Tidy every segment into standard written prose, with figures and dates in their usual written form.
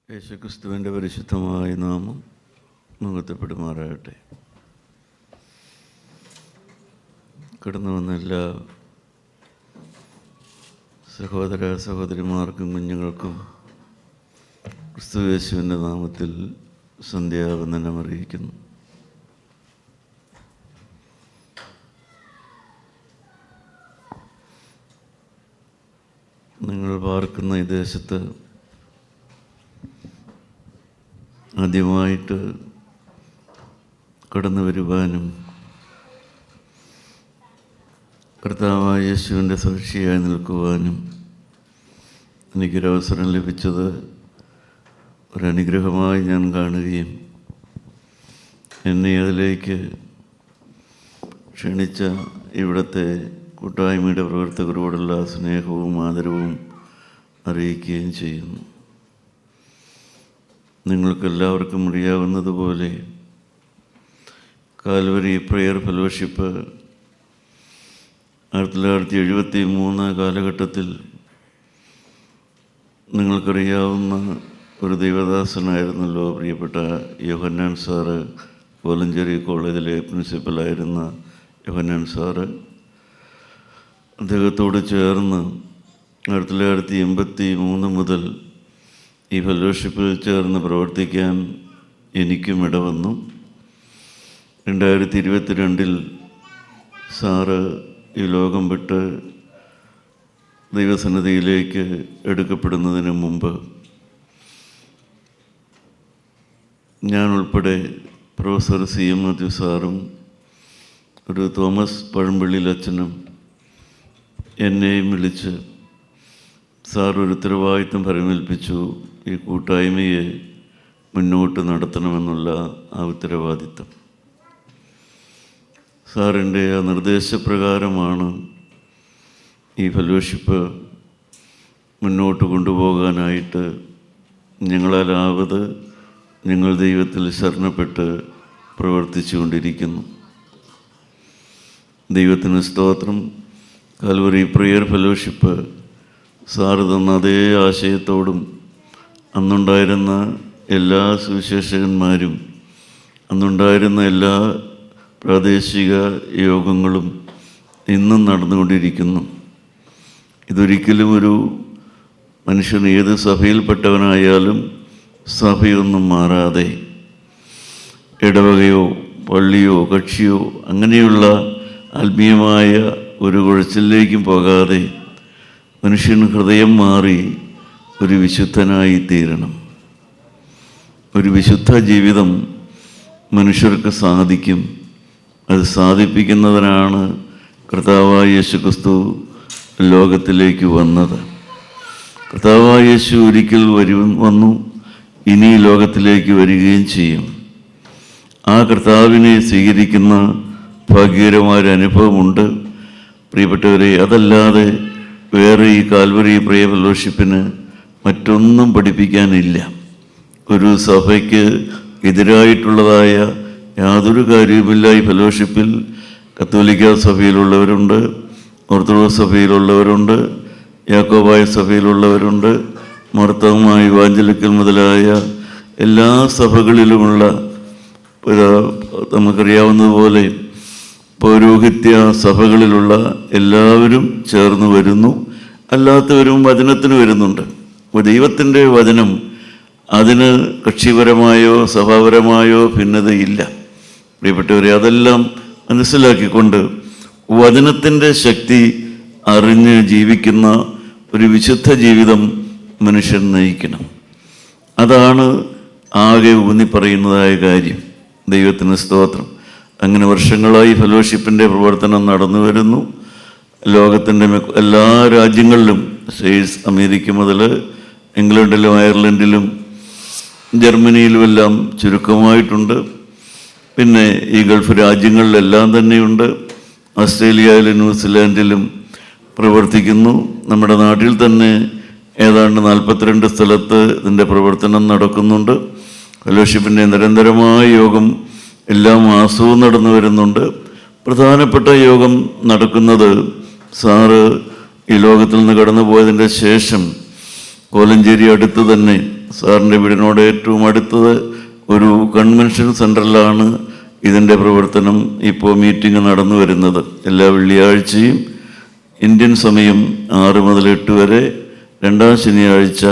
യേശുക്രിസ്തുവിൻ്റെ പരിശുദ്ധമായ നാമം മഹത്വപ്പെടുമാറാകട്ടെ. കടന്നു വന്ന എല്ലാ സഹോദര സഹോദരിമാർക്കും കുഞ്ഞുങ്ങൾക്കും ക്രിസ്തു യേശുവിൻ്റെ നാമത്തിൽ സന്ധ്യാവന്ദനം അറിയിക്കുന്നു. നിങ്ങൾ പാർക്കുന്ന ഈ ദേശത്ത് ആദ്യമായിട്ട് കടന്നു വരുവാനും കർത്താവായ യേശുവിൻ്റെ സാക്ഷിയായി നിൽക്കുവാനും എനിക്കൊരവസരം ലഭിച്ചത് ഒരനുഗ്രഹമായി ഞാൻ കാണുകയും എന്നെ അതിലേക്ക് ക്ഷണിച്ച ഇവിടുത്തെ കൂട്ടായ്മയുടെ പ്രവർത്തകരോടുള്ള സ്നേഹവും ആദരവും അറിയിക്കുകയും ചെയ്യുന്നു. നിങ്ങൾക്കെല്ലാവർക്കും അറിയാവുന്നതുപോലെ കാൽവരി പ്രെയർ ഫെലോഷിപ്പ് 1973 കാലഘട്ടത്തിൽ നിങ്ങൾക്കറിയാവുന്ന ഒരു ദൈവദാസനായിരുന്നല്ലോ പ്രിയപ്പെട്ട യോഹന്നാൻ സാറ്, വോളഞ്ചറി കോളേജിലെ പ്രിൻസിപ്പലായിരുന്ന യോഹന്നാൻ സാറ്. അദ്ദേഹത്തോട് ചേർന്ന് 1983 മുതൽ ഈ ഫെലോഷിപ്പിൽ ചേർന്ന് പ്രവർത്തിക്കാൻ എനിക്കും ഇടവന്നു. 2022 സാറ് ഈ ലോകം വിട്ട് ദൈവസന്നിധിയിലേക്ക് എടുക്കപ്പെടുന്നതിന് മുമ്പ് ഞാൻ ഉൾപ്പെടെ പ്രൊഫസർ CM മാത്യു സാറും ഒരു തോമസ് പഴമ്പള്ളിയിലച്ഛനും എന്നെയും വിളിച്ച് സാർ ഒരു ഉത്തരവാദിത്വം പരമേൽപ്പിച്ചു, ഈ കൂട്ടായ്മയെ മുന്നോട്ട് നടത്തണമെന്നുള്ള ആ ഉത്തരവാദിത്വം. സാറിൻ്റെ ആ നിർദ്ദേശപ്രകാരമാണ് ഈ ഫെലോഷിപ്പ് മുന്നോട്ട് കൊണ്ടുപോകാനായിട്ട് ഞങ്ങളാലാവത് ഞങ്ങൾ ദൈവത്തിൽ ശരണപ്പെട്ട് പ്രവർത്തിച്ചു കൊണ്ടിരിക്കുന്നു. ദൈവത്തിന് സ്തോത്രം. കാൽവരി പ്രെയർ ഫെലോഷിപ്പ് സാറ് തന്ന അതേ ആശയത്തോടും അന്നുണ്ടായിരുന്ന എല്ലാ സുവിശേഷകന്മാരും അന്നുണ്ടായിരുന്ന എല്ലാ പ്രാദേശിക യോഗങ്ങളും ഇന്നും നടന്നുകൊണ്ടിരിക്കുന്നു. ഇതൊരിക്കലും ഒരു മനുഷ്യൻ ഏത് സഭയിൽപ്പെട്ടവനായാലും സഭയൊന്നും മാറാതെ, ഇടവകയോ പള്ളിയോ കക്ഷിയോ അങ്ങനെയുള്ള ആത്മീയമായ ഒരു കുഴച്ചിലേക്കും പോകാതെ മനുഷ്യൻ ഹൃദയം മാറി ഒരു വിശുദ്ധനായി തീരണം. ഒരു വിശുദ്ധ ജീവിതം മനുഷ്യർക്ക് സാധിക്കും. അത് സാധിപ്പിക്കുന്നതിനാണ് കർത്താവായ യേശുക്രിസ്തു ലോകത്തിലേക്ക് വന്നത്. കർത്താവായ യേശു ഒരിക്കൽ വന്നു, ഇനി ലോകത്തിലേക്ക് വരികയും ചെയ്യും. ആ കർത്താവിനെ സ്വീകരിക്കുന്ന ഭാഗ്യകരമായ അനുഭവമുണ്ട് പ്രിയപ്പെട്ടവരെ. അതല്ലാതെ വേറെ ഈ കാൽവരി പ്രെയർ ഫെലോഷിപ്പിന് മറ്റൊന്നും പഠിപ്പിക്കാനില്ല. ഒരു സഭയ്ക്ക് എതിരായിട്ടുള്ളതായ യാതൊരു കാര്യവുമില്ല ഈ ഫെലോഷിപ്പിൽ. കത്തോലിക്ക സഭയിലുള്ളവരുണ്ട്, ഓർത്തഡോക്സ് സഭയിലുള്ളവരുണ്ട്, യാക്കോബായ സഭയിലുള്ളവരുണ്ട്, മാർത്തോമാ ഇവാഞ്ചലിക്കൽ മുതലായ എല്ലാ സഭകളിലുമുള്ള നമുക്കറിയാവുന്നതുപോലെ പൗരോഹിത്യ സഭകളിലുള്ള എല്ലാവരും ചേർന്ന് വരുന്നു. അല്ലാത്തവരും വചനത്തിന് വരുന്നുണ്ട്. ദൈവത്തിൻ്റെ വചനം അതിന് കക്ഷിപരമായോ സഭാപരമായോ ഭിന്നതയില്ല പ്രിയപ്പെട്ടവരെ. അതെല്ലാം മനസ്സിലാക്കിക്കൊണ്ട് വചനത്തിൻ്റെ ശക്തി അറിഞ്ഞ് ജീവിക്കുന്ന ഒരു വിശുദ്ധ ജീവിതം മനുഷ്യൻ നയിക്കണം. അതാണ് ആകെ ഊന്നി പറയുന്നതായ കാര്യം. ദൈവത്തിന് സ്തോത്രം. അങ്ങനെ വർഷങ്ങളായി ഫെലോഷിപ്പിൻ്റെ പ്രവർത്തനം നടന്നു വരുന്നു. ലോകത്തിൻ്റെ എല്ലാ രാജ്യങ്ങളിലും, സ്റ്റേറ്റ്സ് അമേരിക്ക മുതൽ ഇംഗ്ലണ്ടിലും അയർലൻഡിലും ജർമ്മനിയിലുമെല്ലാം ചുരുക്കമായിട്ടുണ്ട്. പിന്നെ ഈ ഗൾഫ് രാജ്യങ്ങളിലെല്ലാം തന്നെയുണ്ട്. ഓസ്ട്രേലിയയിലും ന്യൂസിലാൻഡിലും പ്രവർത്തിക്കുന്നു. നമ്മുടെ നാട്ടിൽ തന്നെ ഏതാണ്ട് 42 സ്ഥലത്ത് ഇതിൻ്റെ പ്രവർത്തനം നടക്കുന്നുണ്ട്. ഫെലോഷിപ്പിൻ്റെ നിരന്തരമായ യോഗം എല്ലാ മാസവും നടന്നു വരുന്നുണ്ട്. പ്രധാനപ്പെട്ട യോഗം നടക്കുന്നത് സാറ് ഈ ലോകത്തിൽ നിന്ന് കടന്നു പോയതിൻ്റെ ശേഷം കോലഞ്ചേരി അടുത്ത് തന്നെ സാറിൻ്റെ വീടിനോട് ഏറ്റവും അടുത്തത് ഒരു കൺവെൻഷൻ സെൻറ്ററിലാണ് ഇതിൻ്റെ പ്രവർത്തനം. ഇപ്പോൾ മീറ്റിംഗ് നടന്നു വരുന്നത് എല്ലാ വെള്ളിയാഴ്ചയും ഇന്ത്യൻ സമയം 6 മുതൽ 8 വരെ, 2ാം ശനിയാഴ്ച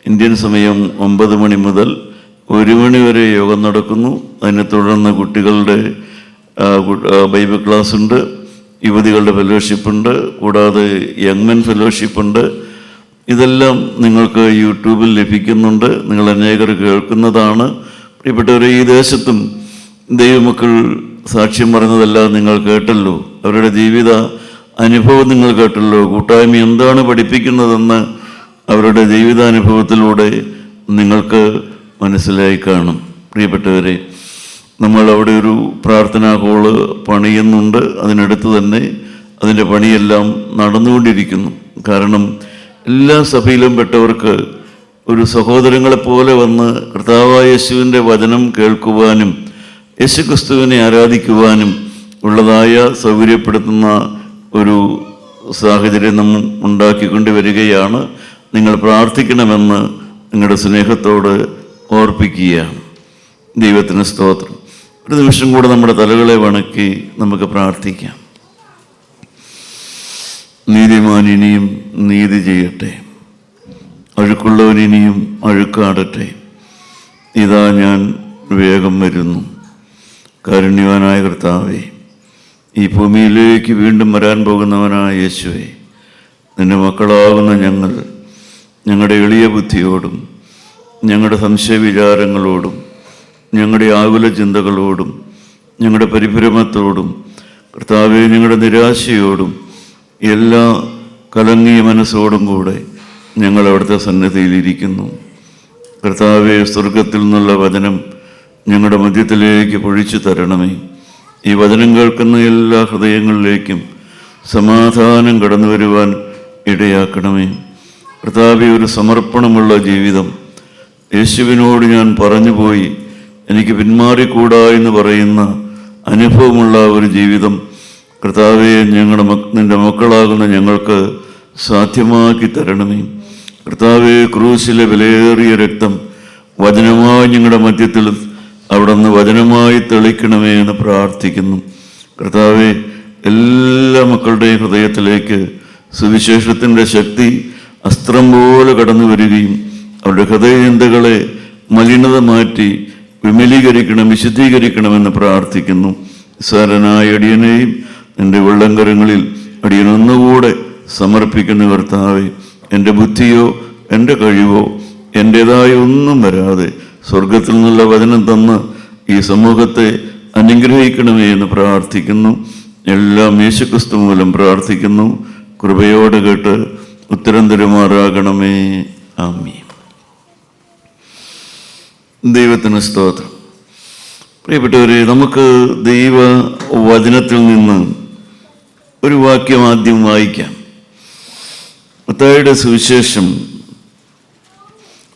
ഇന്ത്യൻ സമയം 9 മണി മുതൽ 1 മണി വരെ യോഗം നടക്കുന്നു. അതിനെ തുടർന്ന് കുട്ടികളുടെ ബൈബിൾ ക്ലാസ് ഉണ്ട്, യുവതികളുടെ ഫെലോഷിപ്പുണ്ട്, കൂടാതെ യങ് മെൻ ഫെലോഷിപ്പുണ്ട്. ഇതെല്ലാം നിങ്ങൾക്ക് യൂട്യൂബിൽ ലഭിക്കുന്നുണ്ട്. നിങ്ങൾ അനേകർ കേൾക്കുന്നതാണ്. പ്രിയപ്പെട്ടവരെ, ഈ ദേശത്തും ദൈവമക്കൾ സാക്ഷ്യം പറഞ്ഞതെല്ലാം നിങ്ങൾ കേട്ടല്ലോ. അവരുടെ ജീവിത അനുഭവം നിങ്ങൾ കേട്ടല്ലോ. കൂട്ടായ്മ എന്താണ് പഠിപ്പിക്കുന്നതെന്ന് അവരുടെ ജീവിതാനുഭവത്തിലൂടെ നിങ്ങൾക്ക് മനസ്സിലായി കാണും. പ്രിയപ്പെട്ടവരെ, നമ്മൾ അവിടെ ഒരു പ്രാർത്ഥനാ ഹാള് പണിയുന്നുണ്ട്. അതിനടുത്ത് തന്നെ അതിൻ്റെ പണിയെല്ലാം നടന്നുകൊണ്ടിരിക്കുന്നു. കാരണം എല്ലാ സഭയിലും പെട്ടവർക്ക് ഒരു സഹോദരങ്ങളെപ്പോലെ വന്ന് കർത്താവായ യേശുവിൻ്റെ വചനം കേൾക്കുവാനും യേശുക്രിസ്തുവിനെ ആരാധിക്കുവാനും ഉള്ളതായ സൗകര്യപ്പെടുത്തുന്ന ഒരു സാഹചര്യം നമ്മൾ ഉണ്ടാക്കിക്കൊണ്ട് വരികയാണ്. നിങ്ങൾ പ്രാർത്ഥിക്കണമെന്ന് നിങ്ങളുടെ സ്നേഹത്തോട് ഓർപ്പിക്കുകയാണ്. ദൈവത്തിന് സ്തോത്രം. ഒരു നിമിഷം കൂടെ നമ്മുടെ തലകളെ വണക്കി നമുക്ക് പ്രാർത്ഥിക്കാം. നീതിമാൻ ഇനിയും നീതി ചെയ്യട്ടെ, അഴുക്കുള്ളവൻ ഇനിയും അഴുക്കാടട്ടെ. ഇതാ ഞാൻ വേഗം വരുന്നു. കാരുണ്യവാനായ കർത്താവേ, ഈ ഭൂമിയിലേക്ക് വീണ്ടും വരാൻ പോകുന്നവനായ യേശുവേ, നിന്റെ മക്കളാകുന്ന ഞങ്ങളുടെ എളിയ ബുദ്ധിയോടും ഞങ്ങളുടെ സംശയവിചാരങ്ങളോടും ഞങ്ങളുടെ ആകുല ചിന്തകളോടും ഞങ്ങളുടെ പരിഭ്രമത്തോടും കർത്താവേ, ഞങ്ങളുടെ നിരാശയോടും എല്ലാ കലങ്ങിയ മനസ്സോടും കൂടെ ഞങ്ങൾ അവിടുത്തെ സന്നിധിയിലിരിക്കുന്നു. കർത്താവേ, സ്വർഗത്തിൽ നിന്നുള്ള വചനം ഞങ്ങളുടെ മധ്യത്തിലേക്ക് പൊഴിച്ചു തരണമേ. ഈ വചനം കേൾക്കുന്ന എല്ലാ ഹൃദയങ്ങളിലേക്കും സമാധാനം കടന്നു വരുവാൻ ഇടയാക്കണമേ. കർത്താവേ, ഒരു സമർപ്പണമുള്ള ജീവിതം, യേശുവിനോട് ഞാൻ പറഞ്ഞുപോയി എനിക്ക് പിന്മാറിക്കൂടാ എന്ന് പറയുന്ന അനുഭവമുള്ള ഒരു ജീവിതം കർത്താവേ, നിൻ്റെ മക്കളാകുന്ന ഞങ്ങൾക്ക് സാധ്യമാക്കി തരണമേ. കർത്താവേ, ക്രൂശിലെ വിലയേറിയ രക്തം വചനമായി ഞങ്ങളുടെ മധ്യത്തിൽ അവിടുന്ന് വചനമായി തെളിക്കണമേ എന്ന് പ്രാർത്ഥിക്കുന്നു. കർത്താവേ, എല്ലാ മക്കളുടെയും ഹൃദയത്തിലേക്ക് സുവിശേഷത്തിൻ്റെ ശക്തി അസ്ത്രം പോലെ കടന്നു വരികയും അവരുടെ ഹൃദയചിന്തകളെ മലിനത മാറ്റി വിശുദ്ധീകരിക്കണമെന്ന് പ്രാർത്ഥിക്കുന്നു. സാരനായ അടിയനെയും എൻ്റെ വെള്ളങ്കരങ്ങളിൽ അടിയനൊന്നുകൂടെ സമർപ്പിക്കുന്ന കർത്താവേ, എൻ്റെ ബുദ്ധിയോ എൻ്റെ കഴിവോ എൻ്റേതായ ഒന്നും വരാതെ സ്വർഗത്തിൽ നിന്നുള്ള വചനം തന്ന് ഈ സമൂഹത്തെ അനുഗ്രഹിക്കണമേ എന്ന് പ്രാർത്ഥിക്കുന്നു. എല്ലാം യേശുക്രിസ്തു മൂലം പ്രാർത്ഥിക്കുന്നു. കൃപയോടെ കേട്ട് ഉത്തരം തരുമാറാകണമേ. ആമീൻ. ദൈവത്തിന് സ്തോത്രം. പ്രിയപ്പെട്ടവരെ, നമുക്ക് ദൈവ വചനത്തിൽ നിന്ന് ഒരു വാക്യം ആദ്യം വായിക്കാം. മത്തായിയുടെ സുവിശേഷം,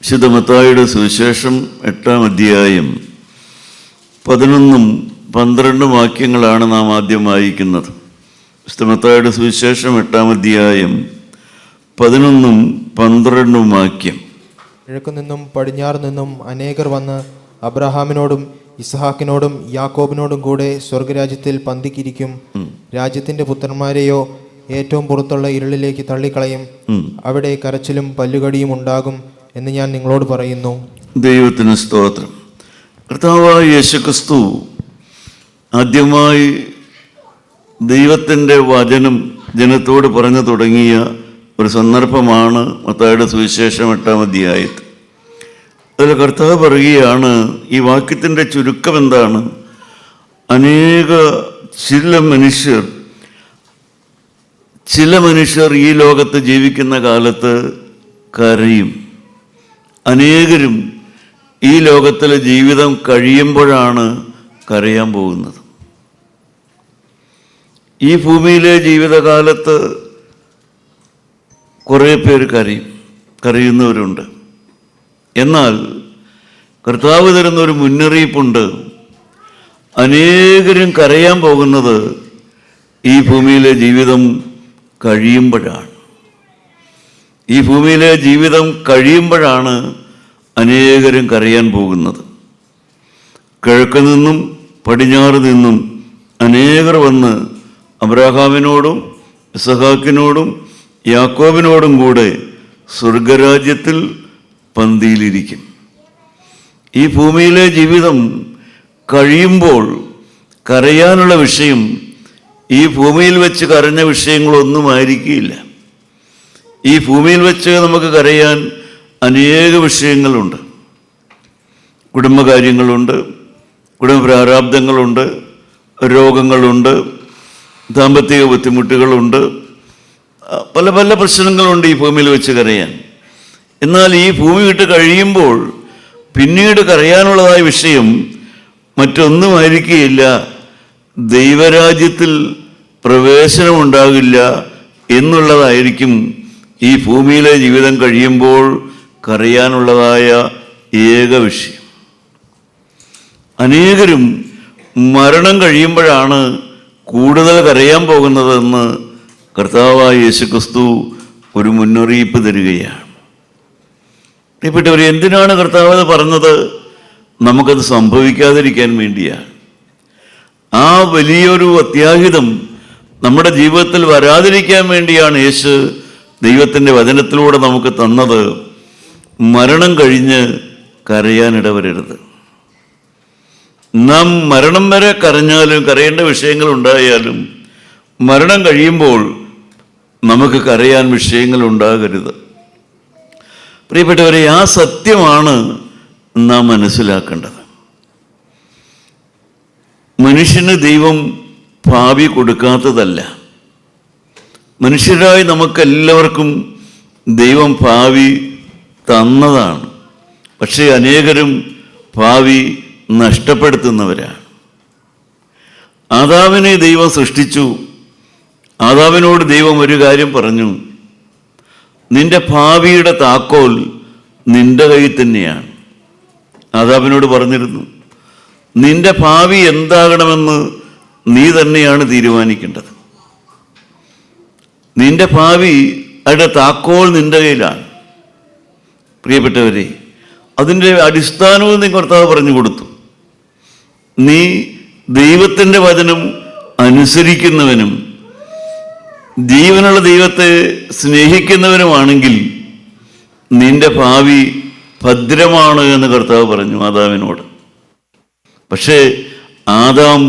വിശുദ്ധ മത്തായിയുടെ സുവിശേഷം 8-ാം അധ്യായം 11-12 വാക്യങ്ങളാണ് നാം ആദ്യം വായിക്കുന്നത്. വിശുദ്ധ മത്തായിയുടെ സുവിശേഷം 8-ാം അധ്യായം 11-12 വാക്യം. കിഴക്കു നിന്നും പടിഞ്ഞാറ് നിന്നും അനേകർ വന്ന് അബ്രഹാമിനോടും ഇസ്ഹാക്കിനോടും യാക്കോബിനോടും കൂടെ സ്വർഗരാജ്യത്തിൽ പന്തിക്കിരിക്കും. രാജ്യത്തിന്റെ പുത്രന്മാരെയോ ഏറ്റവും പുറത്തുള്ള ഇരുളിലേക്ക് തള്ളിക്കളയും. അവിടെ കരച്ചിലും പല്ലുകടിയും ഉണ്ടാകും എന്ന് ഞാൻ നിങ്ങളോട് പറയുന്നു. ദൈവത്തിന് സ്തോത്രം. കർത്താവായ യേശുക്രിസ്തു ആദ്യമായി ദൈവത്തിൻ്റെ വചനം ജനത്തോട് പറഞ്ഞു തുടങ്ങിയ ഒരു സന്ദർഭമാണ് മത്തായിയുടെ സുവിശേഷം 8-ാം അധ്യായത്തിൽ. അതിൽ കർത്താവ് പറയുകയാണ്, ഈ വാക്യത്തിൻ്റെ ചുരുക്കം എന്താണ്? ചില മനുഷ്യർ ഈ ലോകത്ത് ജീവിക്കുന്ന കാലത്ത് കരയും. അനേകരും ഈ ലോകത്തിലെ ജീവിതം കഴിയുമ്പോഴാണ് കരയാൻ പോകുന്നത്. ഈ ഭൂമിയിലെ ജീവിതകാലത്ത് കുറേ പേര് കരയുന്നവരുണ്ട്. എന്നാൽ കർത്താവ് തരുന്നൊരു മുന്നറിയിപ്പുണ്ട്. അനേകരും കരയാൻ പോകുന്നത് ഈ ഭൂമിയിലെ ജീവിതം കഴിയുമ്പോഴാണ്. ഈ ഭൂമിയിലെ ജീവിതം കഴിയുമ്പോഴാണ് അനേകരും കരയാൻ പോകുന്നത്. കിഴക്ക് നിന്നും പടിഞ്ഞാറ് നിന്നും അനേകർ വന്ന് അബ്രാഹാമിനോടും ഇസഹാക്കിനോടും യാക്കോബിനോടും കൂടെ സ്വർഗരാജ്യത്തിൽ പന്തിയിലിരിക്കും. ഈ ഭൂമിയിലെ ജീവിതം കഴിയുമ്പോൾ കരയാനുള്ള വിഷയം ഈ ഭൂമിയിൽ വെച്ച് കരഞ്ഞ വിഷയങ്ങളൊന്നും ആയിരിക്കില്ല. ഈ ഭൂമിയിൽ വെച്ച് നമുക്ക് കരയാൻ അനേക വിഷയങ്ങളുണ്ട്. കുടുംബകാര്യങ്ങളുണ്ട്, കുടുംബ പ്രാരാബ്ദങ്ങളുണ്ട്, രോഗങ്ങളുണ്ട്, ദാമ്പത്തിക ബുദ്ധിമുട്ടുകളുണ്ട്, പല പല പ്രശ്നങ്ങളുണ്ട് ഈ ഭൂമിയിൽ വെച്ച് കരയാൻ. എന്നാൽ ഈ ഭൂമി വിട്ട് കഴിയുമ്പോൾ പിന്നീട് കരയാനുള്ളതായ വിഷയം മറ്റൊന്നുമായിരിക്കുകയില്ല. ദൈവരാജ്യത്തിൽ പ്രവേശനമുണ്ടാകില്ല എന്നുള്ളതായിരിക്കും ഈ ഭൂമിയിലെ ജീവിതം കഴിയുമ്പോൾ കരയാനുള്ളതായ ഏക വിഷയം. അനേകരും മരണം കഴിയുമ്പോഴാണ് കൂടുതൽ കരയാൻ പോകുന്നതെന്ന് കർത്താവായ യേശുക്രിസ്തു ഒരു മുന്നറിയിപ്പ് തരികയാണ്. പ്രിയപ്പെട്ടവരെ, എന്തിനാണ് കർത്താവ് അത് പറഞ്ഞത്? നമുക്കത് സംഭവിക്കാതിരിക്കാൻ വേണ്ടിയാണ്. ആ വലിയൊരു അത്യാഹിതം നമ്മുടെ ജീവിതത്തിൽ വരാതിരിക്കാൻ വേണ്ടിയാണ് യേശു ദൈവത്തിൻ്റെ വചനത്തിലൂടെ നമുക്ക് തന്നത്. മരണം കഴിഞ്ഞ് കരയാനിടവരരുത്. നാം മരണം വരെ കരഞ്ഞാലും കരയേണ്ട വിഷയങ്ങൾ ഉണ്ടായാലും മരണം കഴിയുമ്പോൾ നമുക്ക് കരയാൻ വിഷയങ്ങൾ ഉണ്ടാകരുത്. പ്രിയപ്പെട്ടവരെ, ആ സത്യമാണ് നാം മനസ്സിലാക്കേണ്ടത്. മനുഷ്യന് ദൈവം ഭാവി കൊടുക്കാത്തതല്ല. മനുഷ്യരായി നമുക്കെല്ലാവർക്കും ദൈവം ഭാവി തന്നതാണ്. പക്ഷേ അനേകരും ഭാവി നഷ്ടപ്പെടുത്തുന്നവരാണ്. ആദാമിനെ ദൈവം സൃഷ്ടിച്ചു. ആദാമിനോട് ദൈവം ഒരു കാര്യം പറഞ്ഞു: നിന്റെ ഭാവിയുടെ താക്കോൽ നിന്റെ കയ്യിൽ തന്നെയാണ്. ആദാമിനോട് പറഞ്ഞിരുന്നു, നിന്റെ ഭാവി എന്താകണമെന്ന് നീ തന്നെയാണ് തീരുമാനിക്കേണ്ടത്. നിന്റെ ഭാവി അതിൻ്റെ താക്കോൽ നിന്റെ കയ്യിലാണ്. പ്രിയപ്പെട്ടവരെ, അതിൻ്റെ അടിസ്ഥാനവും നീ കർത്താവ് പറഞ്ഞു കൊടുത്തു. നീ ദൈവത്തിൻ്റെ വചനം അനുസരിക്കുന്നവനും ജീവനുള്ള ദൈവത്തെ സ്നേഹിക്കുന്നവനുമാണെങ്കിൽ നിന്റെ ഭാവി ഭദ്രമാണ് എന്ന് കർത്താവ് പറഞ്ഞു ആദാമിനോട്. പക്ഷേ ആദാം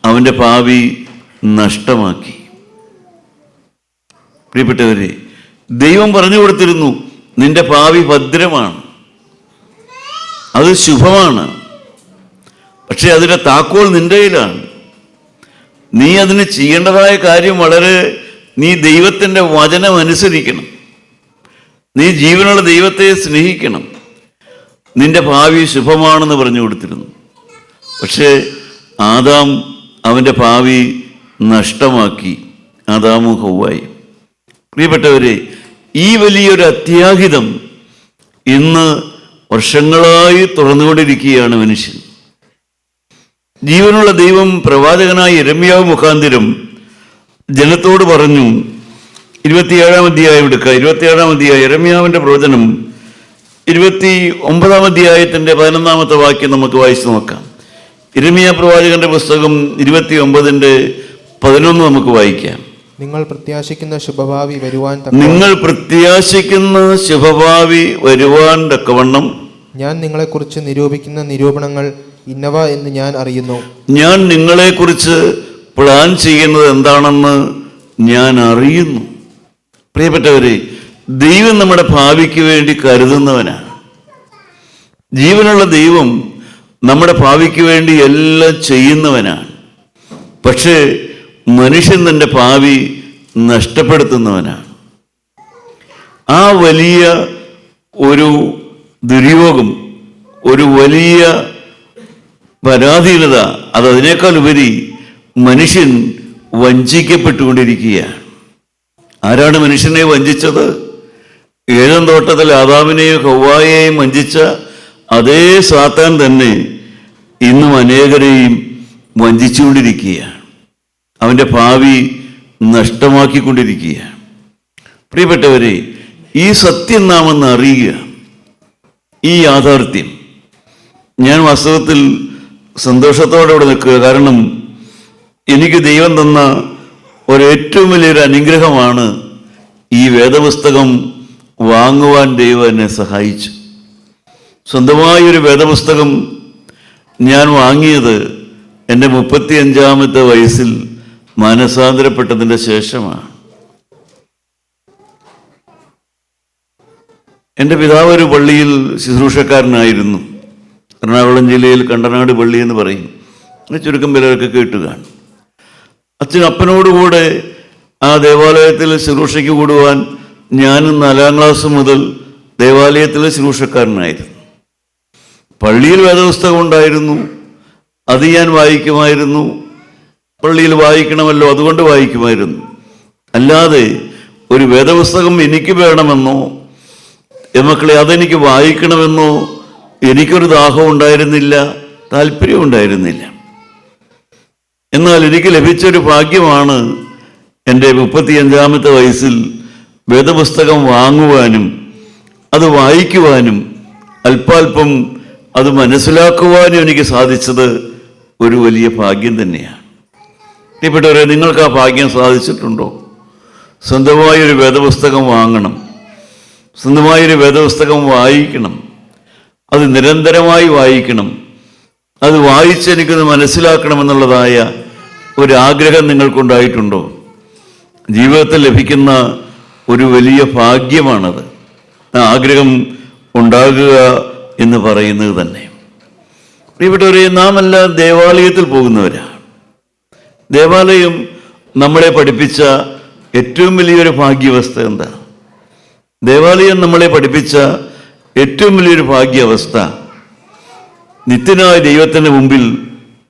അവൻ്റെ ഭാവി നഷ്ടമാക്കി. പ്രിയപ്പെട്ടവരെ, ദൈവം പറഞ്ഞു കൊടുത്തിരുന്നു, നിന്റെ ഭാവി ഭദ്രമാണ്, അത് ശുഭമാണ്. പക്ഷെ അതിൻ്റെ താക്കോൽ നിന്റെ കയ്യിലാണ്. നീ അതിന് ചെയ്യേണ്ടതായ കാര്യം നീ ദൈവത്തിൻ്റെ വചനം അനുസരിക്കണം. നീ ജീവനുള്ള ദൈവത്തെ സ്നേഹിക്കണം. നിന്റെ ഭാവി ശുഭമാണെന്ന് പറഞ്ഞു കൊടുത്തിരുന്നു. പക്ഷേ ആദാം അവൻ്റെ ഭാവി നഷ്ടമാക്കി, ആദാമും ഹവ്വായും. പ്രിയപ്പെട്ടവരെ, ഈ വലിയൊരു അത്യാഹിതം ഇന്ന് വർഷങ്ങളായി തുറന്നുകൊണ്ടിരിക്കുകയാണ് മനുഷ്യൻ. ജീവനുള്ള ദൈവം പ്രവാചകനായ യിരെമ്യാവ് മുഖാന്തരം ജനത്തോട് പറഞ്ഞു. 27-ാം അധ്യായം എടുക്കുക. 27-ാം അധ്യായം യിരെമ്യാവിൻ്റെ പ്രവചനം 29-ാം അധ്യായത്തിൻ്റെ 11-ാമത്തെ വാക്യം നമുക്ക് വായിച്ചു നോക്കാം. യിരെമ്യാ പ്രവാചകന്റെ പുസ്തകം 29-ന്റെ-11 നമുക്ക് വായിക്കാം. നിങ്ങൾ പ്രത്യാശിക്കുന്ന ശുഭഭാവി വരുവാൻ തക്കവണ്ണം ഞാൻ നിങ്ങളെക്കുറിച്ച് നിരൂപിക്കുന്ന നിരൂപണങ്ങൾ ഇന്നവ എന്ന് ഞാൻ അറിയുന്നു. ഞാൻ നിങ്ങളെക്കുറിച്ച് പ്ലാൻ ചെയ്യുന്നത് എന്താണെന്ന് ഞാൻ അറിയുന്നു. പ്രിയപ്പെട്ടവരെ, ദൈവം നമ്മുടെ ഭാവിക്ക് വേണ്ടി കരുതുന്നവനാണ്. ജീവനുള്ള ദൈവം നമ്മുടെ ഭാവിക്ക് വേണ്ടി എല്ലാം ചെയ്യുന്നവനാണ്. പക്ഷേ മനുഷ്യൻ തൻ്റെ ഭാവി നഷ്ടപ്പെടുത്തുന്നവനാണ്. ആ വലിയ ഒരു ദുര്യോഗം, ഒരു വലിയ പരാധീനത, അതിനേക്കാൾ ഉപരി മനുഷ്യൻ വഞ്ചിക്കപ്പെട്ടുകൊണ്ടിരിക്കുകയാണ്. ആരാണ് മനുഷ്യനെ വഞ്ചിച്ചത്? ഏദൻ തോട്ടത്തിൽ ആദാമിനെയും ഹവ്വായെയും വഞ്ചിച്ച അതേ സാത്താൻ തന്നെ ഇന്നും അനേകരെയും വഞ്ചിച്ചുകൊണ്ടിരിക്കുകയാണ്. അവൻ്റെ ഭാവി നഷ്ടമാക്കിക്കൊണ്ടിരിക്കുകയാണ്. പ്രിയപ്പെട്ടവരെ, ഈ സത്യം നാം ഒന്ന് അറിയുക. ഈ യാഥാർത്ഥ്യം ഞാൻ വാസ്തവത്തിൽ സന്തോഷത്തോടെ ഇവിടെ നിൽക്കുക. കാരണം എനിക്ക് ദൈവം തന്ന ഏറ്റവും വലിയൊരു അനുഗ്രഹമാണ് ഈ വേദപുസ്തകം വാങ്ങുവാൻ ദൈവം എന്നെ സഹായിച്ചു. സ്വന്തമായൊരു വേദപുസ്തകം ഞാൻ വാങ്ങിയത് എൻ്റെ 35-ാമത്തെ വയസ്സിൽ മാനസാന്തരപ്പെട്ടതിൻ്റെ ശേഷമാണ്. എൻ്റെ പിതാവ് ഒരു പള്ളിയിൽ ശുശ്രൂഷക്കാരനായിരുന്നു. എറണാകുളം ജില്ലയിൽ കണ്ടനാട് പള്ളി എന്ന് പറയും. ചുരുക്കം പേരൊക്കെ കേട്ട് കാണും. അപ്പനോടുകൂടെ ആ ദേവാലയത്തിൽ ശുശ്രൂഷയ്ക്ക് കൂടുവാൻ ഞാനും 4-ാം ക്ലാസ് മുതൽ ദേവാലയത്തിൽ ശുശ്രൂഷക്കാരനായിരുന്നു. പള്ളിയിൽ വേദപുസ്തകം ഉണ്ടായിരുന്നു, അത് ഞാൻ വായിക്കുമായിരുന്നു. പള്ളിയിൽ വായിക്കണമല്ലോ, അതുകൊണ്ട് വായിക്കുമായിരുന്നു. അല്ലാതെ ഒരു വേദപുസ്തകം എനിക്ക് വേണമെന്നോ മക്കളെ അതെനിക്ക് വായിക്കണമെന്നോ എനിക്കൊരു ദാഹം ഉണ്ടായിരുന്നില്ല, താല്പര്യം ഉണ്ടായിരുന്നില്ല. എന്നാൽ എനിക്ക് ലഭിച്ചൊരു ഭാഗ്യമാണ് എൻ്റെ 35-ാമത്തെ വയസ്സിൽ വേദപുസ്തകം വാങ്ങുവാനും അത് വായിക്കുവാനും അല്പാൽപ്പം അത് മനസ്സിലാക്കുവാനും എനിക്ക് സാധിച്ചത് ഒരു വലിയ ഭാഗ്യം തന്നെയാണ്. പ്രിയപ്പെട്ടവരെ, നിങ്ങൾക്ക് ആ ഭാഗ്യം സാധിച്ചിട്ടുണ്ടോ? സ്വന്തമായൊരു വേദപുസ്തകം വാങ്ങണം, സ്വന്തമായൊരു വേദപുസ്തകം വായിക്കണം, അത് നിരന്തരമായി വായിക്കണം, അത് വായിച്ച് എനിക്കൊന്ന് മനസ്സിലാക്കണമെന്നുള്ളതായ ഒരാഗ്രഹം നിങ്ങൾക്കുണ്ടായിട്ടുണ്ടോ? ജീവിതത്തിൽ ലഭിക്കുന്ന ഒരു വലിയ ഭാഗ്യമാണത്. ആ ആഗ്രഹം ഉണ്ടാകുക എന്ന് പറയുന്നത് തന്നെ. പ്രിയപ്പെട്ടവരെ, നാം എല്ലാം ദേവാലയത്തിൽ പോകുന്നവരാണ്. ദേവാലയം നമ്മളെ പഠിപ്പിച്ച ഏറ്റവും വലിയൊരു ഭാഗ്യാവസ്ഥ എന്താ? ദേവാലയം നമ്മളെ പഠിപ്പിച്ച ഏറ്റവും വലിയൊരു ഭാഗ്യാവസ്ഥ നിത്യനായ ദൈവത്തിൻ്റെ മുമ്പിൽ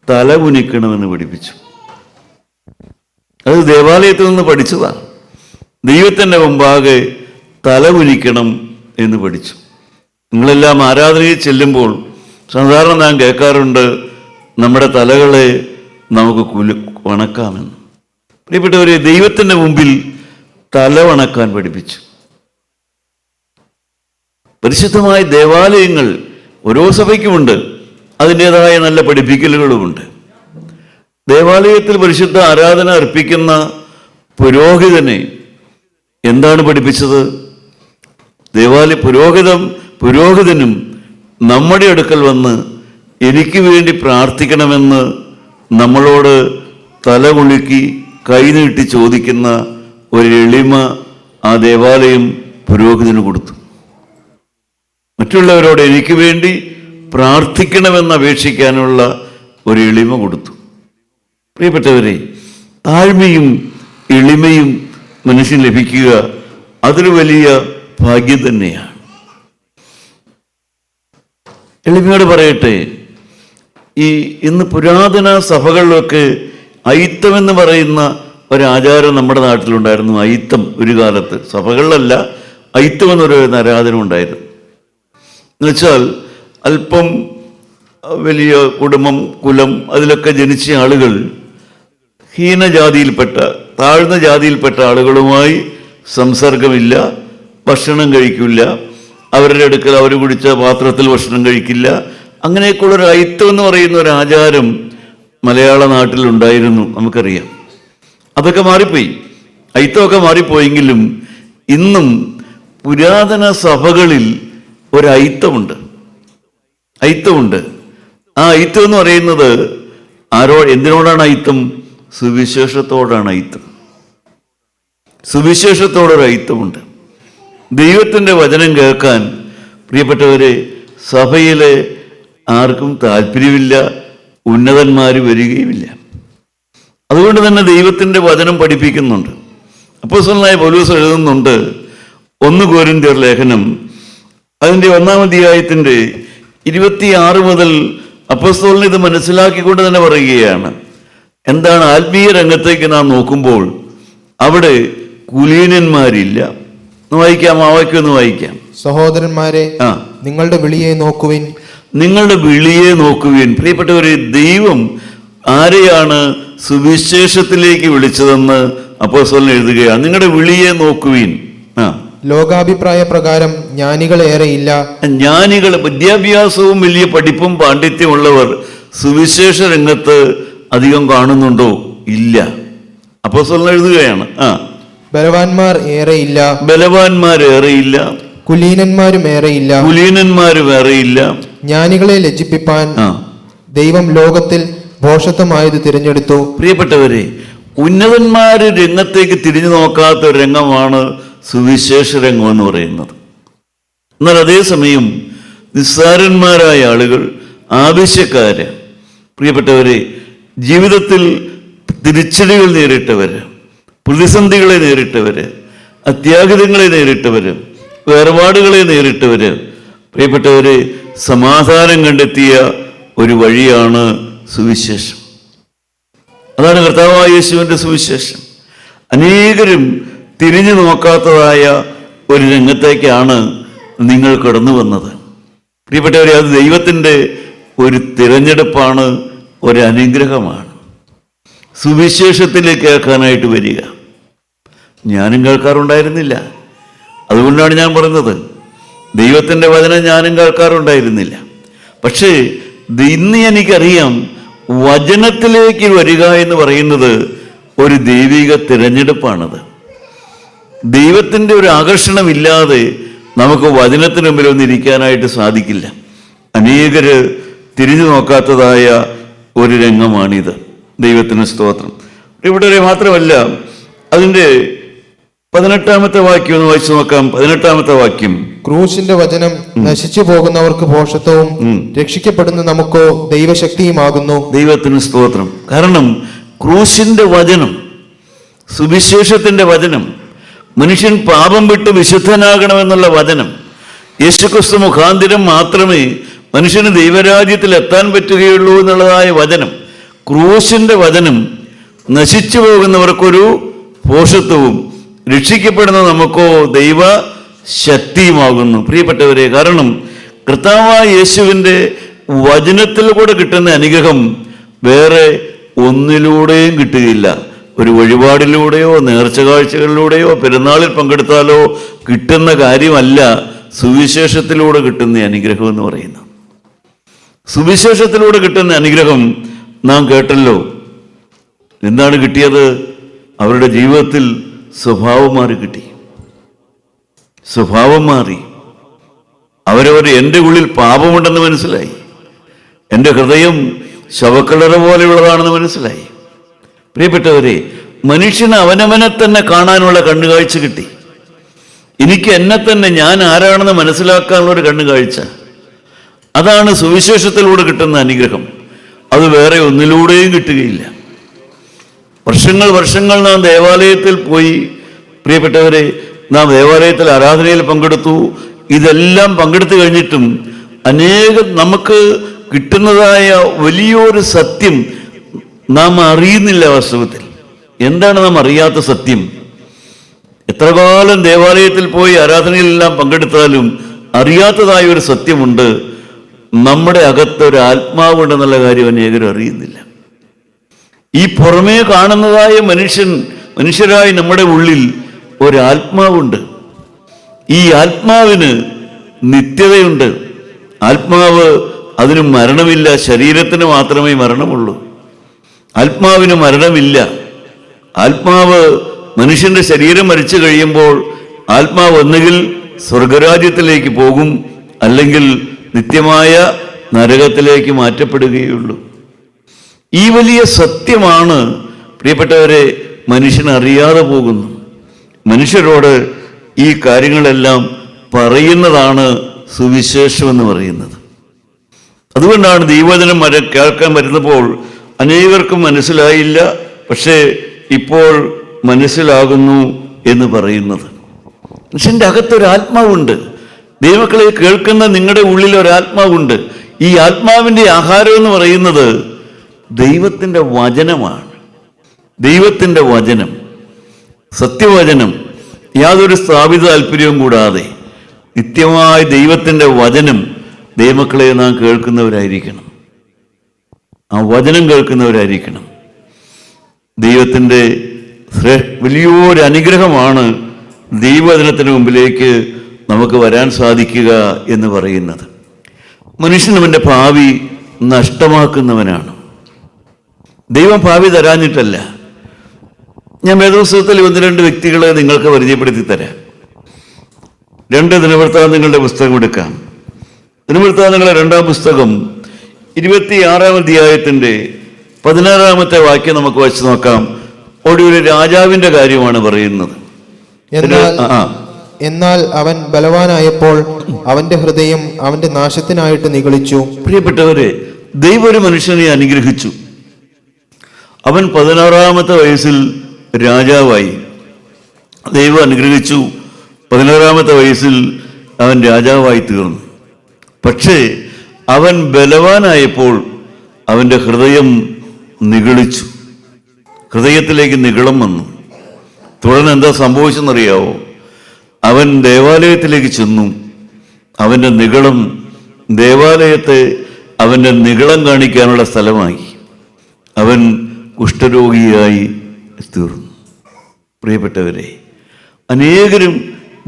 തല കുനിക്കണമെന്ന് പഠിപ്പിച്ചു. അത് ദേവാലയത്തിൽ നിന്ന് പഠിച്ചതാണ്. ദൈവത്തിൻ്റെ മുമ്പാകെ തല കുനിക്കണം എന്ന് പഠിച്ചു. നിങ്ങളെല്ലാം ആരാധനയിൽ ചെല്ലുമ്പോൾ സാധാരണ ഞാൻ കേൾക്കാറുണ്ട്, നമ്മുടെ തലകളെ നമുക്ക് വണക്കാമെന്ന്. പ്രിയപ്പെട്ടവരെ, ദൈവത്തിൻ്റെ മുമ്പിൽ തല വണക്കാൻ പഠിപ്പിച്ചു. പരിശുദ്ധമായ ദേവാലയങ്ങൾ ഓരോ സഭയ്ക്കുമുണ്ട്, അതിൻ്റെതായ നല്ല പഠിപ്പിക്കലുകളുമുണ്ട്. ദേവാലയത്തിൽ പരിശുദ്ധ ആരാധന അർപ്പിക്കുന്ന പുരോഹിതനെ എന്താണ് പഠിപ്പിച്ചത്? പുരോഹിതനും നമ്മുടെ അടുക്കൽ വന്ന് എനിക്ക് വേണ്ടി പ്രാർത്ഥിക്കണമെന്ന് നമ്മളോട് തല കുലുക്കി കൈനീട്ടി ചോദിക്കുന്ന ഒരു എളിമ ആ ദേവാലയം പുരോഹിതന് കൊടുത്തു. മറ്റുള്ളവരോട് എനിക്ക് വേണ്ടി പ്രാർത്ഥിക്കണമെന്ന് അപേക്ഷിക്കാനുള്ള ഒരു എളിമ കൊടുത്തു. പ്രിയപ്പെട്ടവരെ, താഴ്മയും എളിമയും മനുഷ്യൻ ലഭിക്കുക അതൊരു വലിയ ഭാഗ്യം തന്നെയാണ്. എളിമയോട് പറയട്ടെ, ഇന്ന് പുരാതന സഭകളിലൊക്കെ അയിത്തം എന്ന് പറയുന്ന ഒരാചാരം നമ്മുടെ നാട്ടിലുണ്ടായിരുന്നു. അയിത്തം ഒരു കാലത്ത്, സഭകളിലല്ല, അയിത്തം എന്നൊരു ആരാധന ഉണ്ടായിരുന്നു. എന്നുവെച്ചാൽ അല്പം വലിയ കുടുംബം, കുലം, അതിലൊക്കെ ജനിച്ച ആളുകൾ താഴ്ന്ന ജാതിയിൽപ്പെട്ട ആളുകളുമായി സംസർഗമില്ല, ഭക്ഷണം കഴിക്കില്ല, അവരുടെ അടുക്കൽ അവർ കുടിച്ച പാത്രത്തിൽ ഭക്ഷണം കഴിക്കില്ല. അങ്ങനെയൊക്കെയുള്ളൊരു അയിത്തം എന്ന് പറയുന്ന ഒരു ആചാരം മലയാള നാട്ടിലുണ്ടായിരുന്നു, നമുക്കറിയാം. അതൊക്കെ മാറിപ്പോയി, അയിത്തമൊക്കെ മാറിപ്പോയെങ്കിലും ഇന്നും പുരാതന സഭകളിൽ ഒരു അയിത്തമുണ്ട്. ആ അയിത്തം എന്ന് പറയുന്നത് എന്തിനോടാണ് അയിത്തം? സുവിശേഷത്തോടാണ് അയിത്തം. സുവിശേഷത്തോടൊരു അയിത്തമുണ്ട്. ദൈവത്തിൻ്റെ വചനം കേൾക്കാൻ പ്രിയപ്പെട്ടവരെ സഭയിലെ ആർക്കും താല്പര്യമില്ല, ഉന്നതന്മാർ വരികയുമില്ല. അതുകൊണ്ട് തന്നെ ദൈവത്തിൻ്റെ വചനം പഠിപ്പിക്കുന്നുണ്ട്. അപ്പോസ്തലനായ പൗലോസ് എഴുതുന്നുണ്ട്, 1 കൊരിന്ത്യർ ലേഖനം അതിൻ്റെ 1-ാം അധ്യായത്തിൻ്റെ 26 മുതൽ അപ്പോസ്തലൻ ഇത് മനസ്സിലാക്കിക്കൊണ്ട് തന്നെ പറയുകയാണ്. എന്താണ്? ആത്മീയ രംഗത്തേക്ക് നാം നോക്കുമ്പോൾ അവിടെ കുലീനന്മാരില്ല. വായിക്കാം, ആ വാക്യം ഒന്ന് വായിക്കാം. സഹോദരന്മാരെ, നിങ്ങളുടെ വിളിയെ നോക്കുവിൻ. പ്രിയപ്പെട്ടവരെ, ദൈവം ആരെയാണ് സുവിശേഷത്തിലേക്ക് വിളിച്ചതെന്ന് അപ്പോസ്തലൻ എഴുതുകയാണ്. നിങ്ങളുടെ വിളിയെ നോക്കുവിൻ. ലോകാഭിപ്രായ പ്രകാരം ജ്ഞാനികളേറെയില്ല. ജ്ഞാനികൾ, വിദ്യാഭ്യാസവും വലിയ പഠിപ്പും പാണ്ഡിത്യമുള്ളവർ സുവിശേഷ രംഗത്ത് അധികം കാണുന്നുണ്ടോ? ഇല്ല. അപ്പോസ്തലൻ എഴുതുകയാണ്, ബലവാന്മാർ ഏറെയില്ല, ബലവാന്മാരേറെയില്ല, കുലീനന്മാരും ഏറെയില്ല, കുലീനന്മാരും ഏറെയില്ല. ജ്ഞാനികളെ ലജ്ജിപ്പിപ്പാൻ ദൈവം ലോകത്തിൽ ഭോഷത്വമായത് തിരഞ്ഞെടുത്തു. പ്രിയപ്പെട്ടവരെ, ഉന്നതന്മാര് രംഗത്തേക്ക് തിരിഞ്ഞു നോക്കാത്ത ഒരു രംഗമാണ് സുവിശേഷ രംഗം എന്ന് പറയുന്നത്. എന്നാൽ അതേസമയം നിസ്സാരന്മാരായ ആളുകൾ, ആവശ്യക്കാര്, പ്രിയപ്പെട്ടവരെ, ജീവിതത്തിൽ തിരിച്ചടികൾ നേരിട്ടവര്, പ്രതിസന്ധികളെ നേരിട്ടവര്, അത്യാഹിതങ്ങളെ നേരിട്ടവര്, വേർപാടുകളെ നേരിട്ടവര്, പ്രിയപ്പെട്ടവരെ, സമാധാനം കണ്ടെത്തിയ ഒരു വഴിയാണ് സുവിശേഷം. അതാണ് കർത്താവായ യേശുവിൻ്റെ സുവിശേഷം. അനേകരും തിരിഞ്ഞു നോക്കാത്തതായ ഒരു രംഗത്തേക്കാണ് നിങ്ങൾ കടന്നു വന്നത്. പ്രിയപ്പെട്ടവരെ, അത് ദൈവത്തിൻ്റെ ഒരു തിരഞ്ഞെടുപ്പാണ്, ഒരു അനുഗ്രഹമാണ്. സുവിശേഷത്തിലേക്ക് കേൾക്കാനായിട്ട് വരിക. ഞാനും കേൾക്കാറുണ്ടായിരുന്നില്ല. അതുകൊണ്ടാണ് ഞാൻ പറഞ്ഞത്, ദൈവത്തിൻ്റെ വചനം ഞാനും കേൾക്കാറുണ്ടായിരുന്നില്ല. പക്ഷേ ഇന്ന് എനിക്കറിയാം, വചനത്തിലേക്ക് വരിക എന്ന് പറയുന്നത് ഒരു ദൈവിക തിരഞ്ഞെടുപ്പാണത്. ദൈവത്തിൻ്റെ ഒരു ആകർഷണമില്ലാതെ നമുക്ക് വചനത്തിന് മുമ്പിൽ ഒന്നിരിക്കാനായിട്ട് സാധിക്കില്ല. അനേകര് തിരിഞ്ഞു നോക്കാത്തതായ ഒരു രംഗമാണിത്. ദൈവത്തിന് സ്തോത്രം. ഇവിടെ മാത്രമല്ല, അതിൻ്റെ 18-ാമത്തെ വാക്യം ഒന്ന് വായിച്ചു നോക്കാം. 18-ാമത്തെ വാക്യം, ക്രൂശിന്റെ വചനം നശിച്ചു പോകുന്നവർക്ക് ഭോഷത്വവും രക്ഷിക്കപ്പെടുന്ന നമുക്കോ ദൈവശക്തിയുമാകുന്നു. ദൈവത്തിന് സ്തോത്രം. കാരണം ക്രൂശിന്റെ വചനം, സുവിശേഷത്തിന്റെ വചനം, മനുഷ്യൻ പാപം വിട്ട് വിശുദ്ധനാകണമെന്നുള്ള വചനം, യേശുക്രിസ്തു മുഖാന്തിരം മാത്രമേ മനുഷ്യന് ദൈവരാജ്യത്തിൽ എത്താൻ പറ്റുകയുള്ളൂ എന്നുള്ളതായ വചനം, ക്രൂശിന്റെ വചനം നശിച്ചു പോകുന്നവർക്കൊരു ഭോഷത്വവും രക്ഷിക്കപ്പെടുന്ന നമുക്കോ ദൈവ ശക്തിയുമാകുന്നു. പ്രിയപ്പെട്ടവരെ, കാരണം കർത്താവായ യേശുവിൻ്റെ വചനത്തിലൂടെ കിട്ടുന്ന അനുഗ്രഹം വേറെ ഒന്നിലൂടെയും കിട്ടുകയില്ല. ഒരു വഴിപാടിലൂടെയോ നേർച്ച കാഴ്ചകളിലൂടെയോ പെരുന്നാളിൽ പങ്കെടുത്താലോ കിട്ടുന്ന കാര്യമല്ല സുവിശേഷത്തിലൂടെ കിട്ടുന്ന അനുഗ്രഹം എന്ന് പറയുന്നത്. സുവിശേഷത്തിലൂടെ കിട്ടുന്ന അനുഗ്രഹം നാം കേട്ടല്ലോ. എന്താണ് കിട്ടിയത്? അവരുടെ ജീവിതത്തിൽ സ്വഭാവം മാറി കിട്ടി. സ്വഭാവം മാറി. എൻ്റെ ഉള്ളിൽ പാപമുണ്ടെന്ന് മനസ്സിലായി. എൻ്റെ ഹൃദയം ശവക്കല്ലറ പോലെയുള്ളതാണെന്ന് മനസ്സിലായി. പ്രിയപ്പെട്ടവരെ, മനുഷ്യന് അവനവനെ തന്നെ കാണാനുള്ള കണ്ണുകാഴ്ച കിട്ടി. എനിക്ക് എന്നെ തന്നെ, ഞാൻ ആരാണെന്ന് മനസ്സിലാക്കാനുള്ള ഒരു കണ്ണുകാഴ്ച. അതാണ് സുവിശേഷത്തിലൂടെ കിട്ടുന്ന അനുഗ്രഹം. അത് വേറെ ഒന്നിലൂടെയും കിട്ടുകയില്ല. വർഷങ്ങൾ നാം ദേവാലയത്തിൽ പോയി. പ്രിയപ്പെട്ടവരെ, നാം ദേവാലയത്തിൽ ആരാധനയിൽ പങ്കെടുത്തു. ഇതെല്ലാം പങ്കെടുത്തു കഴിഞ്ഞിട്ടും നമുക്ക് കിട്ടുന്നതായ വലിയൊരു സത്യം നാം അറിയുന്നില്ല. വാസ്തവത്തിൽ എന്താണ് നാം അറിയാത്ത സത്യം? എത്ര കാലം ദേവാലയത്തിൽ പോയി ആരാധനയിലെല്ലാം പങ്കെടുത്താലും അറിയാത്തതായ ഒരു സത്യമുണ്ട്. നമ്മുടെ അകത്തൊരു ആത്മാവുണ്ടെന്നുള്ള കാര്യം അനേകരും അറിയുന്നില്ല. ഈ പുറമേ കാണുന്നതായ മനുഷ്യരായ നമ്മുടെ ഉള്ളിൽ ഒരാത്മാവുണ്ട്. ഈ ആത്മാവിന് നിത്യതയുണ്ട്. ആത്മാവ്, അതിന് മരണമില്ല. ശരീരത്തിന് മാത്രമേ മരണമുള്ളൂ. ആത്മാവിന് മരണമില്ല. ആത്മാവ്, മനുഷ്യന്റെ ശരീരം മരിച്ചു കഴിയുമ്പോൾ ആത്മാവ് ഒന്നുകിൽ സ്വർഗരാജ്യത്തിലേക്ക് പോകും, അല്ലെങ്കിൽ നിത്യമായ നരകത്തിലേക്ക് മാറ്റപ്പെടുകയുള്ളൂ. ഈ വലിയ സത്യമാണ് പ്രിയപ്പെട്ടവരെ മനുഷ്യൻ അറിയാതെ പോകുന്നു. മനുഷ്യരോട് ഈ കാര്യങ്ങളെല്ലാം പറയുന്നതാണ് സുവിശേഷം എന്ന് പറയുന്നത്. അതുകൊണ്ടാണ് ദൈവവചനം കേൾക്കാൻ വരുന്നപ്പോൾ അനേകർക്കും മനസ്സിലായില്ല, പക്ഷേ ഇപ്പോൾ മനസ്സിലാകുന്നു എന്ന് പറയുന്നത്. മനുഷ്യൻ്റെ അകത്തൊരാത്മാവുണ്ട്. ദൈവമക്കളെ കേൾക്കുന്ന നിങ്ങളുടെ ഉള്ളിൽ ഒരാത്മാവുണ്ട്. ഈ ആത്മാവിൻ്റെ ആഹാരം എന്ന് പറയുന്നത് ദൈവത്തിൻ്റെ വചനമാണ്. ദൈവത്തിൻ്റെ വചനം, സത്യവചനം, യാതൊരു സ്ഥാപിത താല്പര്യവും കൂടാതെ നിത്യമായ ദൈവത്തിൻ്റെ വചനം ദൈവമക്കളെ നാം കേൾക്കുന്നവരായിരിക്കണം. ആ വചനം കേൾക്കുന്നവരായിരിക്കണം. ദൈവത്തിൻ്റെ വലിയൊരു അനുഗ്രഹമാണ് ദൈവവചനത്തിന് മുമ്പിലേക്ക് നമുക്ക് വരാൻ സാധിക്കുക എന്ന് പറയുന്നത്. മനുഷ്യൻ അവൻ്റെ ഭാവി നഷ്ടമാക്കുന്നവനാണ്. ദൈവം ഭാവി തരാഞ്ഞിട്ടല്ല. ഞാൻ വേദപുസ്തകത്തിൽ 1-2 വ്യക്തികളെ നിങ്ങൾക്ക് പരിചയപ്പെടുത്തി തരാം. 2 ദിനവൃത്താന്തങ്ങളുടെ പുസ്തകം എടുക്കാം. ദിനവൃത്താന്തങ്ങളുടെ 2-ാം പുസ്തകം 26-ാം അധ്യായത്തിൻ്റെ 16-ാമത്തെ വാക്യം നമുക്ക് വായിച്ചു നോക്കാം. ഒടുവിൽ രാജാവിൻ്റെ കാര്യമാണ് പറയുന്നത്. എന്നാൽ അവൻ ബലവാനായപ്പോൾ അവന്റെ ഹൃദയം അവന്റെ നാശത്തിനായിട്ട് നിഗളിച്ചു. പ്രിയപ്പെട്ടവരെ, ദൈവം ഒരു മനുഷ്യനെ അനുഗ്രഹിച്ചു. അവൻ 16-ാമത്തെ വയസ്സിൽ രാജാവായി. ദൈവം അനുഗ്രഹിച്ചു. 16-ാമത്തെ വയസ്സിൽ അവൻ രാജാവായി തീർന്നു. പക്ഷേ അവൻ ബലവാനായപ്പോൾ അവൻ്റെ ഹൃദയം നിഗളിച്ചു. ഹൃദയത്തിലേക്ക് നിഗളം വന്നു. തുടർന്ന് എന്താ സംഭവിച്ചെന്നറിയാവോ? അവൻ ദേവാലയത്തിലേക്ക് ചെന്നു. അവൻ്റെ നിഗളം ദേവാലയത്തെ അവൻ്റെ നിഗളം കാണിക്കാനുള്ള സ്ഥലമായി. അവൻ കുഷ്ഠരോഗിയായി തീർന്നു. പ്രിയപ്പെട്ടവരെ, അനേകരും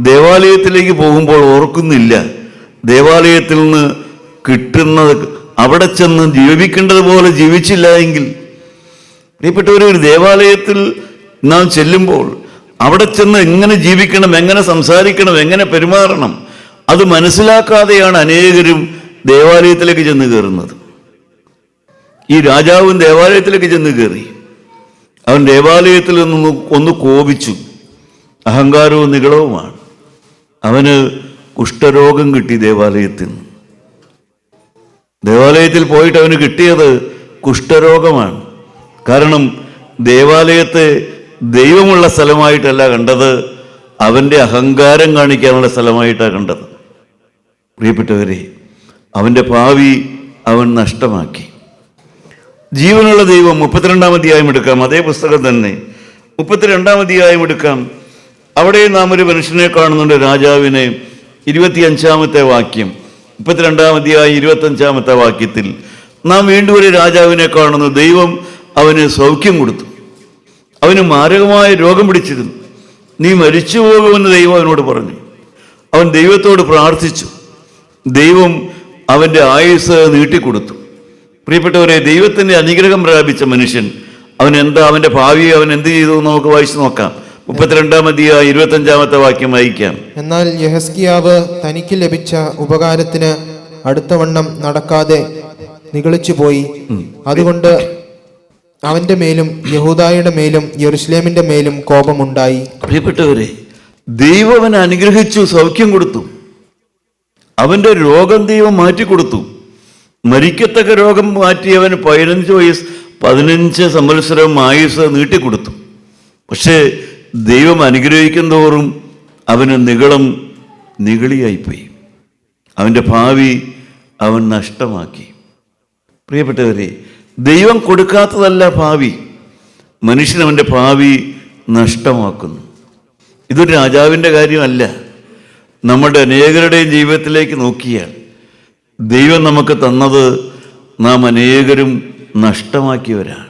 ദേവാലയത്തിലേക്ക് പോകുമ്പോൾ ഓർക്കുന്നില്ല, ദേവാലയത്തിൽ നിന്ന് കിട്ടുന്നത് അവിടെ ചെന്ന് ജീവിക്കേണ്ടതുപോലെ ജീവിച്ചില്ല എങ്കിൽ. പ്രിയപ്പെട്ടവരെ, ഒരു ദേവാലയത്തിൽ നാം ചെല്ലുമ്പോൾ അവിടെ ചെന്ന് എങ്ങനെ ജീവിക്കണം, എങ്ങനെ സംസാരിക്കണം, എങ്ങനെ പെരുമാറണം, അത് മനസ്സിലാക്കാതെയാണ് അനേകരും ദേവാലയത്തിലേക്ക് ചെന്ന് കയറുന്നത്. ഈ രാജാവും ദേവാലയത്തിലേക്ക് ചെന്ന് കയറി. അവൻ ദേവാലയത്തിൽ നിന്ന് ഒന്ന് കോപിച്ചു. അഹങ്കാരവും നിഗളവുമാണ്. അവന് കുഷ്ഠരോഗം കിട്ടി. ദേവാലയത്തിൽ പോയിട്ട് അവന് കിട്ടിയത് കുഷ്ഠരോഗമാണ്. കാരണം ദേവാലയത്തെ ദൈവമുള്ള സ്ഥലമായിട്ടല്ല കണ്ടത്, അവൻ്റെ അഹങ്കാരം കാണിക്കാനുള്ള സ്ഥലമായിട്ടാണ് കണ്ടത്. പ്രിയപ്പെട്ടവരെ, അവൻ്റെ ഭാവി അവൻ നഷ്ടമാക്കി. ജീവനുള്ള ദൈവം 32-ാം അധ്യായം എടുക്കാം. അതേ പുസ്തകം തന്നെ 32-ാം അധ്യായം എടുക്കാം. അവിടെ നാം ഒരു മനുഷ്യനെ കാണുന്നുണ്ട്, രാജാവിനെ. 25-ാമത്തെ വാക്യം, 32-ാം അധ്യായം 25-ാമത്തെ വാക്യത്തിൽ നാം വീണ്ടും ഒരു രാജാവിനെ കാണുന്നു. ദൈവം അവന് സൗഖ്യം കൊടുത്തു. അവന് മാരകമായ രോഗം പിടിച്ചിരുന്നു. നീ മരിച്ചു പോകുമെന്ന് ദൈവം അവനോട് പറഞ്ഞു. അവൻ ദൈവത്തോട് പ്രാർത്ഥിച്ചു. ദൈവം അവൻ്റെ ആയുസ് നീട്ടിക്കൊടുത്തു. പ്രിയപ്പെട്ടവരെ, ദൈവത്തിൻ്റെ അനുഗ്രഹം പ്രാപിച്ച മനുഷ്യൻ അവൻ്റെ ഭാവിയെ അവൻ എന്ത് ചെയ്തു നമുക്ക് വായിച്ചു നോക്കാം. 32-ാം അധ്യായം 25-ാമത്തെ വാക്യം വായിക്കാം. എന്നാൽ യെഹെസ്കിയാവ് തനിക്ക് ലഭിച്ച ഉപകാരത്തിന് അടുത്തവണ്ണം നടക്കാതെ നിഗളിച്ചു പോയി. അതുകൊണ്ട് അവന്റെ മേലും യഹൂദായുടെ മേലും യെരൂശലേമിന്റെ മേലും കോപമുണ്ടായി. പ്രിയപ്പെട്ടവരെ, ദൈവം അവനെ അനുഗ്രഹിച്ചു, സൗഖ്യം കൊടുത്തു. അവന്റെ രോഗം ദൈവം മാറ്റിക്കൊടുത്തു. മരിക്കത്തക്ക രോഗം മാറ്റിയവന് 15 സംവത്സരം ആയുസ് നീട്ടിക്കൊടുത്തു. പക്ഷേ ദൈവം അനുഗ്രഹിക്കും തോറും അവന് നിഗളിയായിപ്പോയി. അവൻ്റെ ഭാവി അവൻ നഷ്ടമാക്കി. പ്രിയപ്പെട്ടവരെ, ദൈവം കൊടുക്കാത്തതല്ല ഭാവി, മനുഷ്യൻ അവൻ്റെ ഭാവി നഷ്ടമാക്കുന്നു. ഇതൊരു രാജാവിൻ്റെ കാര്യമല്ല. നമ്മുടെ അനേകരുടെയും ജീവിതത്തിലേക്ക് നോക്കിയാൽ ദൈവം നമുക്ക് തന്നത് നാം അനേകരും നഷ്ടമാക്കിയവരാണ്.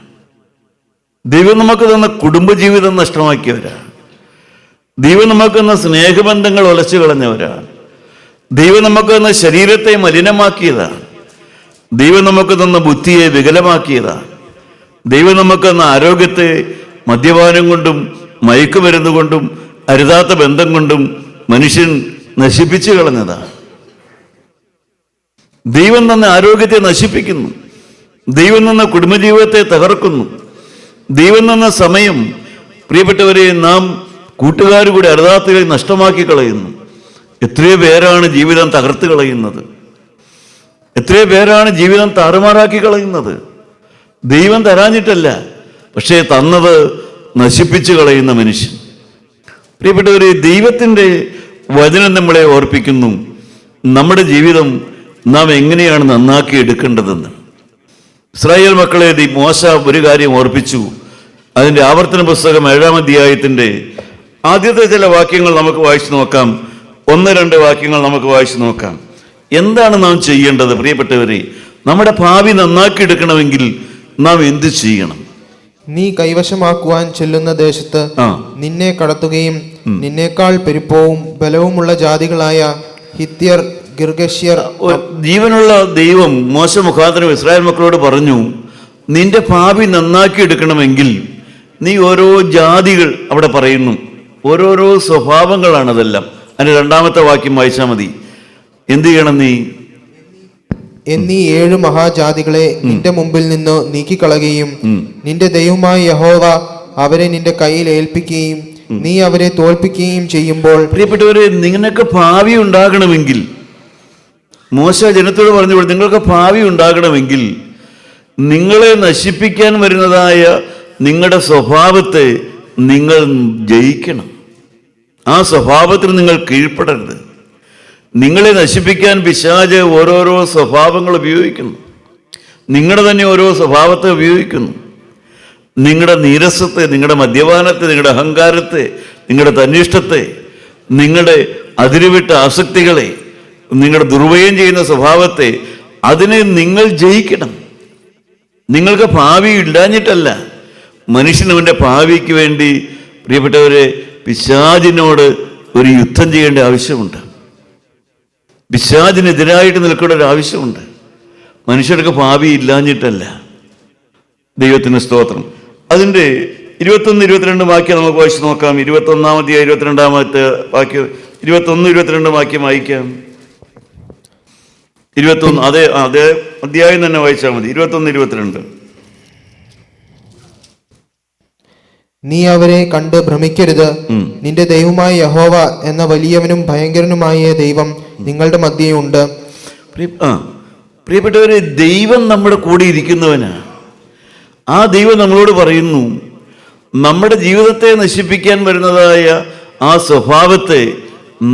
ദൈവം നമുക്ക് തന്ന കുടുംബജീവിതം നഷ്ടമാക്കിയവരാണ്. ദൈവം നമുക്ക് തന്ന സ്നേഹബന്ധങ്ങൾ ഒലച്ചു കളഞ്ഞവരാണ്. ദൈവം നമുക്ക് തന്ന ശരീരത്തെ മലിനമാക്കിയതാണ്. ദൈവം നമുക്ക് തന്ന ബുദ്ധിയെ വികലമാക്കിയതാണ്. ദൈവം നമുക്ക് തന്ന ആരോഗ്യത്തെ മദ്യപാനം കൊണ്ടും മയക്കുമരുന്ന് കൊണ്ടും അരുതാത്ത ബന്ധം കൊണ്ടും മനുഷ്യൻ നശിപ്പിച്ചു കളഞ്ഞതാണ്. ദൈവം തന്ന ആരോഗ്യത്തെ നശിപ്പിക്കുന്നു. ദൈവം തന്ന കുടുംബജീവിതത്തെ തകർക്കുന്നു. ദൈവം തന്ന സമയം, പ്രിയപ്പെട്ടവരെ, നാം കൂട്ടുകാരുകൂടി അരുതാത്തവരെ നഷ്ടമാക്കി കളയുന്നു. എത്രയോ പേരാണ് ജീവിതം തകർത്ത് കളയുന്നത്. എത്രയോ പേരാണ് ജീവിതം താറുമാറാക്കി കളയുന്നത്. ദൈവം തരാഞ്ഞിട്ടല്ല, പക്ഷേ തന്നത് നശിപ്പിച്ചു കളയുന്ന മനുഷ്യൻ. പ്രിയപ്പെട്ടവരെ, ദൈവത്തിൻ്റെ വചനം നമ്മളെ ഓർപ്പിക്കുന്നു നമ്മുടെ ജീവിതം നാം എങ്ങനെയാണ് നന്നാക്കി എടുക്കേണ്ടതെന്ന്. ഇസ്രായേൽ മക്കളെ മോശ ഒരു കാര്യം ഓർപ്പിച്ചു. അതിൻ്റെ ആവർത്തന പുസ്തകം 7-ാം അധ്യായത്തിൻ്റെ ആദ്യത്തെ ചില വാക്യങ്ങൾ നമുക്ക് വായിച്ചു നോക്കാം. 1-2 വാക്യങ്ങൾ നമുക്ക് വായിച്ചു നോക്കാം. എന്താണ് നാം ചെയ്യേണ്ടത്? പ്രിയപ്പെട്ടവരെ, നമ്മുടെ ഭാവി നന്നാക്കി എടുക്കണമെങ്കിൽ നാം എന്ത് ചെയ്യണം? നീ കൈവശമാക്കുവാൻ ചെല്ലുന്ന ദേശത്ത് ആ നിന്നെ കടത്തുകയും നിന്നേക്കാൾ പെരുപ്പവും ബലവുമുള്ള ജാതികളായ ഹിത്യർ, ഗിർഗശ്യർ, ജീവനുള്ള ദൈവം മോശ മുഖാന്തരം ഇസ്രായേൽ മക്കളോട് പറഞ്ഞു, നിന്റെ പാപി നന്നാക്കി എടുക്കണമെങ്കിൽ നീ ഓരോ ജാതികൾ അവിടെ പറയുന്നു, ഓരോരോ സ്വഭാവങ്ങളാണ് അതെല്ലാം. അതിന്റെ രണ്ടാമത്തെ വാക്യം വായിച്ചാൽ മതി. എന്ത് ചെയ്യണം നീ? എന്നീ 7 മഹാജാതികളെ നിന്റെ മുമ്പിൽ നിന്ന് നീക്കിക്കളയുകയും നിന്റെ ദൈവമായ യഹോവ അവരെ നിന്റെ കയ്യിൽ ഏൽപ്പിക്കുകയും നീ അവരെ തോൽപ്പിക്കുകയും ചെയ്യുമ്പോൾ. പ്രിയപ്പെട്ടവരെ, നിങ്ങൾക്ക് ഭാവി ഉണ്ടാകണമെങ്കിൽ, മോശ ജനത്തോട് പറഞ്ഞു, നിങ്ങൾക്ക് ഭാവി ഉണ്ടാകണമെങ്കിൽ നിങ്ങളെ നശിപ്പിക്കാൻ വരുന്നതായ നിങ്ങളുടെ സ്വഭാവത്തെ നിങ്ങൾ ജയിക്കണം. ആ സ്വഭാവത്തിന് നിങ്ങൾ കീഴ്പ്പെടരുത്. നിങ്ങളെ നശിപ്പിക്കാൻ പിശാച് ഓരോരോ സ്വഭാവങ്ങൾ ഉപയോഗിക്കുന്നു. നിങ്ങളുടെ തന്നെ ഓരോ സ്വഭാവത്തെ ഉപയോഗിക്കുന്നു. നിങ്ങളുടെ നീരസത്തെ, നിങ്ങളുടെ മദ്യപാനത്തെ, നിങ്ങളുടെ അഹങ്കാരത്തെ, നിങ്ങളുടെ തന്നിഷ്ടത്തെ, നിങ്ങളുടെ അതിരുവിട്ട ആസക്തികളെ, നിങ്ങളുടെ ദുർവ്യയം ചെയ്യുന്ന സ്വഭാവത്തെ, അതിനെ നിങ്ങൾ ജയിക്കണം. നിങ്ങൾക്ക് ഭാവി ഇല്ലാഞ്ഞിട്ടല്ല. മനുഷ്യനവൻ്റെ ഭാവിക്ക് വേണ്ടി പ്രിയപ്പെട്ടവരെ പിശാചിനോട് ഒരു യുദ്ധം ചെയ്യേണ്ട ആവശ്യമുണ്ട്. പിശാചിനെതിരായിട്ട് നിൽക്കേണ്ട ഒരു ആവശ്യമുണ്ട്. മനുഷ്യർക്ക് ഭാവി ഇല്ലാഞ്ഞിട്ടല്ല. ദൈവത്തിന് സ്തോത്രം. അതിൻ്റെ 21, 22 വാക്യം നമുക്ക് വായിച്ച് നോക്കാം. 21-ാമത്തെ 22-ാമത്തെ വാക്യം, 21, 22 വാക്യം വായിക്കാം. 21, അതേ അധ്യായം തന്നെ വായിച്ചാൽ മതി. 21, 22. നീ അവരെ കണ്ട് ഭ്രമിക്കരുത്. നിന്റെ ദൈവമായ യഹോവ എന്ന വലിയവനും ഭയങ്കരനുമായ ദൈവം നിങ്ങളുടെ മധ്യേ ഉണ്ട്. പ്രിയപ്പെട്ടവരെ, ദൈവം നമ്മുടെ കൂടെ ഇരിക്കുന്നവനാണ്. ആ ദൈവം നമ്മളോട് പറയുന്നു, നമ്മുടെ ജീവിതത്തെ നശിപ്പിക്കാൻ വരുന്നതായ ആ സ്വഭാവത്തെ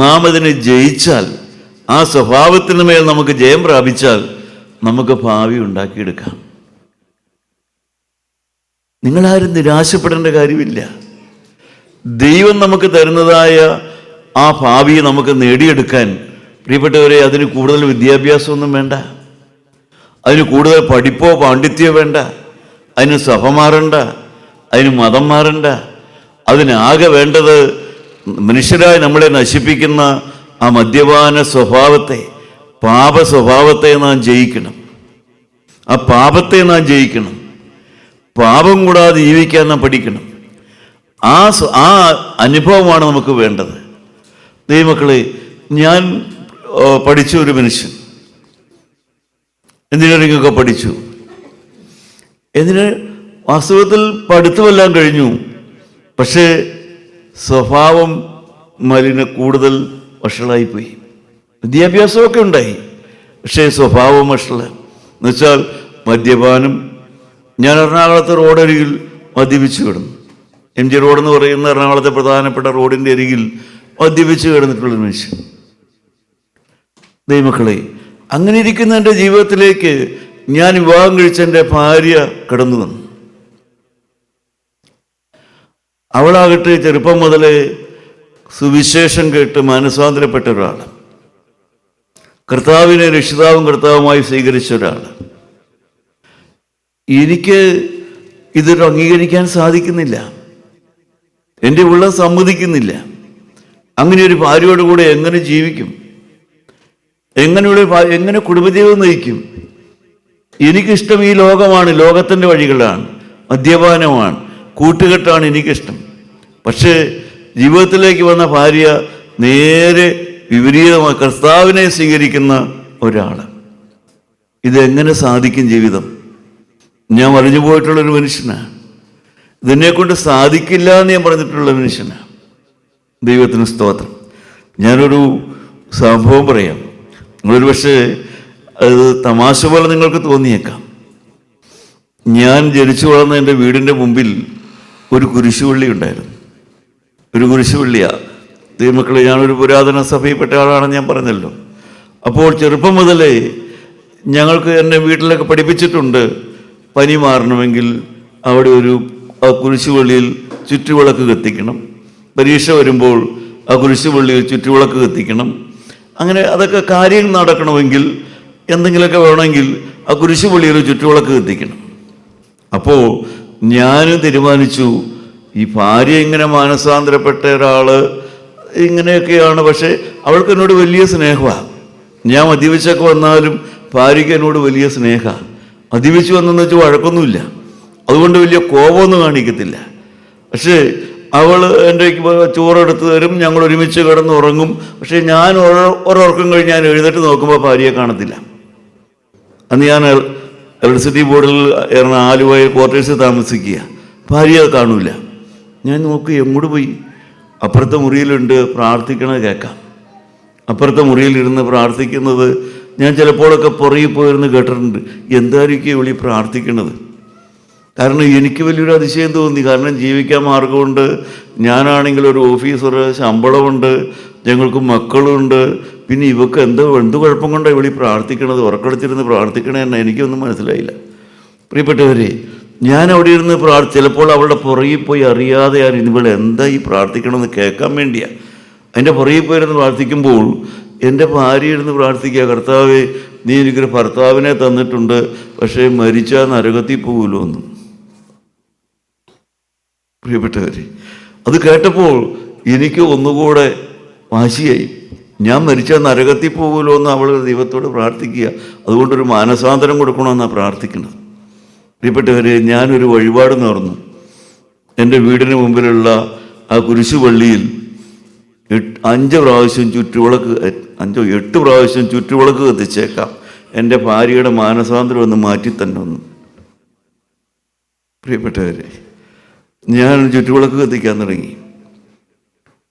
നാം അതിനെ ജയിച്ചാൽ, ആ സ്വഭാവത്തിന് മേൽ നമുക്ക് ജയം പ്രാപിച്ചാൽ നമുക്ക് ഭാവി ഉണ്ടാക്കിയെടുക്കാം. നിങ്ങളാരും നിരാശപ്പെടേണ്ട കാര്യമില്ല. ദൈവം നമുക്ക് തരുന്നതായ ആ ഭാവിയെ നമുക്ക് നേടിയെടുക്കാൻ പ്രിയപ്പെട്ടവരെ, അതിന് കൂടുതൽ വിദ്യാഭ്യാസമൊന്നും വേണ്ട, അതിന് കൂടുതൽ പഠിപ്പോ പാണ്ഡിത്യമോ വേണ്ട, അതിന് സഭ മാറണ്ട, അതിന് മതം മാറണ്ട. അതിനാകെ വേണ്ടത് മനുഷ്യരായി നമ്മളെ നശിപ്പിക്കുന്ന ആ മദ്യപാന സ്വഭാവത്തെ, പാപ സ്വഭാവത്തെ നാം ജയിക്കണം. ആ പാപത്തെ നാം ജയിക്കണം. പാപം കൂടാതെ ജീവിക്കാൻ നാം പഠിക്കണം. ആ അനുഭവമാണ് നമുക്ക് വേണ്ടത്. ദൈവമക്കളെ, ഞാൻ പഠിച്ച ഒരു മനുഷ്യൻ, എഞ്ചിനീയറിംഗ് ഒക്കെ പഠിച്ചു. വാസ്തവത്തിൽ പഠിത്തമെല്ലാം കഴിഞ്ഞു. പക്ഷേ സ്വഭാവം കൂടുതൽ വഷളായിപ്പോയി. വിദ്യാഭ്യാസമൊക്കെ ഉണ്ടായി, പക്ഷേ സ്വഭാവം വഷള എന്ന് വെച്ചാൽ മദ്യപാനം. ഞാൻ എറണാകുളത്തെ റോഡരികിൽ മദ്യപിച്ച് കിടന്നു. MG റോഡെന്ന് പറയുന്ന എറണാകുളത്തെ പ്രധാനപ്പെട്ട റോഡിൻ്റെ അരികിൽ മദ്യപിച്ച് കിടന്നിട്ടുള്ളൊരു മനുഷ്യൻ. ദൈവമക്കളെ, അങ്ങനെ ഇരിക്കുന്ന എൻ്റെ ജീവിതത്തിലേക്ക് ഞാൻ വിവാഹം കഴിച്ച എൻ്റെ ഭാര്യ കടന്നു വന്നു. അവളാകട്ടെ ചെറുപ്പം മുതലേ സുവിശേഷം കേട്ട് മാനസാന്തരപ്പെട്ട ഒരാൾ, കർത്താവിനെ രക്ഷിതാവും കർത്താവുമായി സ്വീകരിച്ച ഒരാൾ. എനിക്ക് ഇതൊരു അംഗീകരിക്കാൻ സാധിക്കുന്നില്ല. എൻ്റെ ഉള്ളം സമ്മതിക്കുന്നില്ല. അങ്ങനെ ഒരു ഭാര്യയോടുകൂടെ എങ്ങനെ ജീവിക്കും? എങ്ങനെ കുടുംബജീവിതം നയിക്കും? എനിക്കിഷ്ടം ഈ ലോകമാണ്, ലോകത്തിൻ്റെ വഴികളാണ്, മദ്യപാനമാണ്, കൂട്ടുകെട്ടാണ് എനിക്കിഷ്ടം. പക്ഷേ ജീവിതത്തിലേക്ക് വന്ന ഭാര്യ നേരെ വിപരീതമായി കർത്താവിനെ സ്വീകരിക്കുന്ന ഒരാൾ. ഇതെങ്ങനെ സാധിക്കും ജീവിതം? ഞാൻ വരഞ്ഞു പോയിട്ടുള്ളൊരു മനുഷ്യനാണ്. ഇതിനെക്കൊണ്ട് സാധിക്കില്ല എന്ന് ഞാൻ പറഞ്ഞിട്ടുള്ള മനുഷ്യനാണ്. ദൈവത്തിന് സ്തോത്രം. ഞാനൊരു സംഭവം പറയാം. നിങ്ങളൊരു പക്ഷേ അത് തമാശ പോലെ നിങ്ങൾക്ക് തോന്നിയേക്കാം. ഞാൻ ജനിച്ചു വളർന്ന എൻ്റെ വീടിൻ്റെ മുമ്പിൽ ഒരു കുരിശുപള്ളി ഉണ്ടായിരുന്നു. ഒരു കുരിശുപള്ളിയാണ്. ദൈവമക്കളെ, ഞാനൊരു പുരാതന സഭയിൽപ്പെട്ട ആളാണെന്ന് ഞാൻ പറഞ്ഞല്ലോ. അപ്പോൾ ചെറുപ്പം മുതലേ ഞങ്ങൾക്ക് എന്നെ വീട്ടിലൊക്കെ പഠിപ്പിച്ചിട്ടുണ്ട്, പനി മാറണമെങ്കിൽ അവിടെ ഒരു ആ കുരിശുപള്ളിയിൽ ചുറ്റുവിളക്ക് കത്തിക്കണം, പരീക്ഷ വരുമ്പോൾ ആ കുരിശുപള്ളിയിൽ ചുറ്റുവിളക്ക് കത്തിക്കണം. അങ്ങനെ അതൊക്കെ കാര്യം നടക്കണമെങ്കിൽ, എന്തെങ്കിലുമൊക്കെ വേണമെങ്കിൽ ആ കുരിശുപള്ളിയിൽ ചുറ്റുവിളക്ക് കത്തിക്കണം. അപ്പോൾ ഞാനും തീരുമാനിച്ചു, ഈ ഭാര്യ ഇങ്ങനെ മാനസാന്തരപ്പെട്ട ഒരാള് ഇങ്ങനെയൊക്കെയാണ്, പക്ഷെ അവൾക്ക് എന്നോട് വലിയ സ്നേഹമാണ്. ഞാൻ മദ്യപിച്ചൊക്കെ വന്നാലും ഭാര്യയ്ക്ക് എന്നോട് വലിയ സ്നേഹമാണ്. മദ്യപിച്ച് വന്നെന്ന് വെച്ചാൽ വഴക്കൊന്നുമില്ല, അതുകൊണ്ട് വലിയ കോപമൊന്നും കാണിക്കത്തില്ല. പക്ഷേ അവൾ എൻ്റെ ചോറെടുത്ത് തരും, ഞങ്ങൾ ഒരുമിച്ച് കിടന്നുറങ്ങും. പക്ഷേ ഞാൻ ഒരൊറക്കം കഴിഞ്ഞ് ഞാൻ എഴുന്നേറ്റ് നോക്കുമ്പോൾ ഭാര്യയെ കാണത്തില്ല. അന്ന് ഞാൻ ഇലക്ട്രിസിറ്റി ബോർഡിൽ ആലുവയിൽ ക്വാർട്ടേഴ്സിൽ താമസിക്കുക. ഭാര്യയെ കാണൂല. ഞാൻ നോക്കി എങ്ങോട്ട് പോയി. അപ്പുറത്തെ മുറിയിലുണ്ട്, പ്രാർത്ഥിക്കണത് കേൾക്കാം. അപ്പുറത്തെ മുറിയിലിരുന്ന് പ്രാർത്ഥിക്കുന്നത് ഞാൻ ചിലപ്പോഴൊക്കെ പുറകിൽ പോയിരുന്ന് കേട്ടിട്ടുണ്ട്. എന്തായിരിക്കും ഇവളീ പ്രാർത്ഥിക്കണത്? കാരണം എനിക്ക് വലിയൊരു അതിശയം തോന്നി. കാരണം ജീവിക്കാൻ മാർഗമുണ്ട്, ഞാനാണെങ്കിൽ ഒരു ഓഫീസർ, ശമ്പളമുണ്ട്, ഞങ്ങൾക്ക് മക്കളുണ്ട്. പിന്നെ ഇവക്ക് എന്ത് കുഴപ്പം കൊണ്ടാണ് ഇവളീ പ്രാർത്ഥിക്കണത്? ഉറക്കടച്ചിരുന്ന് പ്രാർത്ഥിക്കണേ തന്നെ എനിക്കൊന്നും മനസ്സിലായില്ല. പ്രിയപ്പെട്ടവരെ, ഞാൻ അവിടെ ഇരുന്ന് ചിലപ്പോൾ അവളുടെ പുറകിൽ പോയി അറിയാതെ ഇവൾ എന്താ ഈ പ്രാർത്ഥിക്കണമെന്ന് കേൾക്കാൻ വേണ്ടിയാണ്. അതിൻ്റെ പുറകിൽ പോയിരുന്ന് പ്രാർത്ഥിക്കുമ്പോൾ എൻ്റെ ഭാര്യ ഇരുന്ന് പ്രാർത്ഥിക്കുക, കർത്താവേ, നീ എനിക്കൊരു ഭർത്താവിനെ തന്നിട്ടുണ്ട്, പക്ഷേ മരിച്ചാൽ നരകത്തിൽ പോകുമല്ലോ എന്ന്. പ്രിയപ്പെട്ടവരെ, അത് കേട്ടപ്പോൾ എനിക്ക് ഒന്നുകൂടെ വാശിയായി. ഞാൻ മരിച്ചാൽ നരകത്തിൽ പോകുമല്ലോ എന്ന് അവൾ ദൈവത്തോട് പ്രാർത്ഥിക്കുക. അതുകൊണ്ടൊരു മാനസാന്തരം കൊടുക്കണമെന്നാണ് പ്രാർത്ഥിക്കുന്നത്. പ്രിയപ്പെട്ടവരെ, ഞാനൊരു വഴിപാട് നേർന്നു. എൻ്റെ വീടിന് മുമ്പിലുള്ള ആ കുരിശുപള്ളിയിൽ 5 പ്രാവശ്യം ചുറ്റുവിളക്ക്, 8 പ്രാവശ്യം ചുറ്റുവിളക്ക് കത്തിച്ചേക്കാം, എൻ്റെ ഭാര്യയുടെ മാനസാന്തരം ഒന്ന് മാറ്റി തന്നെ ഒന്ന്. പ്രിയപ്പെട്ടവരെ, ഞാൻ ചുറ്റുവിളക്ക് കത്തിക്കാൻ തുടങ്ങി.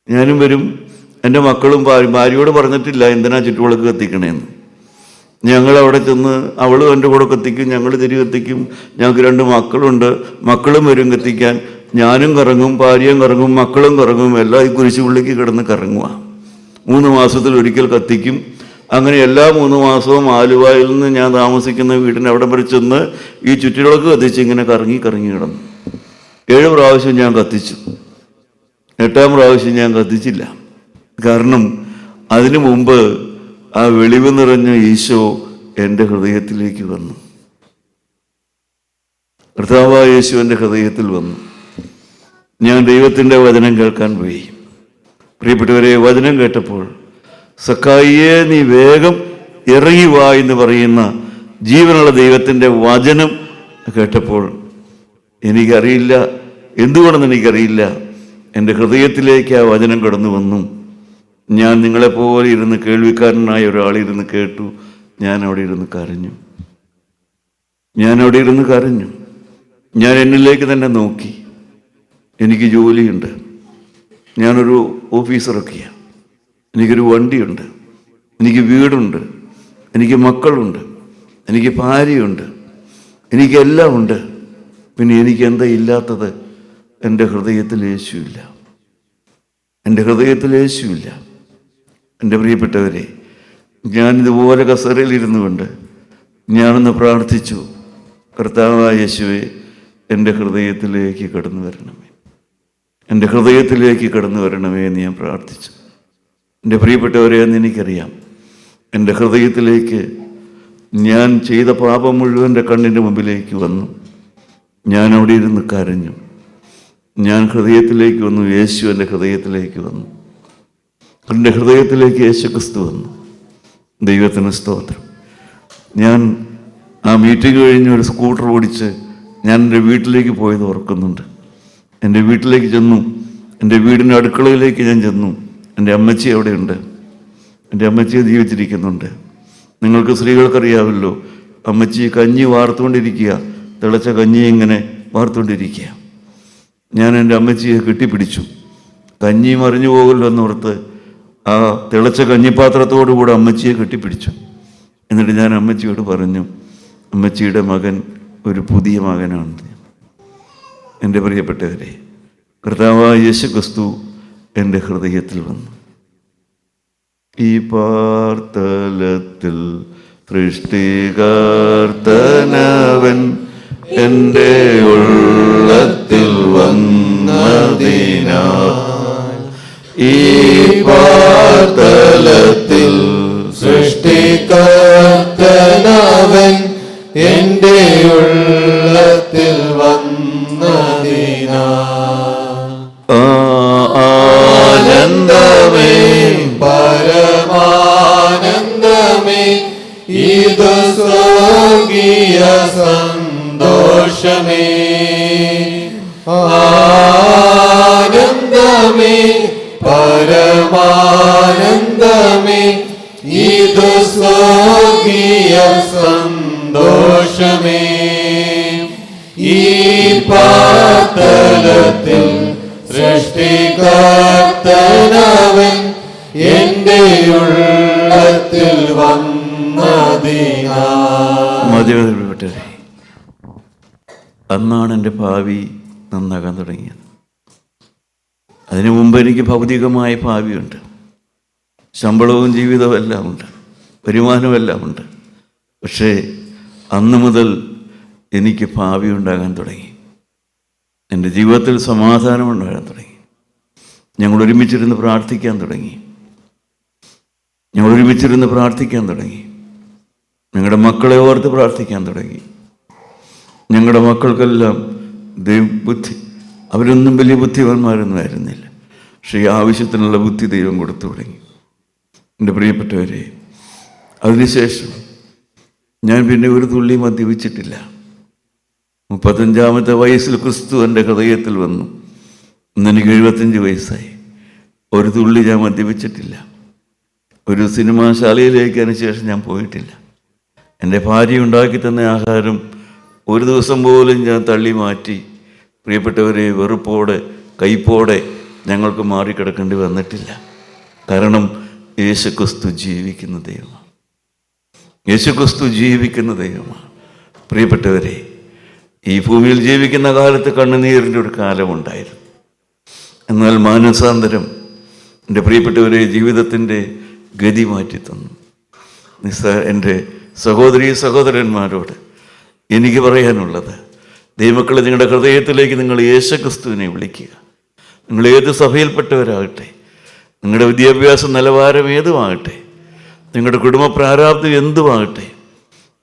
ഞാനും വരും. എൻ്റെ മക്കളും ഭാര്യയോട് പറഞ്ഞിട്ടില്ല എന്തിനാ ചുറ്റുവിളക്ക് കത്തിക്കണേന്ന്. ഞങ്ങളവിടെ ചെന്ന് അവളും എൻ്റെ കൂടെ കത്തിക്കും, ഞങ്ങൾ തിരി കത്തിക്കും. ഞങ്ങൾക്ക് 2 മക്കളുണ്ട്, മക്കളും വരും കത്തിക്കാൻ. ഞാനും കറങ്ങും, ഭാര്യയും കറങ്ങും, മക്കളും കറങ്ങും. എല്ലാം ഈ കുരിശുപള്ളിക്ക് കിടന്ന് കറങ്ങുക. 3 മാസത്തിൽ ഒരിക്കൽ കത്തിക്കും. അങ്ങനെ എല്ലാ 3 മാസവും ആലുവയിൽ നിന്ന് ഞാൻ താമസിക്കുന്ന വീടിന് അവിടെ വരെ ചെന്ന് ഈ ചുറ്റുവിളക്ക് കത്തിച്ച് ഇങ്ങനെ കറങ്ങി കിടന്നു. 7 പ്രാവശ്യം ഞാൻ കത്തിച്ചു. 8ാം പ്രാവശ്യം ഞാൻ കത്തിച്ചില്ല. കാരണം അതിനു മുമ്പ് ആ വെളിവ് നിറഞ്ഞ ഈശോ എൻ്റെ ഹൃദയത്തിലേക്ക് വന്നു. കർത്താവായ യേശു എൻ്റെ ഹൃദയത്തിൽ വന്നു. ഞാൻ ദൈവത്തിൻ്റെ വചനം കേൾക്കാൻ പോയി. പ്രിയപ്പെട്ടവരെ, വചനം കേട്ടപ്പോൾ സക്കായിയെ നീ വേഗം ഇറങ്ങി വാ എന്ന് പറയുന്ന ജീവനുള്ള ദൈവത്തിൻ്റെ വചനം കേട്ടപ്പോൾ എനിക്കറിയില്ല, എന്തുകൊണ്ടെന്ന് എനിക്കറിയില്ല, എൻ്റെ ഹൃദയത്തിലേക്ക് ആ വചനം കടന്നു വന്നു. ഞാൻ നിങ്ങളെപ്പോലെ ഇരുന്ന് കേൾവിക്കാരനായ ഒരാളിരുന്ന് കേട്ടു. ഞാൻ അവിടെ ഇരുന്ന് കരഞ്ഞു. ഞാൻ എന്നിലേക്ക് തന്നെ നോക്കി. എനിക്ക് ജോലിയുണ്ട്, ഞാനൊരു ഓഫീസറൊക്കെയാണ്, എനിക്കൊരു വണ്ടിയുണ്ട്, എനിക്ക് വീടുണ്ട്, എനിക്ക് മക്കളുണ്ട്, എനിക്ക് ഭാര്യയുണ്ട്, എനിക്കെല്ലാം ഉണ്ട്. പിന്നെ എനിക്ക് എന്താ ഇല്ലാത്തത്? എൻ്റെ ഹൃദയത്തിൽ യേശുവില്ല. എൻ്റെ പ്രിയപ്പെട്ടവരെ, ഞാനിതുപോലെ കസേരയിലിരുന്നു കൊണ്ട് ഞാനൊന്ന് പ്രാർത്ഥിച്ചു, കർത്താവായ യേശുവേ, എൻ്റെ ഹൃദയത്തിലേക്ക് കടന്നു വരണമേ, എൻ്റെ ഹൃദയത്തിലേക്ക് കടന്നു വരണമേ എന്ന് ഞാൻ പ്രാർത്ഥിച്ചു. എൻ്റെ പ്രിയപ്പെട്ടവരെ, എന്ന് എനിക്കറിയാം, എൻ്റെ ഹൃദയത്തിലേക്ക് ഞാൻ ചെയ്ത പാപം മുഴുവൻ എൻ്റെ കണ്ണിൻ്റെ മുമ്പിലേക്ക് വന്നു. ഞാൻ അവിടെ ഇരുന്ന് കരഞ്ഞു. ഞാൻ ഹൃദയത്തിലേക്ക് വന്നു. യേശു എൻ്റെ ഹൃദയത്തിലേക്ക് വന്നു. എൻ്റെ ഹൃദയത്തിലേക്ക് യേശു ക്രിസ്തു വന്നു. ദൈവത്തിന് സ്തോത്രം. ഞാൻ ആ മീറ്റിംഗ് കഴിഞ്ഞ് ഒരു സ്കൂട്ടർ ഓടിച്ച് ഞാൻ എൻ്റെ വീട്ടിലേക്ക് പോയത് ഓർക്കുന്നുണ്ട്. എൻ്റെ വീട്ടിലേക്ക് ചെന്നു. എൻ്റെ വീടിൻ്റെ അടുക്കളയിലേക്ക് ഞാൻ ചെന്നു. എൻ്റെ അമ്മച്ചി അവിടെയുണ്ട്. എൻ്റെ അമ്മച്ചിയെ ജീവിച്ചിരിക്കുന്നുണ്ട്. നിങ്ങൾക്ക് സ്ത്രീകൾക്കറിയാമല്ലോ, അമ്മച്ചി കഞ്ഞി വാർത്തുകൊണ്ടിരിക്കുക, തിളച്ച കഞ്ഞി ഇങ്ങനെ വാർത്തുകൊണ്ടിരിക്കുക. ഞാൻ എൻ്റെ അമ്മച്ചിയെ കെട്ടിപ്പിടിച്ചു. കഞ്ഞി മറിഞ്ഞു പോകല്ലോ എന്നോർത്ത് ആ തിളച്ച കഞ്ഞിപ്പാത്രത്തോടുകൂടെ അമ്മച്ചിയെ കെട്ടിപ്പിടിച്ചു. എന്നിട്ട് ഞാൻ അമ്മച്ചിയോട് പറഞ്ഞു, അമ്മച്ചിയുടെ മകൻ ഒരു പുതിയ മകനാണ്. എൻ്റെ പ്രിയപ്പെട്ടവരെ, കർത്താവായ യേശു ക്രിസ്തു എൻ്റെ ഹൃദയത്തിൽ വന്നു. ഈ പാർത്തലത്തിൽ സൃഷ്ടികർത്തനവൻ എൻ്റെ ഉള്ളത്തിൽ വന്നതിനാൽ, ഈ പാർത്തലത്തിൽ സൃഷ്ടികർത്തനവൻ എൻ്റെ ഉള്ളത്തിൽ വന്നതിനാൽ, ആനന്ദമേ പരമാനന്ദമേ ഇത് സ്വർഗീയ സന്തോഷമേ. ആനന്ദമേ പരമാനന്ദമേ ഇത് സ്വർഗീയ സന്തോഷമേ. ഈ പാതലത്തിൽ സൃഷ്ടികർത്തനവൻ എന്റെ ഉള്ളത്തിൽ വന്നതിനാ. മതിവപ്പെട്ടവരെ, അന്നാണ് എൻ്റെ ഭാവി നന്നാകാൻ തുടങ്ങിയത്. അതിനു മുമ്പ് എനിക്ക് ഭൗതികമായ ഭാവിയുണ്ട്. ശമ്പളവും ജീവിതവും എല്ലാം ഉണ്ട്, വരുമാനവും എല്ലാം ഉണ്ട്. പക്ഷേ അന്ന് മുതൽ എനിക്ക് ഭാവി ഉണ്ടാകാൻ തുടങ്ങി. എൻ്റെ ജീവിതത്തിൽ സമാധാനം ഉണ്ടാകാൻ തുടങ്ങി. ഞങ്ങൾ ഒരുമിച്ചിരുന്ന് പ്രാർത്ഥിക്കാൻ തുടങ്ങി. ഞങ്ങളുടെ മക്കളെ ഓർത്ത് പ്രാർത്ഥിക്കാൻ തുടങ്ങി. ഞങ്ങളുടെ മക്കൾക്കെല്ലാം ബുദ്ധി, അവരൊന്നും വലിയ ബുദ്ധിമാന്മാരൊന്നും ആയിരുന്നില്ല. പക്ഷേ ഈ ആവശ്യത്തിനുള്ള ബുദ്ധി ദൈവം കൊടുത്തു തുടങ്ങി. എൻ്റെ പ്രിയപ്പെട്ടവരെ, അതിനുശേഷം ഞാൻ പിന്നെ ഒരു തുള്ളി മദ്യപിച്ചിട്ടില്ല. 35-ാമത്തെ വയസ്സിൽ ക്രിസ്തു എൻ്റെ ഹൃദയത്തിൽ വന്നു. ഇന്നെനിക്ക് 75 വയസ്സായി. ഒരു തുള്ളി ഞാൻ മദ്യപിച്ചിട്ടില്ല. ഒരു സിനിമാശാലയിലേക്ക് അതിനുശേഷം ഞാൻ പോയിട്ടില്ല. എൻ്റെ ഭാര്യ ഉണ്ടാക്കി തന്ന ആഹാരം ഒരു ദിവസം പോലും ഞാൻ തള്ളി മാറ്റി, പ്രിയപ്പെട്ടവരെ, വെറുപ്പോടെ കയ്പോടെ ഞങ്ങൾക്ക് മാറിക്കിടക്കേണ്ടി വന്നിട്ടില്ല. കാരണം യേശുക്രിസ്തു ജീവിക്കുന്ന ദൈവമാണ്. യേശുക്രിസ്തു ജീവിക്കുന്ന ദൈവമാണ്. പ്രിയപ്പെട്ടവരെ, ഈ ഭൂമിയിൽ ജീവിക്കുന്ന കാലത്ത് കണ്ണുനീരിൻ്റെ ഒരു കാലമുണ്ടായിരുന്നു. എന്നാൽ മാനസാന്തരം എൻ്റെ പ്രിയപ്പെട്ടവരെ ജീവിതത്തിൻ്റെ ഗതി മാറ്റി തന്നു. എൻ്റെ സഹോദരീ സഹോദരന്മാരോട് എനിക്ക് പറയാനുള്ളത്, ദൈവമക്കളെ, നിങ്ങളുടെ ഹൃദയത്തിലേക്ക് നിങ്ങൾ യേശുക്രിസ്തുവിനെ വിളിക്കുക. നിങ്ങൾ ഏത് സഭയിൽപ്പെട്ടവരാകട്ടെ, നിങ്ങളുടെ വിദ്യാഭ്യാസ നിലവാരം ഏതുമാകട്ടെ, നിങ്ങളുടെ കുടുംബ പ്രാരാബ്ദം എന്തുമാകട്ടെ,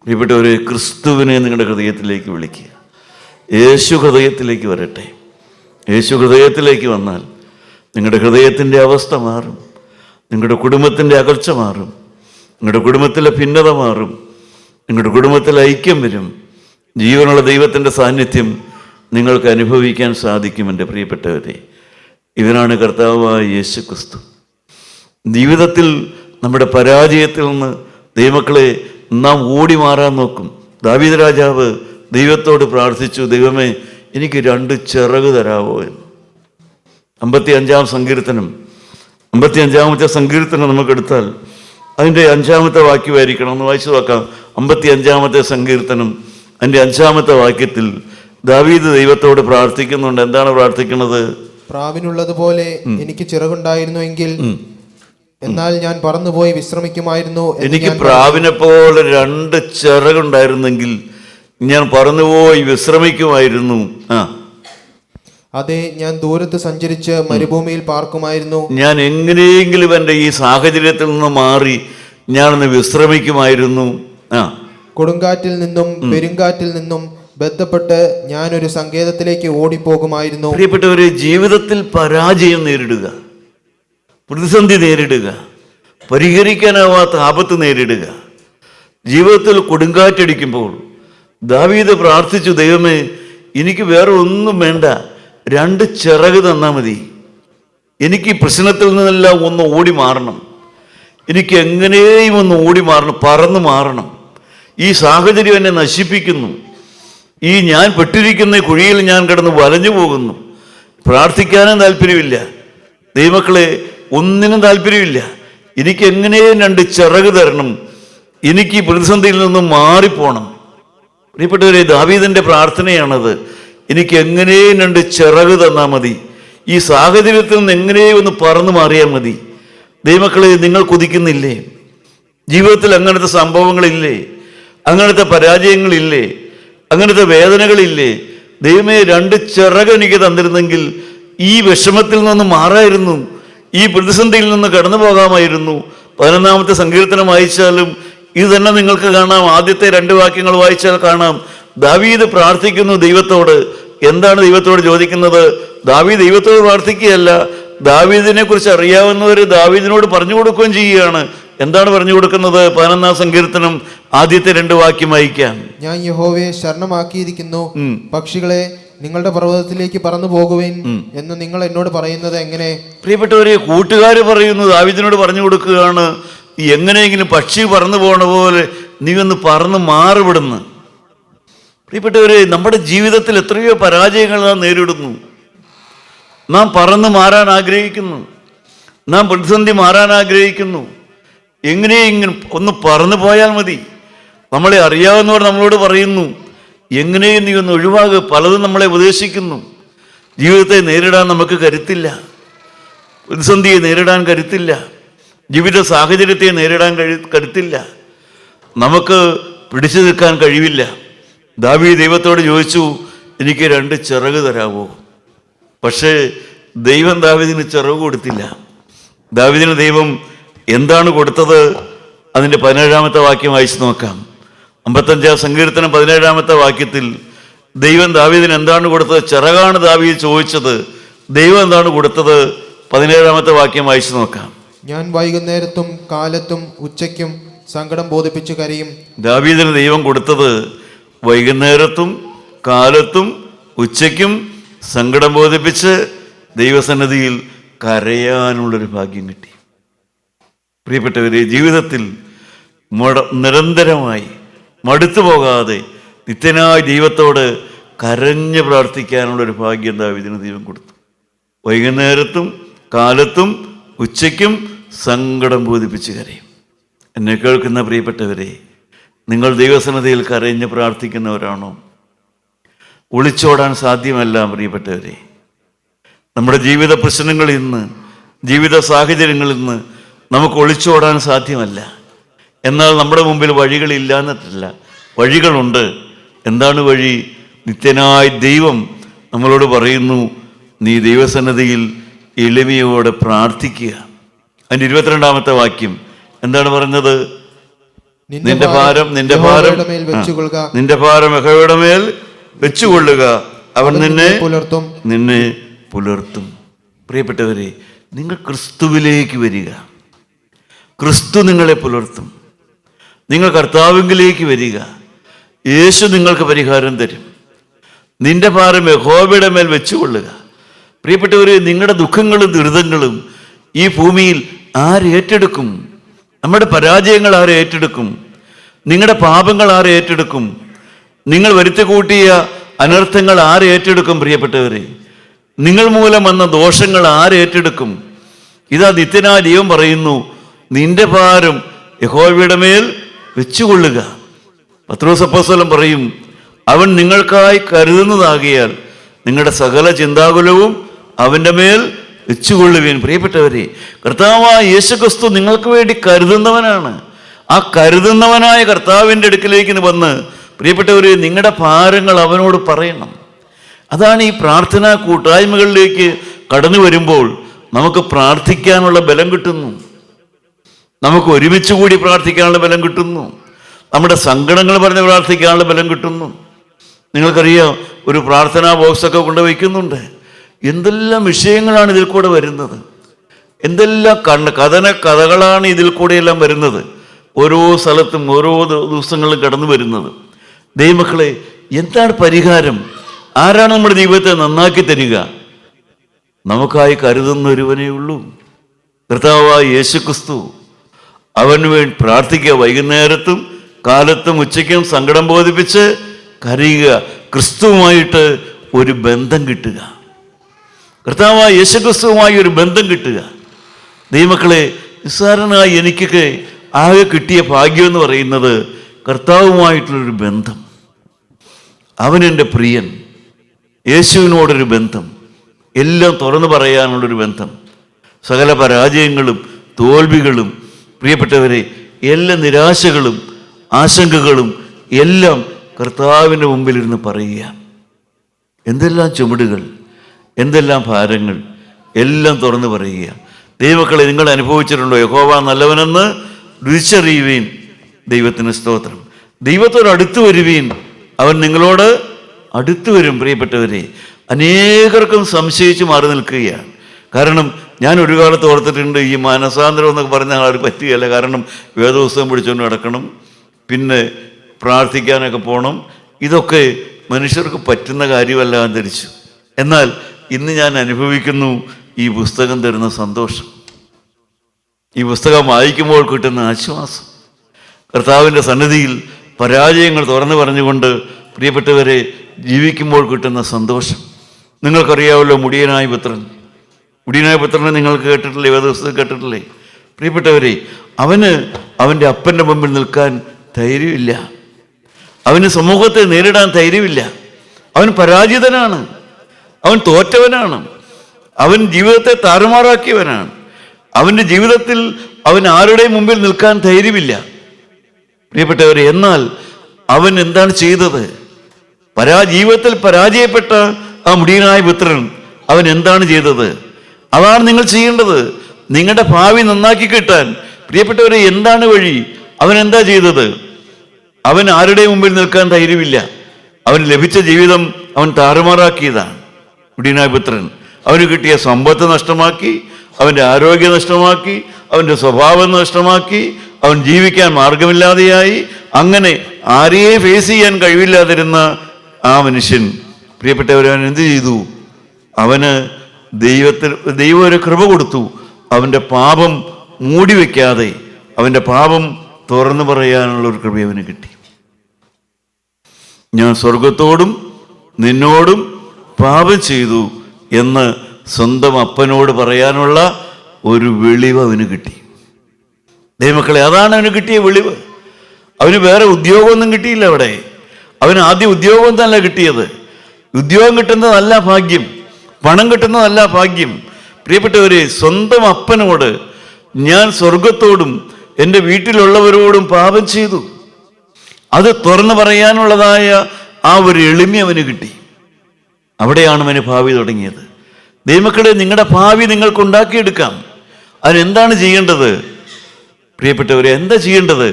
പ്രിയപ്പെട്ടവരെ, ക്രിസ്തുവിനെ നിങ്ങളുടെ ഹൃദയത്തിലേക്ക് വിളിക്കുക. യേശു ഹൃദയത്തിലേക്ക് വരട്ടെ. യേശു ഹൃദയത്തിലേക്ക് വന്നാൽ നിങ്ങളുടെ ഹൃദയത്തിൻ്റെ അവസ്ഥ മാറും. നിങ്ങളുടെ കുടുംബത്തിൻ്റെ അകൽച്ച മാറും. നിങ്ങളുടെ കുടുംബത്തിലെ ഭിന്നത മാറും. നിങ്ങളുടെ കുടുംബത്തിലെ ഐക്യം വരും. ജീവനുള്ള ദൈവത്തിൻ്റെ സാന്നിധ്യം നിങ്ങൾക്ക് അനുഭവിക്കാൻ സാധിക്കും. എൻ്റെ പ്രിയപ്പെട്ടവരെ, ഇവനാണ് കർത്താവായ യേശു ക്രിസ്തു. ജീവിതത്തിൽ നമ്മുടെ പരാജയത്തിൽ നിന്ന് ദൈവമക്കളെ നാം ഓടി മാറാൻ നോക്കും. ദാവീദ് രാജാവ് ദൈവത്തോട് പ്രാർത്ഥിച്ചു, ദൈവമേ, എനിക്ക് 2 ചിറക് തരാവോ എന്ന്. 55-ാം സങ്കീർത്തനം, 55-ാമത്തെ സങ്കീർത്തനം നമുക്കെടുത്താൽ അതിൻ്റെ 5-ാമത്തെ വാക്യമായിരിക്കണം. ഒന്ന് വായിച്ചു നോക്കാം. 55-ാമത്തെ സങ്കീർത്തനം അതിൻ്റെ 5-ാമത്തെ വാക്യത്തിൽ ദാവീദ് ദൈവത്തോട് പ്രാർത്ഥിക്കുന്നുണ്ട്. എന്താണ് പ്രാർത്ഥിക്കുന്നത്? പ്രാവിനുള്ളതുപോലെ എനിക്ക് ചിറകുണ്ടായിരുന്നുവെങ്കിൽ എന്നാൽ ഞാൻ പറന്നുപോയി വിശ്രമിക്കുമായിരുന്നു. എനിക്ക് പ്രാവിനെ പോലെ 2 ചിറകുണ്ടായിരുന്നെങ്കിൽ ഞാൻ പറന്നുപോയി വിശ്രമിക്കുമായിരുന്നു. അതെ, ഞാൻ ദൂരത്ത് സഞ്ചരിച്ച് മരുഭൂമിയിൽ പാർക്കുമായിരുന്നു. ഞാൻ എങ്ങനെയെങ്കിലും എൻ്റെ ഈ സാഹചര്യത്തിൽ നിന്ന് മാറി ഞാനൊന്ന് വിശ്രമിക്കുമായിരുന്നു. കൊടുങ്കാറ്റിൽ നിന്നും പെരുങ്കാറ്റിൽ നിന്നും ബന്ധപ്പെട്ട് ഞാനൊരു സങ്കേതത്തിലേക്ക് ഓടിപ്പോകുമായിരുന്നു. പ്രിയപ്പെട്ടവരെ, ജീവിതത്തിൽ പരാജയം നേരിടുക, പ്രതിസന്ധി നേരിടുക, പരിഹരിക്കാനാവാത്ത ആപത്ത് നേരിടുക, ജീവിതത്തിൽ കൊടുങ്കാറ്റടിക്കുമ്പോൾ ദാവീദ് പ്രാർത്ഥിച്ചു, ദൈവമേ, എനിക്ക് വേറെ ഒന്നും വേണ്ട, 2 ചിറക് തന്നാൽ മതി. എനിക്ക് ഈ പ്രശ്നത്തിൽ നിന്നെല്ലാം ഒന്ന് ഓടി മാറണം. എനിക്ക് എങ്ങനെയും ഒന്ന് ഓടി മാറണം, പറന്നു മാറണം. ഈ സാഹചര്യം എന്നെ നശിപ്പിക്കുന്നു. ഈ ഞാൻ പെട്ടിരിക്കുന്ന കുഴിയിൽ ഞാൻ കിടന്ന് വലഞ്ഞു പോകുന്നു. പ്രാർത്ഥിക്കാനും താല്പര്യമില്ല. ദൈവമക്കളെ, ഒന്നിനും താല്പര്യമില്ല. എനിക്ക് എങ്ങനെയും 2 ചിറക് തരണം. എനിക്ക് ഈ പ്രതിസന്ധിയിൽ നിന്നും മാറിപ്പോണം. പ്രിയപ്പെട്ടവരെ, ദാവീദിൻ്റെ പ്രാർത്ഥനയാണത്. എനിക്ക് എങ്ങനെയും 2 ചിറക് തന്നാൽ മതി. ഈ സാഹചര്യത്തിൽ നിന്ന് എങ്ങനെയും ഒന്ന് പറന്നു മാറിയാൽ മതി. ദൈവമക്കളെ, നിങ്ങൾ കൊതിക്കുന്നില്ലേ? ജീവിതത്തിൽ അങ്ങനത്തെ സംഭവങ്ങളില്ലേ? അങ്ങനത്തെ പരാജയങ്ങളില്ലേ? അങ്ങനത്തെ വേദനകളില്ലേ? ദൈവമേ, 2 ചിറക് എനിക്ക് തന്നിരുന്നെങ്കിൽ ഈ വിഷമത്തിൽ നിന്ന് മാറായിരുന്നു, ഈ പ്രതിസന്ധിയിൽ നിന്ന് കടന്നു പോകാമായിരുന്നു. 11-ാമത്തെ സങ്കീർത്തനം വായിച്ചാലും ഇത് തന്നെ നിങ്ങൾക്ക് കാണാം. ആദ്യത്തെ 2 വാക്യങ്ങൾ വായിച്ചാൽ കാണാം. ദാവീദ് പ്രാർത്ഥിക്കുന്നു ദൈവത്തോട്, എന്താണ് ദൈവത്തോട് ചോദിക്കുന്നത്? ദാവീദ് ദൈവത്തോട് പ്രാർത്ഥിക്കുകയല്ല, ദാവീദിനെ കുറിച്ച് അറിയാവുന്നവർ ദാവീദിനോട് പറഞ്ഞു കൊടുക്കുകയും ചെയ്യുകയാണ്. എന്താണ് പറഞ്ഞു കൊടുക്കുന്നത്? 11-ാം സങ്കീർത്തനം ആദ്യത്തെ 2 വാക്യം വായിക്കാം. ഞാൻ യഹോവയെ ശരണമാക്കിയിരിക്കുന്നു, പക്ഷികളെ നിങ്ങളുടെ പർവ്വതത്തിലേക്ക് പറന്നു പോകുവിൻ എന്ന് നിങ്ങൾ എന്നോട് പറയുന്നത് എങ്ങനെ? പ്രിയപ്പെട്ടവരെ, കൂട്ടുകാർ പറയുന്നു, ദാവീദിനോട് പറഞ്ഞു കൊടുക്കുകയാണ്, എങ്ങനെയെങ്കിലും പക്ഷി പറന്നു പോണ പോലെ നീ ഒന്ന് പറന്ന് മാറിവിടുന്നു. പ്രിയപ്പെട്ടവരെ, നമ്മുടെ ജീവിതത്തിൽ എത്രയോ പരാജയങ്ങൾ നാം നേരിടുന്നു. നാം പറന്ന് മാറാൻ ആഗ്രഹിക്കുന്നു, നാം പ്രതിസന്ധി മാറാൻ ആഗ്രഹിക്കുന്നു. എങ്ങനെയെങ്കിലും ഒന്ന് പറന്നു പോയാൽ മതി. നമ്മളെ അറിയാവുന്നവർ നമ്മളോട് പറയുന്നു, എങ്ങനെയും നീ ഒന്ന് ഒഴിവാകുക. പലതും നമ്മളെ ഉപദേശിക്കുന്നു. ജീവിതത്തെ നേരിടാൻ നമുക്ക് കരുത്തില്ല, പ്രതിസന്ധിയെ നേരിടാൻ കരുത്തില്ല, ജീവിത സാഹചര്യത്തെ നേരിടാൻ കരുത്തില്ല, നമുക്ക് പിടിച്ചു നിൽക്കാൻ കഴിവില്ല. ദാവീദ് ദൈവത്തോട് ചോദിച്ചു, എനിക്ക് 2 ചിറക് തരാമോ? പക്ഷേ ദൈവം ദാവീദിന് ചിറക് കൊടുത്തില്ല. ദാവീദിന് ദൈവം എന്താണ് കൊടുത്തത്? അതിൻ്റെ 17-ാമത്തെ വാക്യം വായിച്ചു നോക്കാം. 55-ാം സങ്കീർത്തനം 17-ാമത്തെ വാക്യത്തിൽ ദൈവം ദാവീദിന് എന്താണ് കൊടുത്തത്? ചിറകാണ് ദാവീദ് ചോദിച്ചത്. ദൈവം എന്താണ് കൊടുത്തത്? 17-ാമത്തെ വാക്യം വായിച്ചു നോക്കാം. ഞാൻ വൈകുന്നേരത്തും കാലത്തും ഉച്ചയ്ക്കും സങ്കടം ബോധിപ്പിച്ച് കരയും. ദാവീദിന് ദൈവം കൊടുത്തത് വൈകുന്നേരത്തും കാലത്തും ഉച്ചയ്ക്കും സങ്കടം ബോധിപ്പിച്ച് ദൈവസന്നിധിയിൽ കരയാനുള്ളൊരു ഭാഗ്യം കിട്ടി. പ്രിയപ്പെട്ടവരെ, ജീവിതത്തിൽ നിരന്തരമായി മടുത്തു പോകാതെ നിത്യനായ ദൈവത്തോട് കരഞ്ഞ് പ്രാർത്ഥിക്കാനുള്ളൊരു ഭാഗ്യം ദാവീദിന് ദൈവം കൊടുത്തു. വൈകുന്നേരത്തും കാലത്തും ഉച്ചയ്ക്കും സങ്കടം ബോധിപ്പിച്ച് കരയും. എന്നെ കേൾക്കുന്ന പ്രിയപ്പെട്ടവരെ, നിങ്ങൾ ദൈവസന്നിധിയിൽ കരഞ്ഞ് പ്രാർത്ഥിക്കുന്നവരാണോ? ഒളിച്ചോടാൻ സാധ്യമല്ല പ്രിയപ്പെട്ടവരെ. നമ്മുടെ ജീവിത പ്രശ്നങ്ങളിൽ നിന്ന്, ജീവിത സാഹചര്യങ്ങളിൽ നിന്ന് നമുക്ക് ഒളിച്ചോടാൻ സാധ്യമല്ല. എന്നാൽ നമ്മുടെ മുമ്പിൽ വഴികളില്ല എന്നിട്ടല്ല, വഴികളുണ്ട്. എന്താണ് വഴി? നിത്യനായ ദൈവം നമ്മളോട് പറയുന്നു, നീ ദൈവസന്നിധിയിൽ എളിമയോടെ പ്രാർത്ഥിക്കുക. അതിൻ്റെ 22-ാമത്തെ വാക്യം എന്താണ് പറഞ്ഞത്? നിന്റെ ഭാരം യഹോവയുടെ മേൽ വെച്ചുകൊള്ളുക, അവൻ നിന്നെ പുലർത്തും. പ്രിയപ്പെട്ടവരെ, നിങ്ങൾ ക്രിസ്തുവിലേക്ക് വരിക. ക്രിസ്തു നിങ്ങളെ പുലർത്തും. നിങ്ങൾ കർത്താവിലേക്ക് വരിക. യേശു നിങ്ങൾക്ക് പരിഹാരം തരും. നിന്റെ ഭാരം യഹോവയുടെ മേൽ വെച്ചുകൊള്ളുക. പ്രിയപ്പെട്ടവരെ, നിങ്ങളുടെ ദുഃഖങ്ങളും ദുരിതങ്ങളും ഈ ഭൂമിയിൽ ആരേറ്റെടുക്കും? നമ്മുടെ പരാജയങ്ങൾ ആരേറ്റെടുക്കും? നിങ്ങളുടെ പാപങ്ങൾ ആരേറ്റെടുക്കും? നിങ്ങൾ വരുത്തി കൂട്ടിയ അനർത്ഥങ്ങൾ ആരേറ്റെടുക്കും? പ്രിയപ്പെട്ടവരെ, നിങ്ങൾ മൂലം വന്ന ദോഷങ്ങൾ ആരേറ്റെടുക്കും? ഇതാ നിത്യനായ ദൈവം പറയുന്നു, നിന്റെ ഭാരം യഹോവയുടെ മേൽ വെച്ചുകൊള്ളുക. പത്രോസ് അപ്പോസ്തലൻ പറയും, അവൻ നിങ്ങൾക്കായി കരുതുന്നതാകിയാൽ നിങ്ങളുടെ സകല ചിന്താകുലവും അവൻ്റെ മേൽ വെച്ചുകൊള്ളുവീൻ. പ്രിയപ്പെട്ടവരെ, കർത്താവായ യേശുക്രിസ്തു നിങ്ങൾക്ക് വേണ്ടി കരുതുന്നവനാണ്. ആ കരുതുന്നവനായ കർത്താവിൻ്റെ അടുക്കിലേക്ക് വന്ന് പ്രിയപ്പെട്ടവരെ, നിങ്ങളുടെ ഭാരങ്ങൾ അവനോട് പറയണം. അതാണ് ഈ പ്രാർത്ഥനാ കൂട്ടായ്മകളിലേക്ക് കടന്നു വരുമ്പോൾ നമുക്ക് പ്രാർത്ഥിക്കാനുള്ള ബലം കിട്ടുന്നു. നമുക്ക് ഒരുമിച്ച് കൂടി പ്രാർത്ഥിക്കാനുള്ള ബലം കിട്ടുന്നു. നമ്മുടെ സങ്കടങ്ങൾ പറഞ്ഞ് പ്രാർത്ഥിക്കാനുള്ള ബലം കിട്ടുന്നു. നിങ്ങൾക്കറിയാം, ഒരു പ്രാർത്ഥനാ ബോക്സൊക്കെ കൊണ്ടുവയ്ക്കുന്നുണ്ട്. എന്തെല്ലാം വിഷയങ്ങളാണ് ഇതിൽ കൂടെ വരുന്നത്, എന്തെല്ലാം കഥകളാണ് ഇതിൽ കൂടെയെല്ലാം വരുന്നത്. ഓരോ സ്ഥലത്തും ഓരോ ദിവസങ്ങളിലും കടന്നു വരുന്നത്. ദൈവമക്കളെ, എന്താണ് പരിഹാരം? ആരാണ് നമ്മുടെ ജീവിതത്തെ നന്നാക്കി തരിക? നമുക്കായി കരുതുന്ന ഒരുവനേ ഉള്ളൂ, കർത്താവായ യേശുക്രിസ്തു. അവന് വേണ്ടി പ്രാർത്ഥിക്കുക. വൈകുന്നേരത്തും കാലത്തും ഉച്ചയ്ക്കും സങ്കടം ബോധിപ്പിച്ച് കരയുക. ക്രിസ്തുവുമായിട്ട് ഒരു ബന്ധം കിട്ടുക, കർത്താവായ യേശുക്രിസ്തുവുമായി ഒരു ബന്ധം കിട്ടുക. ദൈവമക്കളെ, നിസ്സാരനായി എനിക്കൊക്കെ ആകെ കിട്ടിയ ഭാഗ്യം എന്ന് പറയുന്നത് കർത്താവുമായിട്ടുള്ളൊരു ബന്ധം. അവനെൻ്റെ പ്രിയൻ, യേശുവിനോടൊരു ബന്ധം, എല്ലാം തുറന്നു പറയാനുള്ളൊരു ബന്ധം. സകല പരാജയങ്ങളും തോൽവികളും പ്രിയപ്പെട്ടവരെ, എല്ലാ നിരാശകളും ആശങ്കകളും എല്ലാം കർത്താവിൻ്റെ മുമ്പിലിരുന്ന് പറയുക. എന്തെല്ലാം ചുമടുകൾ, എന്തെല്ലാം ഭാരങ്ങൾ, എല്ലാം തുറന്നു പറയുക. ദൈവമക്കളെ, നിങ്ങൾ അനുഭവിച്ചിട്ടുണ്ടോ? യഹോവ നല്ലവനെന്ന് രുചിച്ചറിയുവീൻ. ദൈവത്തിന് സ്തോത്രം. ദൈവത്തോട് അടുത്ത് വരുവീൻ, അവൻ നിങ്ങളോട് അടുത്തു വരും. പ്രിയപ്പെട്ടവരെ, അനേകർക്കും സംശയിച്ച് മാറി നിൽക്കുകയാണ്. കാരണം ഞാൻ ഒരു കാലത്ത് ഓർത്തിട്ടുണ്ട്, ഈ മാനസാന്തരം എന്നൊക്കെ പറഞ്ഞാൽ അത് പറ്റുകയല്ല. കാരണം വേദപുസ്തകം പിടിച്ചുകൊണ്ട് നടക്കണം, പിന്നെ പ്രാർത്ഥിക്കാനൊക്കെ പോകണം. ഇതൊക്കെ മനുഷ്യർക്ക് പറ്റുന്ന കാര്യമല്ല എന്ന് ധരിച്ചു. എന്നാൽ ഇന്ന് ഞാൻ അനുഭവിക്കുന്നു ഈ പുസ്തകം തരുന്ന സന്തോഷം, ഈ പുസ്തകം വായിക്കുമ്പോൾ കിട്ടുന്ന ആശ്വാസം, കർത്താവിൻ്റെ സന്നിധിയിൽ പരാജയങ്ങൾ തുറന്നു പറഞ്ഞുകൊണ്ട് പ്രിയപ്പെട്ടവരെ ജീവിക്കുമ്പോൾ കിട്ടുന്ന സന്തോഷം. നിങ്ങൾക്കറിയാമല്ലോ മുടിയനായ പുത്രനെ നിങ്ങൾക്ക് കേട്ടിട്ടില്ലേ? വേദപുസ്തകം കേട്ടിട്ടില്ലേ? പ്രിയപ്പെട്ടവരെ, അവൻ്റെ അപ്പൻ്റെ മുമ്പിൽ നിൽക്കാൻ ധൈര്യമില്ല, അവന് സമൂഹത്തെ നേരിടാൻ ധൈര്യമില്ല. അവൻ പരാജിതനാണ്, അവൻ തോറ്റവനാണ്, അവൻ ജീവിതത്തെ താറുമാറാക്കിയവനാണ്. അവൻ്റെ ജീവിതത്തിൽ അവൻ ആരുടെയും മുമ്പിൽ നിൽക്കാൻ ധൈര്യമില്ല. പ്രിയപ്പെട്ടവരെ, എന്നാൽ അവൻ എന്താണ് ചെയ്തത്? ജീവിതത്തിൽ പരാജയപ്പെട്ട ആ മുടിയനായ പുത്രൻ അവൻ എന്താണ് ചെയ്തത്? അതാണ് നിങ്ങൾ ചെയ്യേണ്ടത്. നിങ്ങളുടെ ഭാവി നന്നാക്കി കിട്ടാൻ പ്രിയപ്പെട്ടവരെ എന്താണ് വഴി? അവൻ എന്താ ചെയ്തത്? അവൻ ആരുടെ മുമ്പിൽ നിൽക്കാൻ ധൈര്യമില്ല. അവന് ലഭിച്ച ജീവിതം അവൻ താറുമാറാക്കിയതാണ്. മുടിയനായ പുത്രൻ അവന് കിട്ടിയ സമ്പത്ത് നഷ്ടമാക്കി, അവൻ്റെ ആരോഗ്യം നഷ്ടമാക്കി, അവൻ്റെ സ്വഭാവം നഷ്ടമാക്കി, അവൻ ജീവിക്കാൻ മാർഗമില്ലാതെയായി. അങ്ങനെ ആരെയെ ഫേസ് ചെയ്യാൻ കഴിവില്ലാതിരുന്ന ആ മനുഷ്യൻ, പ്രിയപ്പെട്ടവർ, അവൻ എന്ത് ചെയ്തു? അവന് ദൈവം ഒരു കൃപ കൊടുത്തു. അവൻ്റെ പാപം മൂടി വയ്ക്കാതെ അവൻ്റെ പാപം തുറന്നു പറയാനുള്ള ഒരു കൃപ അവന് കിട്ടി. ഞാൻ സ്വർഗത്തോടും നിന്നോടും പാപം ചെയ്തു എന്ന് സ്വന്തം അപ്പനോട് പറയാനുള്ള ഒരു വെളിവ് അവന് കിട്ടി. ദൈവമക്കളെ, അതാണ് അവന് കിട്ടിയ വെളിവ്. അവന് വേറെ ഉദ്യോഗമൊന്നും കിട്ടിയില്ല. അവിടെ അവന് ആദ്യം ഉദ്യോഗം തന്നെ കിട്ടിയത്. ഉദ്യോഗം കിട്ടുന്നതല്ല ഭാഗ്യം, പണം കിട്ടുന്നതല്ല ഭാഗ്യം. പ്രിയപ്പെട്ടവരെ, സ്വന്തം അപ്പനോട് ഞാൻ സ്വർഗത്തോടും എൻ്റെ വീട്ടിലുള്ളവരോടും പാപം ചെയ്തു, അത് തുറന്നു പറയാനുള്ളതായ ആ ഒരു എളിമ അവന് കിട്ടി. അവിടെയാണ് അവന് ഭാവി തുടങ്ങിയത്. ദൈവമക്കളെ, നിങ്ങളുടെ ഭാവി നിങ്ങൾക്ക് ഉണ്ടാക്കിയെടുക്കാം. അതിനെന്താണ് ചെയ്യേണ്ടത്? പ്രിയപ്പെട്ടവരെ, എന്താ ചെയ്യേണ്ടത്?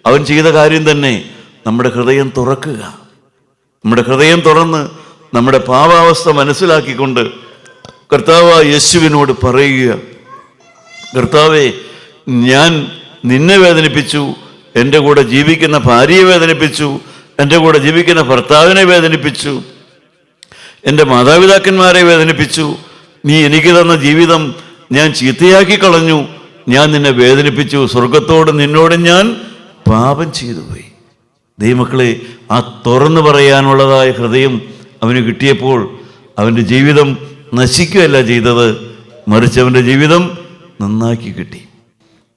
അവൻ ചെയ്ത കാര്യം തന്നെ, നമ്മുടെ ഹൃദയം തുറക്കുക. നമ്മുടെ ഹൃദയം തുറന്ന് നമ്മുടെ പാപാവസ്ഥ മനസ്സിലാക്കിക്കൊണ്ട് കർത്താവ് യേശുവിനോട് പറയുക, കർത്താവേ, ഞാൻ നിന്നെ വേദനിപ്പിച്ചു, എൻ്റെ കൂടെ ജീവിക്കുന്ന ഭാര്യയെ വേദനിപ്പിച്ചു, എൻ്റെ കൂടെ ജീവിക്കുന്ന ഭർത്താവിനെ വേദനിപ്പിച്ചു, എൻ്റെ മാതാപിതാക്കന്മാരെ വേദനിപ്പിച്ചു. നീ എനിക്ക് തന്ന ജീവിതം ഞാൻ ചീത്തയാക്കി കളഞ്ഞു, ഞാൻ നിന്നെ വേദനിപ്പിച്ചു, സ്വർഗത്തോട് നിന്നോട് ഞാൻ പാപം ചെയ്തു പോയി. ദൈവമക്കളെ, ആ തുറന്നു പറയാനുള്ളതായ ഹൃദയം അവന് കിട്ടിയപ്പോൾ അവൻ്റെ ജീവിതം നശിക്കുകയല്ല ചെയ്തത്, മറിച്ച് അവൻ്റെ ജീവിതം നന്നാക്കി കിട്ടി.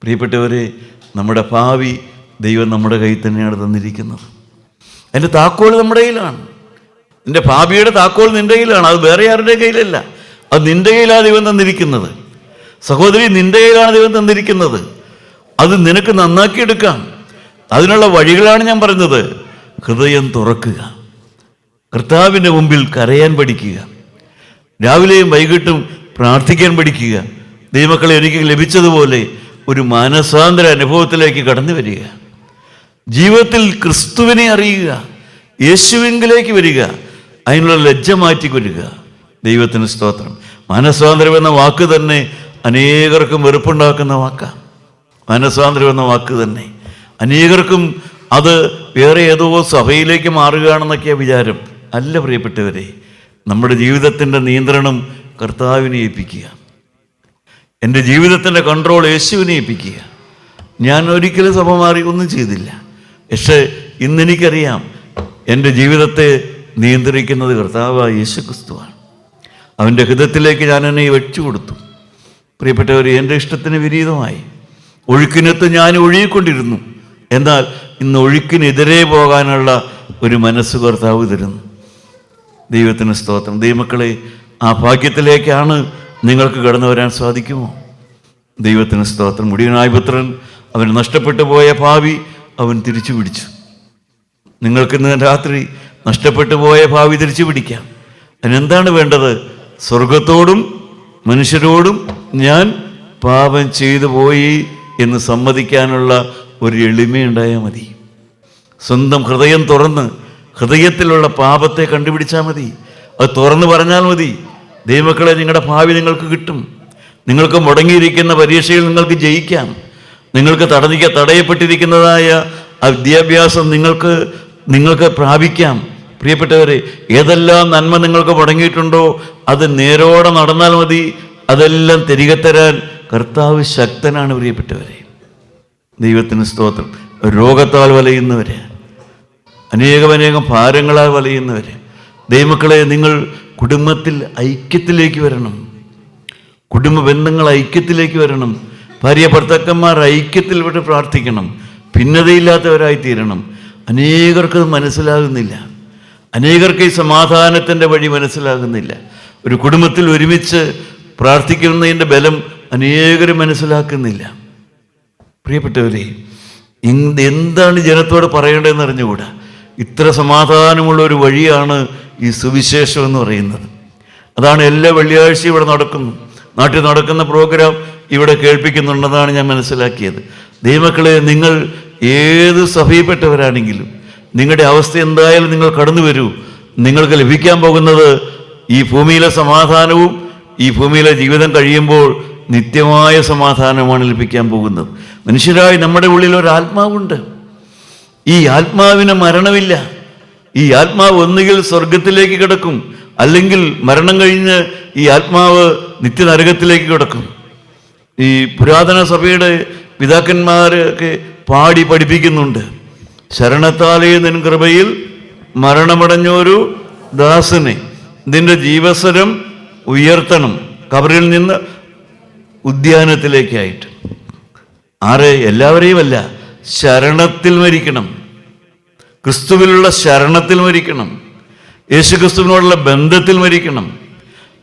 പ്രിയപ്പെട്ടവരെ, നമ്മുടെ ഭാവി ദൈവം നമ്മുടെ കയ്യിൽ തന്നെയാണ് തന്നിരിക്കുന്നത്. അതിൻ്റെ താക്കോൽ നമ്മുടെ കയ്യിലാണ്. നിൻ്റെ ഭാവിയുടെ താക്കോൽ നിൻ്റെ കയ്യിലാണ്, അത് വേറെ ആരുടെ കയ്യിലല്ല. അത് നിൻ്റെ കയ്യിലാണ് ദൈവം തന്നിരിക്കുന്നത്. സഹോദരി, നിൻ്റെ കയ്യിലാണ് ദൈവം തന്നിരിക്കുന്നത്. അത് നിനക്ക് നന്നാക്കിയെടുക്കാം. അതിനുള്ള വഴികളാണ് ഞാൻ പറഞ്ഞത്. ഹൃദയം തുറക്കുക, കർത്താവിൻ്റെ മുമ്പിൽ കരയാൻ പഠിക്കുക, രാവിലെയും വൈകിട്ടും പ്രാർത്ഥിക്കാൻ പഠിക്കുക. ദൈവമക്കളെ, എനിക്ക് ലഭിച്ചതുപോലെ ഒരു മാനസാന്തര അനുഭവത്തിലേക്ക് കടന്നു വരിക. ജീവിതത്തിൽ ക്രിസ്തുവിനെ അറിയുക, യേശുവിങ്കിലേക്ക് വരിക, അതിനുള്ള ലജ്ജ മാറ്റി വരിക. ദൈവത്തിന് സ്തോത്രം. മാനസാന്തരം എന്ന വാക്ക് തന്നെ അനേകർക്കും വെറുപ്പുണ്ടാക്കുന്ന വാക്കാണ്. മാനസാന്തരം എന്ന വാക്ക് തന്നെ അനേകർക്കും അത് വേറെ ഏതോ സഭയിലേക്ക് മാറുകയാണെന്നൊക്കെയാണ് വിചാരം. അല്ല പ്രിയപ്പെട്ടവരെ, നമ്മുടെ ജീവിതത്തിൻ്റെ നിയന്ത്രണം കർത്താവിനെ ഏൽപ്പിക്കുക. എൻ്റെ ജീവിതത്തിൻ്റെ കൺട്രോൾ യേശുവിനെ ഏൽപ്പിക്കുക. ഞാൻ ഒരിക്കലും സഭ മാറി ഒന്നും ചെയ്തില്ല. പക്ഷേ ഇന്നെനിക്കറിയാം, എൻ്റെ ജീവിതത്തെ നിയന്ത്രിക്കുന്നത് കർത്താവായ യേശു ക്രിസ്തുവാണ്. അവൻ്റെ ഹൃദയത്തിലേക്ക് ഞാൻ എന്നെ വെച്ചു കൊടുത്തു. പ്രിയപ്പെട്ടവർ, എൻ്റെ ഇഷ്ടത്തിന് വിപരീതമായി ഒഴുക്കിനൊത്ത് ഞാൻ ഒഴുകിക്കൊണ്ടിരുന്നു. എന്നാൽ ഇന്ന് ഒഴുക്കിനെതിരെ പോകാനുള്ള ഒരു മനസ്സ് കർത്താവ് തരുന്നു. ദൈവത്തിന് സ്തോത്രം. ദൈവമക്കളെ, ആ ഭാഗ്യത്തിലേക്കാണ് നിങ്ങൾക്ക് കടന്നു വരാൻ സാധിക്കുമോ? ദൈവത്തിന് സ്തോത്രം. മുടിയനായ പുത്രൻ അവൻ നഷ്ടപ്പെട്ടു പോയ ഭാവി അവൻ തിരിച്ചു പിടിച്ചു. നിങ്ങൾക്കിന്ന് രാത്രി നഷ്ടപ്പെട്ടു പോയ ഭാവി തിരിച്ചു പിടിക്കാം. അതിനെന്താണ് വേണ്ടത്? സ്വർഗത്തോടും മനുഷ്യരോടും ഞാൻ പാപം ചെയ്തു പോയി എന്ന് സമ്മതിക്കാനുള്ള ഒരു എളിമയുണ്ടായാൽ മതി. സ്വന്തം ഹൃദയം തുറന്ന് ഹൃദയത്തിലുള്ള പാപത്തെ കണ്ടുപിടിച്ചാൽ മതി. അത് തുറന്നു പറഞ്ഞാൽ മതി. ദൈവമക്കളെ, നിങ്ങളുടെ ഭാവി നിങ്ങൾക്ക് കിട്ടും. നിങ്ങൾക്ക് മുടങ്ങിയിരിക്കുന്ന പരീക്ഷയിൽ നിങ്ങൾക്ക് ജയിക്കാം. നിങ്ങൾക്ക് തടയപ്പെട്ടിരിക്കുന്നതായ ആ വിദ്യാഭ്യാസം നിങ്ങൾക്ക് പ്രാപിക്കാം. പ്രിയപ്പെട്ടവരെ, ഏതെല്ലാം നന്മ നിങ്ങൾക്ക് മുടങ്ങിയിട്ടുണ്ടോ അത് നേരോടെ നടന്നാൽ മതി. അതെല്ലാം തിരികെ തരാൻ കർത്താവ് ശക്തനാണ്. പ്രിയപ്പെട്ടവരെ, ദൈവത്തിന് സ്തോത്രം. രോഗത്താൽ വലയുന്നവര്, അനേകം ഭാരങ്ങളാൽ വലയുന്നവര്, ദൈവമക്കളെ, നിങ്ങൾ കുടുംബത്തിൽ ഐക്യത്തിലേക്ക് വരണം. കുടുംബ ബന്ധങ്ങൾ ഐക്യത്തിലേക്ക് വരണം. ഭാര്യ ഭർത്താക്കന്മാർ ഐക്യത്തിൽ വിട്ട് പ്രാർത്ഥിക്കണം. ഭിന്നതയില്ലാത്തവരായി തീരണം. അനേകർക്കത് മനസ്സിലാകുന്നില്ല. അനേകർക്ക് ഈ സമാധാനത്തിൻ്റെ വഴി മനസ്സിലാകുന്നില്ല. ഒരു കുടുംബത്തിൽ ഒരുമിച്ച് പ്രാർത്ഥിക്കുന്നതിൻ്റെ ബലം അനേകരും മനസ്സിലാക്കുന്നില്ല. പ്രിയപ്പെട്ടവരെ, എന്താണ് ജനത്തോട് പറയേണ്ടതെന്ന് അറിഞ്ഞുകൂടാ. ഇത്ര സമാധാനമുള്ള ഒരു വഴിയാണ് ഈ സുവിശേഷം എന്ന് പറയുന്നത്. അതാണ് എല്ലാ വെള്ളിയാഴ്ചയും ഇവിടെ നടക്കുന്നു. നാട്ടിൽ നടക്കുന്ന പ്രോഗ്രാം ഇവിടെ കേൾപ്പിക്കുന്നുണ്ടെന്നാണ് ഞാൻ മനസ്സിലാക്കിയത്. ദൈവമക്കളെ, നിങ്ങൾ ഏത് സഭയിൽപ്പെട്ടവരാണെങ്കിലും നിങ്ങളുടെ അവസ്ഥ എന്തായാലും നിങ്ങൾ കടന്നു വരൂ. നിങ്ങൾക്ക് ലഭിക്കാൻ പോകുന്നത് ഈ ഭൂമിയിലെ സമാധാനവും ഈ ഭൂമിയിലെ ജീവിതം കഴിയുമ്പോൾ നിത്യമായ സമാധാനമാണ് ലഭിക്കാൻ പോകുന്നത്. മനുഷ്യരായി നമ്മുടെ ഉള്ളിൽ ഒരു ആത്മാവുണ്ട്. ഈ ആത്മാവിന് മരണമില്ല. ഈ ആത്മാവ് ഒന്നുകിൽ സ്വർഗത്തിലേക്ക് കിടക്കും, അല്ലെങ്കിൽ മരണം കഴിഞ്ഞ് ഈ ആത്മാവ് നിത്യനരകത്തിലേക്ക് കിടക്കും. ഈ പുരാതന സഭയുടെ പിതാക്കന്മാരൊക്കെ പാടി പഠിപ്പിക്കുന്നുണ്ട്. ശരണത്താലേ നിൻ കൃപയിൽ മരണമടഞ്ഞൊരു ദാസനെ ഇതിൻ്റെ ജീവസ്വരം ഉയർത്തണം, കബറിൽ നിന്ന് ഉദ്യാനത്തിലേക്കായിട്ട്. എല്ലാവരെയും അല്ല, ശരണത്തിൽ മരിക്കണം. ക്രിസ്തുവിലുള്ള ശരണത്തിൽ മരിക്കണം. യേശു ക്രിസ്തുവിനോടുള്ള ബന്ധത്തിൽ മരിക്കണം.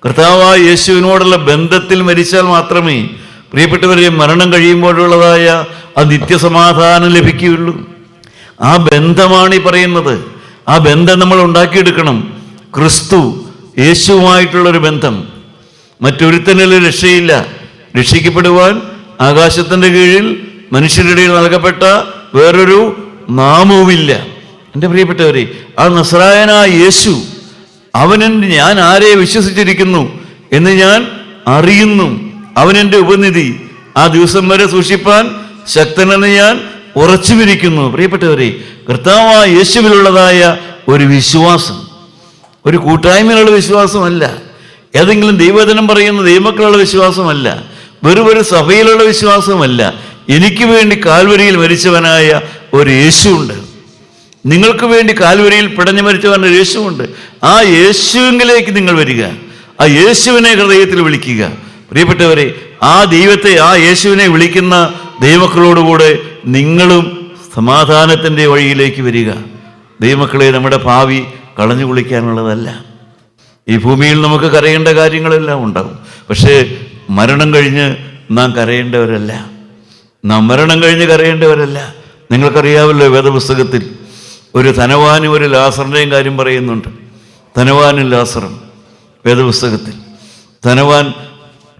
കർത്താവായ യേശുവിനോടുള്ള ബന്ധത്തിൽ മരിച്ചാൽ മാത്രമേ പ്രിയപ്പെട്ടവരെ മരണം കഴിയുമ്പോഴുള്ളതായ ആ നിത്യസമാധാനം ലഭിക്കുകയുള്ളൂ. ആ ബന്ധമാണ് ഈ പറയുന്നത്. ആ ബന്ധം നമ്മൾ ഉണ്ടാക്കിയെടുക്കണം. ക്രിസ്തു യേശുവുമായിട്ടുള്ളൊരു ബന്ധം. മറ്റൊരുത്തനിൽ രക്ഷയില്ല. രക്ഷിക്കപ്പെടുവാൻ ആകാശത്തിൻ്റെ കീഴിൽ മനുഷ്യരുടെ ഇടയിൽ നൽകപ്പെട്ട വേറൊരു നാമവുമില്ല. എൻ്റെ പ്രിയപ്പെട്ടവരെ, ആ നസ്രായനായ യേശു, ഞാൻ ആരെ വിശ്വസിച്ചിരിക്കുന്നു എന്ന് ഞാൻ അറിയുന്നു. അവനെൻ്റെ ഉപനിധി, ആ ദിവസം വരെ സൂക്ഷിപ്പാൻ ശക്തനെന്ന് ഞാൻ ഉറച്ചുമിരിക്കുന്നു. പ്രിയപ്പെട്ടവരെ, കർത്താവായ യേശുവിലുള്ളതായ ഒരു വിശ്വാസം ഒരു കൂട്ടായ്മയിലുള്ള വിശ്വാസമല്ല, ഏതെങ്കിലും ദൈവവചനം പറയുന്ന ദൈവമക്കളുള്ള വിശ്വാസമല്ല, വെറും ഒരു സഭയിലുള്ള വിശ്വാസമല്ല. എനിക്ക് വേണ്ടി കാൽവരിയിൽ മരിച്ചവനായ ഒരു യേശുവുണ്ട്. നിങ്ങൾക്ക് വേണ്ടി കാൽവരിയിൽ പിടഞ്ഞു മരിച്ചവൻ ഒരു യേശുവുണ്ട്. ആ യേശുവിലേക്ക് നിങ്ങൾ വരിക. ആ യേശുവിനെ ഹൃദയത്തിൽ വിളിക്കുക. പ്രിയപ്പെട്ടവരെ, ആ ദൈവത്തെ, ആ യേശുവിനെ വിളിക്കുന്ന ദൈവമക്കളോടുകൂടെ നിങ്ങളും സമാധാനത്തിൻ്റെ വഴിയിലേക്ക് വരിക. ദൈവമക്കളെ, നമ്മുടെ ഭാവി കളഞ്ഞു കുളിക്കാനുള്ളതല്ല. ഈ ഭൂമിയിൽ നമുക്ക് കരയേണ്ട കാര്യങ്ങളെല്ലാം ഉണ്ടാകും. പക്ഷേ മരണം കഴിഞ്ഞ് നാം കരയേണ്ടവരല്ല. നാം മരണം കഴിഞ്ഞ് കരയേണ്ടവരല്ല. നിങ്ങൾക്കറിയാമല്ലോ, വേദപുസ്തകത്തിൽ ഒരു ധനവാനും ഒരു ലാസറിൻ്റെയും കാര്യം പറയുന്നുണ്ട്. ധനവാനും ലാസറും വേദപുസ്തകത്തിൽ. ധനവാൻ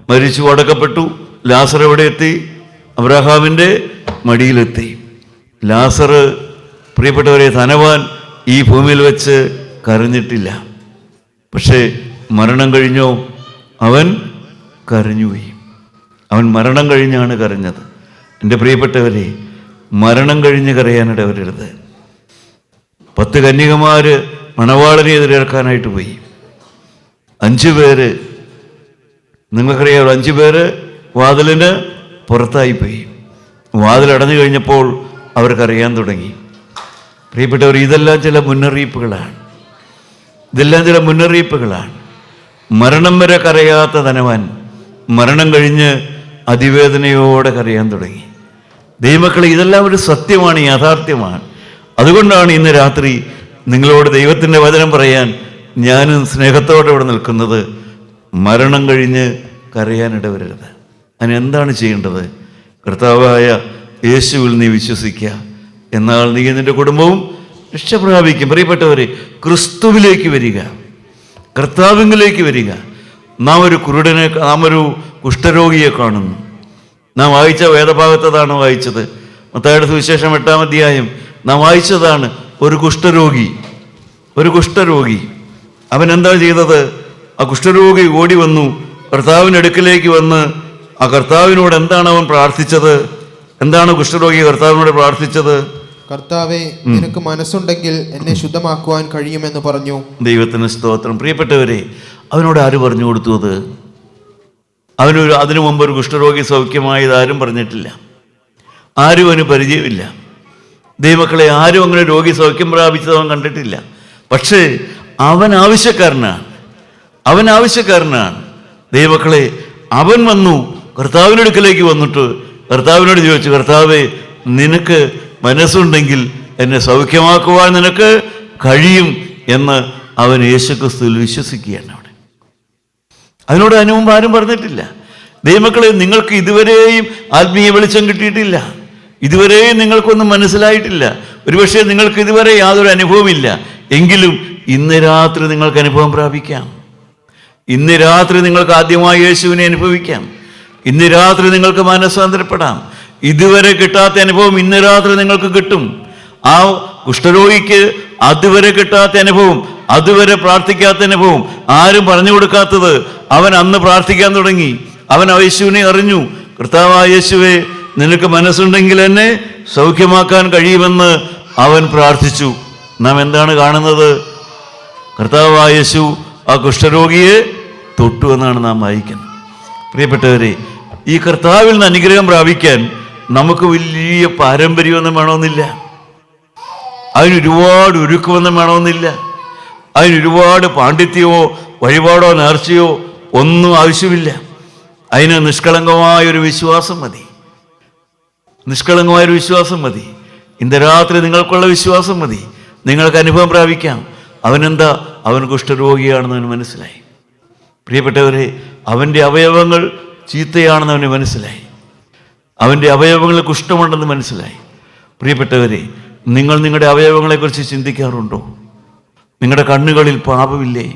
മരിച്ചു അടക്കപ്പെട്ടു. ലാസർ എവിടെ എത്തി? അബ്രഹാമിൻ്റെ മടിയിലെത്തി. ലാസർ, പ്രിയപ്പെട്ടവരെ, ധനവാൻ ഈ ഭൂമിയിൽ വെച്ച് കരഞ്ഞിട്ടില്ല. പക്ഷേ മരണം കഴിഞ്ഞോ അവൻ കരഞ്ഞുപോയി. അവൻ മരണം കഴിഞ്ഞാണ് കരഞ്ഞത്. എൻ്റെ പ്രിയപ്പെട്ടവരെ, മരണം കഴിഞ്ഞ് കരയാനിടവരരുത്. 10 കന്യകമാർ മണവാളനെ എതിരേൽക്കാനായിട്ട് പോയി. 5 പേര്, നിങ്ങൾക്കറിയാം, 5 പേര് വാതിലിന് പുറത്തായിപ്പോയി. വാതിലടഞ്ഞു കഴിഞ്ഞപ്പോൾ അവർക്കറിയാൻ തുടങ്ങി. പ്രിയപ്പെട്ടവർ, ഇതെല്ലാം ചില മുന്നറിയിപ്പുകളാണ്. മരണം വരെ കരയാത്ത ധനവാൻ മരണം കഴിഞ്ഞ് അതിവേദനയോടെ കരയാൻ തുടങ്ങി. ദൈവമക്കളെ, ഇതെല്ലാം ഒരു സത്യമാണ്, യാഥാർത്ഥ്യമാണ്. അതുകൊണ്ടാണ് ഇന്ന് രാത്രി നിങ്ങളോട് ദൈവത്തിൻ്റെ വചനം പറയാൻ ഞാനും സ്നേഹത്തോടെ ഇവിടെ നിൽക്കുന്നത്. മരണം കഴിഞ്ഞ് കരയാനിടവരരുത്. അതിനെന്താണ് ചെയ്യേണ്ടത്? കർത്താവായ യേശുവിൽ നീ വിശ്വസിക്കുക. എന്നാൽ നീ നിൻ്റെ കുടുംബവും രക്ഷ പ്രാപിക്കും. പ്രിയപ്പെട്ടവരെ, ക്രിസ്തുവിലേക്ക് വരിക, കർത്താവിലേക്ക് വരിക. നാം ഒരു കുരുടനെ, നാം ഒരു കുഷ്ഠരോഗിയെ കാണുന്നു. നാം വായിച്ച വേദഭാഗത്തതാണ് വായിച്ചത്. മത്തായിയുടെ സുവിശേഷം 8-ാം അധ്യായം നാം വായിച്ചതാണ്. ഒരു കുഷ്ഠരോഗി ഒരു കുഷ്ഠരോഗി. അവൻ എന്താ ചെയ്തത്? ആ കുഷ്ഠരോഗി ഓടി വന്നു കർത്താവിൻ്റെ അടുക്കിലേക്ക് വന്ന് ആ കർത്താവിനോട് എന്താണ് അവൻ പ്രാർത്ഥിച്ചത്? എന്താണ് കുഷ്ഠരോഗി കർത്താവിനോട് പ്രാർത്ഥിച്ചത്? കർത്താവേ, നിനക്ക് മനസ്സുണ്ടെങ്കിൽ എന്നെ ശുദ്ധമാക്കുവാൻ കഴിയുമെന്ന് പറഞ്ഞു. ദൈവത്തിന് സ്തോത്രം. പ്രിയപ്പെട്ടവരെ, അവനോട് ആര് പറഞ്ഞു കൊടുത്തു അത്? അതിനു മുമ്പ് ഒരു കുഷ്ഠരോഗി സൗഖ്യമായത് ആരും പറഞ്ഞിട്ടില്ല, ആരും അവന് പരിചയമില്ല. ദൈവമക്കളെ, ആരും അങ്ങനെ രോഗി സൗഖ്യം പ്രാപിച്ചത് അവൻ കണ്ടിട്ടില്ല. പക്ഷേ അവൻ ആവശ്യക്കാരനാണ്. ദൈവമക്കളെ, അവൻ വന്നു കർത്താവിൻ്റെ അടുക്കലേക്ക് വന്നിട്ട് കർത്താവിനോട് ചോദിച്ചു, കർത്താവേ, നിനക്ക് മനസ്സുണ്ടെങ്കിൽ എന്നെ സൗഖ്യമാക്കുവാൻ നിനക്ക് കഴിയും എന്ന് അവൻ യേശുക്രിസ്തുവിൽ വിശ്വസിക്കുകയാണ്. അതിനോട് അതിനു മുമ്പ് ആരും പറഞ്ഞിട്ടില്ല. ദൈവമക്കളെ, നിങ്ങൾക്ക് ഇതുവരെയും ആത്മീയ വെളിച്ചം കിട്ടിയിട്ടില്ല, ഇതുവരെയും നിങ്ങൾക്കൊന്നും മനസ്സിലായിട്ടില്ല. ഒരുപക്ഷെ നിങ്ങൾക്ക് ഇതുവരെ യാതൊരു അനുഭവമില്ല. എങ്കിലും ഇന്ന് രാത്രി നിങ്ങൾക്ക് അനുഭവം പ്രാപിക്കാം. ഇന്ന് രാത്രി നിങ്ങൾക്ക് ആദ്യമായി യേശുവിനെ അനുഭവിക്കാം. ഇന്ന് രാത്രി നിങ്ങൾക്ക് മാനസാന്തരപ്പെടാം. ഇതുവരെ കിട്ടാത്ത അനുഭവം ഇന്ന് രാത്രി നിങ്ങൾക്ക് കിട്ടും. ആ കുഷ്ഠരോഗിക്ക് അതുവരെ കിട്ടാത്ത അനുഭവം, അതുവരെ പ്രാർത്ഥിക്കാത്ത അനുഭവം, ആരും പറഞ്ഞു കൊടുക്കാത്തത് അവൻ അന്ന് പ്രാർത്ഥിക്കാൻ തുടങ്ങി. അവൻ യേശുവിനെ അറിഞ്ഞു. കർത്താവായ യേശുവേ, നിനക്ക് മനസ്സുണ്ടെങ്കിൽ എന്നെ സൗഖ്യമാക്കാൻ കഴിയുമെന്ന് അവൻ പ്രാർത്ഥിച്ചു. നാം എന്താണ് കാണുന്നത്? കർത്താവായ യേശു ആ കുഷ്ഠരോഗിയെ തൊട്ടു എന്നാണ് നാം വായിക്കുന്നത്. പ്രിയപ്പെട്ടവരെ, ഈ കർത്താവിൽ നിന്ന് അനുഗ്രഹം പ്രാപിക്കാൻ നമുക്ക് വലിയ പാരമ്പര്യമൊന്നും വേണമെന്നില്ല, അതിനൊരുപാട് ഒരുക്കമൊന്നും വേണമെന്നില്ല, അതിനൊരുപാട് പാണ്ഡിത്യമോ വഴിപാടോ നേർച്ചയോ ഒന്നും ആവശ്യമില്ല. അതിന് നിഷ്കളങ്കമായൊരു വിശ്വാസം മതി. ഇന്ന് രാത്രി നിങ്ങൾക്കുള്ള വിശ്വാസം മതി. നിങ്ങൾക്ക് അനുഭവം പ്രാപിക്കാം. അവനെന്താ? അവൻ കുഷ്ഠരോഗിയാണെന്ന് അവന് മനസ്സിലായി. പ്രിയപ്പെട്ടവരെ, അവൻ്റെ അവയവങ്ങൾ ചീത്തയാണെന്ന് അവന് മനസ്സിലായി. അവൻ്റെ അവയവങ്ങളിൽ കുഷ്ഠമുണ്ടെന്ന് മനസ്സിലായി. പ്രിയപ്പെട്ടവരെ, നിങ്ങൾ നിങ്ങളുടെ അവയവങ്ങളെക്കുറിച്ച് ചിന്തിക്കാറുണ്ടോ? നിങ്ങളുടെ കണ്ണുകളിൽ പാപമില്ലേ?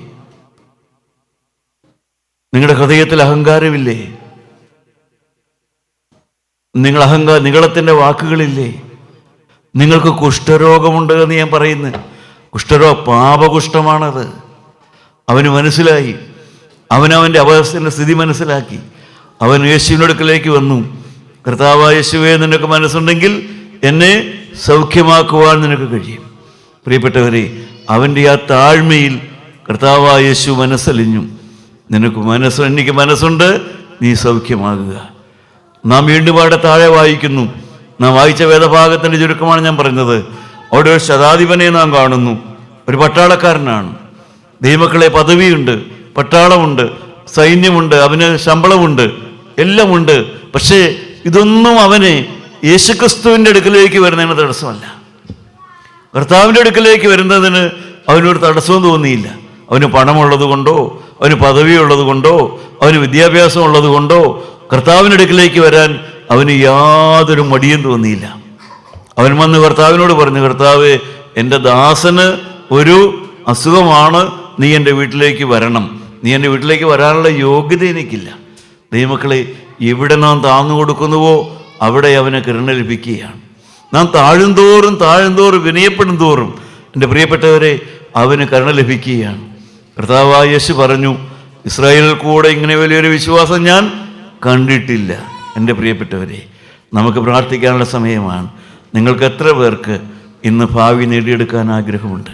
നിങ്ങളുടെ ഹൃദയത്തിൽ അഹങ്കാരമില്ലേ? നിങ്ങളത്തിൻ്റെ വാക്കുകളില്ലേ? നിങ്ങൾക്ക് കുഷ്ഠരോഗമുണ്ട് എന്ന് ഞാൻ പറയുന്നു. പാപകുഷ്ഠമാണത്. അവന് മനസ്സിലായി. അവനവൻ്റെ അവസ്ഥയുടെ സ്ഥിതി മനസ്സിലാക്കി. അവൻ യേശുവിൻ്റെ അടുക്കലേക്ക് വന്നു. കർത്താവായ യേശുവേ, നിനക്ക് മനസ്സുണ്ടെങ്കിൽ എന്നെ സൗഖ്യമാക്കുവാൻ നിനക്ക് കഴിയും. പ്രിയപ്പെട്ടവരെ, അവൻ്റെ ആ താഴ്മയിൽ കർത്താവായ യേശു മനസ്സലിഞ്ഞു. എനിക്ക് മനസ്സുണ്ട്, നീ സൗഖ്യമാകുക. നാം വീണ്ടും അവിടെ താഴെ വായിക്കുന്നു. നാം വായിച്ച വേദഭാഗത്തിൻ്റെ ചുരുക്കമാണ് ഞാൻ പറഞ്ഞത്. അവിടെ ഒരു ശതാധിപനെ നാം കാണുന്നു. ഒരു പട്ടാളക്കാരനാണ്. ദൈവമക്കളെ, പദവിയുണ്ട്, പട്ടാളമുണ്ട്, സൈന്യമുണ്ട്, അവന് ശമ്പളമുണ്ട്, എല്ലാമുണ്ട്. പക്ഷേ ഇതൊന്നും അവന് യേശുക്രിസ്തുവിൻ്റെ അടുക്കലേക്ക് വരുന്നതിന് തടസ്സമല്ല. കർത്താവിൻ്റെ അടുക്കലേക്ക് വരുന്നതിന് അവനൊരു തടസ്സവും തോന്നിയില്ല. അവന് പണമുള്ളത് കൊണ്ടോ, അവന് പദവിയുള്ളത് കൊണ്ടോ, അവന് വിദ്യാഭ്യാസം ഉള്ളത് കൊണ്ടോ കർത്താവിൻ്റെ അടുക്കലേക്ക് വരാൻ അവന് യാതൊരു മടിയും തോന്നിയില്ല. അവൻ വന്ന് കർത്താവിനോട് പറഞ്ഞു, കർത്താവേ, എൻ്റെ ദാസന് ഒരു അസുഖമാണ്, നീ എൻ്റെ വീട്ടിലേക്ക് വരണം. നീ എൻ്റെ വീട്ടിലേക്ക് വരാനുള്ള യോഗ്യത എനിക്കില്ല. ദൈവമക്കളെ, എവിടെ നാം താഴ്ന്നു കൊടുക്കുന്നുവോ അവിടെ അവന് കരുണ ലഭിക്കുകയാണ്. നാം താഴുന്തോറും വിനയപ്പെടും തോറും, എൻ്റെ പ്രിയപ്പെട്ടവരെ, അവന് കരുണ ലഭിക്കുകയാണ്. കർത്താവായ യേശു പറഞ്ഞു, ഇസ്രായേലിൽ കൂടെ ഇങ്ങനെ വലിയൊരു വിശ്വാസം ഞാൻ കണ്ടിട്ടില്ല. എൻ്റെ പ്രിയപ്പെട്ടവരെ, നമുക്ക് പ്രാർത്ഥിക്കാനുള്ള സമയമാണ്. നിങ്ങൾക്ക് എത്ര പേർക്ക് ഇന്ന് ഭാവി നേടിയെടുക്കാൻ ആഗ്രഹമുണ്ട്?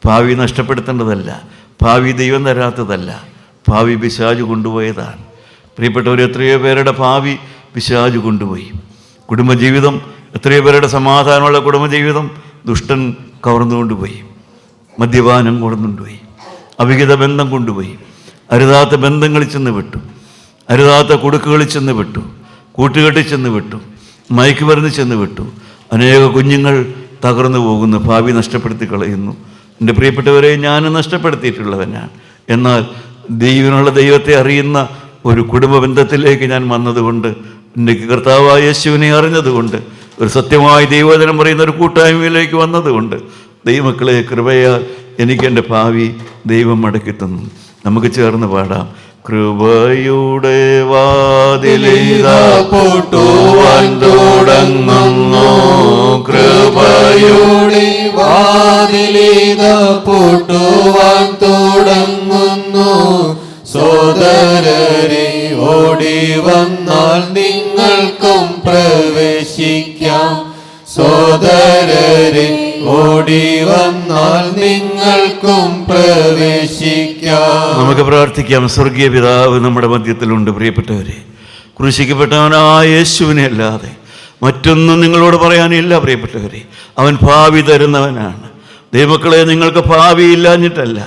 ഭാവി നഷ്ടപ്പെടുത്തേണ്ടതല്ല, ഭാവി ദൈവം തരാത്തതല്ല, ഭാവി പിശാച് കൊണ്ടുപോയതാണ്. പ്രിയപ്പെട്ടവർ, എത്രയോ പേരുടെ ഭാവി പിശാച് കൊണ്ടുപോയി. കുടുംബജീവിതം, എത്രയോ പേരുടെ സമാധാനമുള്ള കുടുംബജീവിതം ദുഷ്ടൻ കവർന്നുകൊണ്ടുപോയി. മദ്യപാനം കൊണ്ടുപോയി, അവിഹിത ബന്ധം കൊണ്ടുപോയി, അരുതാത്ത ബന്ധങ്ങളിൽ ചെന്ന് വിട്ടു, അരുതാത്ത കുടുക്കുകളിൽ ചെന്ന് വിട്ടു, കൂട്ടുകെട്ടിൽ ചെന്ന് വിട്ടു, മയക്കുമരുന്ന് ചെന്ന് വിട്ടു. അനേക കുഞ്ഞുങ്ങൾ തകർന്നു പോകുന്നു, ഭാവി നഷ്ടപ്പെടുത്തി കളയുന്നു. എൻ്റെ പ്രിയപ്പെട്ടവരെ, ഞാനും നഷ്ടപ്പെടുത്തിയിട്ടുള്ളവനാണ്. എന്നാൽ ദൈവത്തെ അറിയുന്ന ഒരു കുടുംബ ബന്ധത്തിലേക്ക് ഞാൻ വന്നതുകൊണ്ട്, എൻ്റെ കർത്താവായ യേശുവിനെ അറിഞ്ഞതുകൊണ്ട്, ഒരു സത്യമായ ദൈവവചനം പറയുന്ന ഒരു കൂട്ടായ്മയിലേക്ക് വന്നതുകൊണ്ട്, ദൈവമക്കളെ, കൃപയാൽ എനിക്ക് എൻ്റെ ഭാവി ദൈവം മടക്കി തന്നു. നമുക്ക് ചേർന്ന് പാടാം. കൃപയുടെ വാതിലിതാ പൂട്ടുവാൻ തുടങ്ങുന്നു, കൃപയുടെ വാതിലിതാ ഓടി വന്നാൽ നിങ്ങൾക്കും പ്രവേശിക്കാം. നമുക്ക് പ്രാർത്ഥിക്കാം. സ്വർഗീയ പിതാവ് നമ്മുടെ മധ്യത്തിലുണ്ട്. പ്രിയപ്പെട്ടവരെ, ക്രൂശിക്കപ്പെട്ടവനായ യേശുവിനെ അല്ലാതെ മറ്റൊന്നും നിങ്ങളോട് പറയാനില്ല. പ്രിയപ്പെട്ടവരെ, അവൻ ഭാവി തരുന്നവനാണ്. ദൈവമക്കളെ, നിങ്ങൾക്ക് ഭാവി ഇല്ലാഞ്ഞിട്ടല്ല,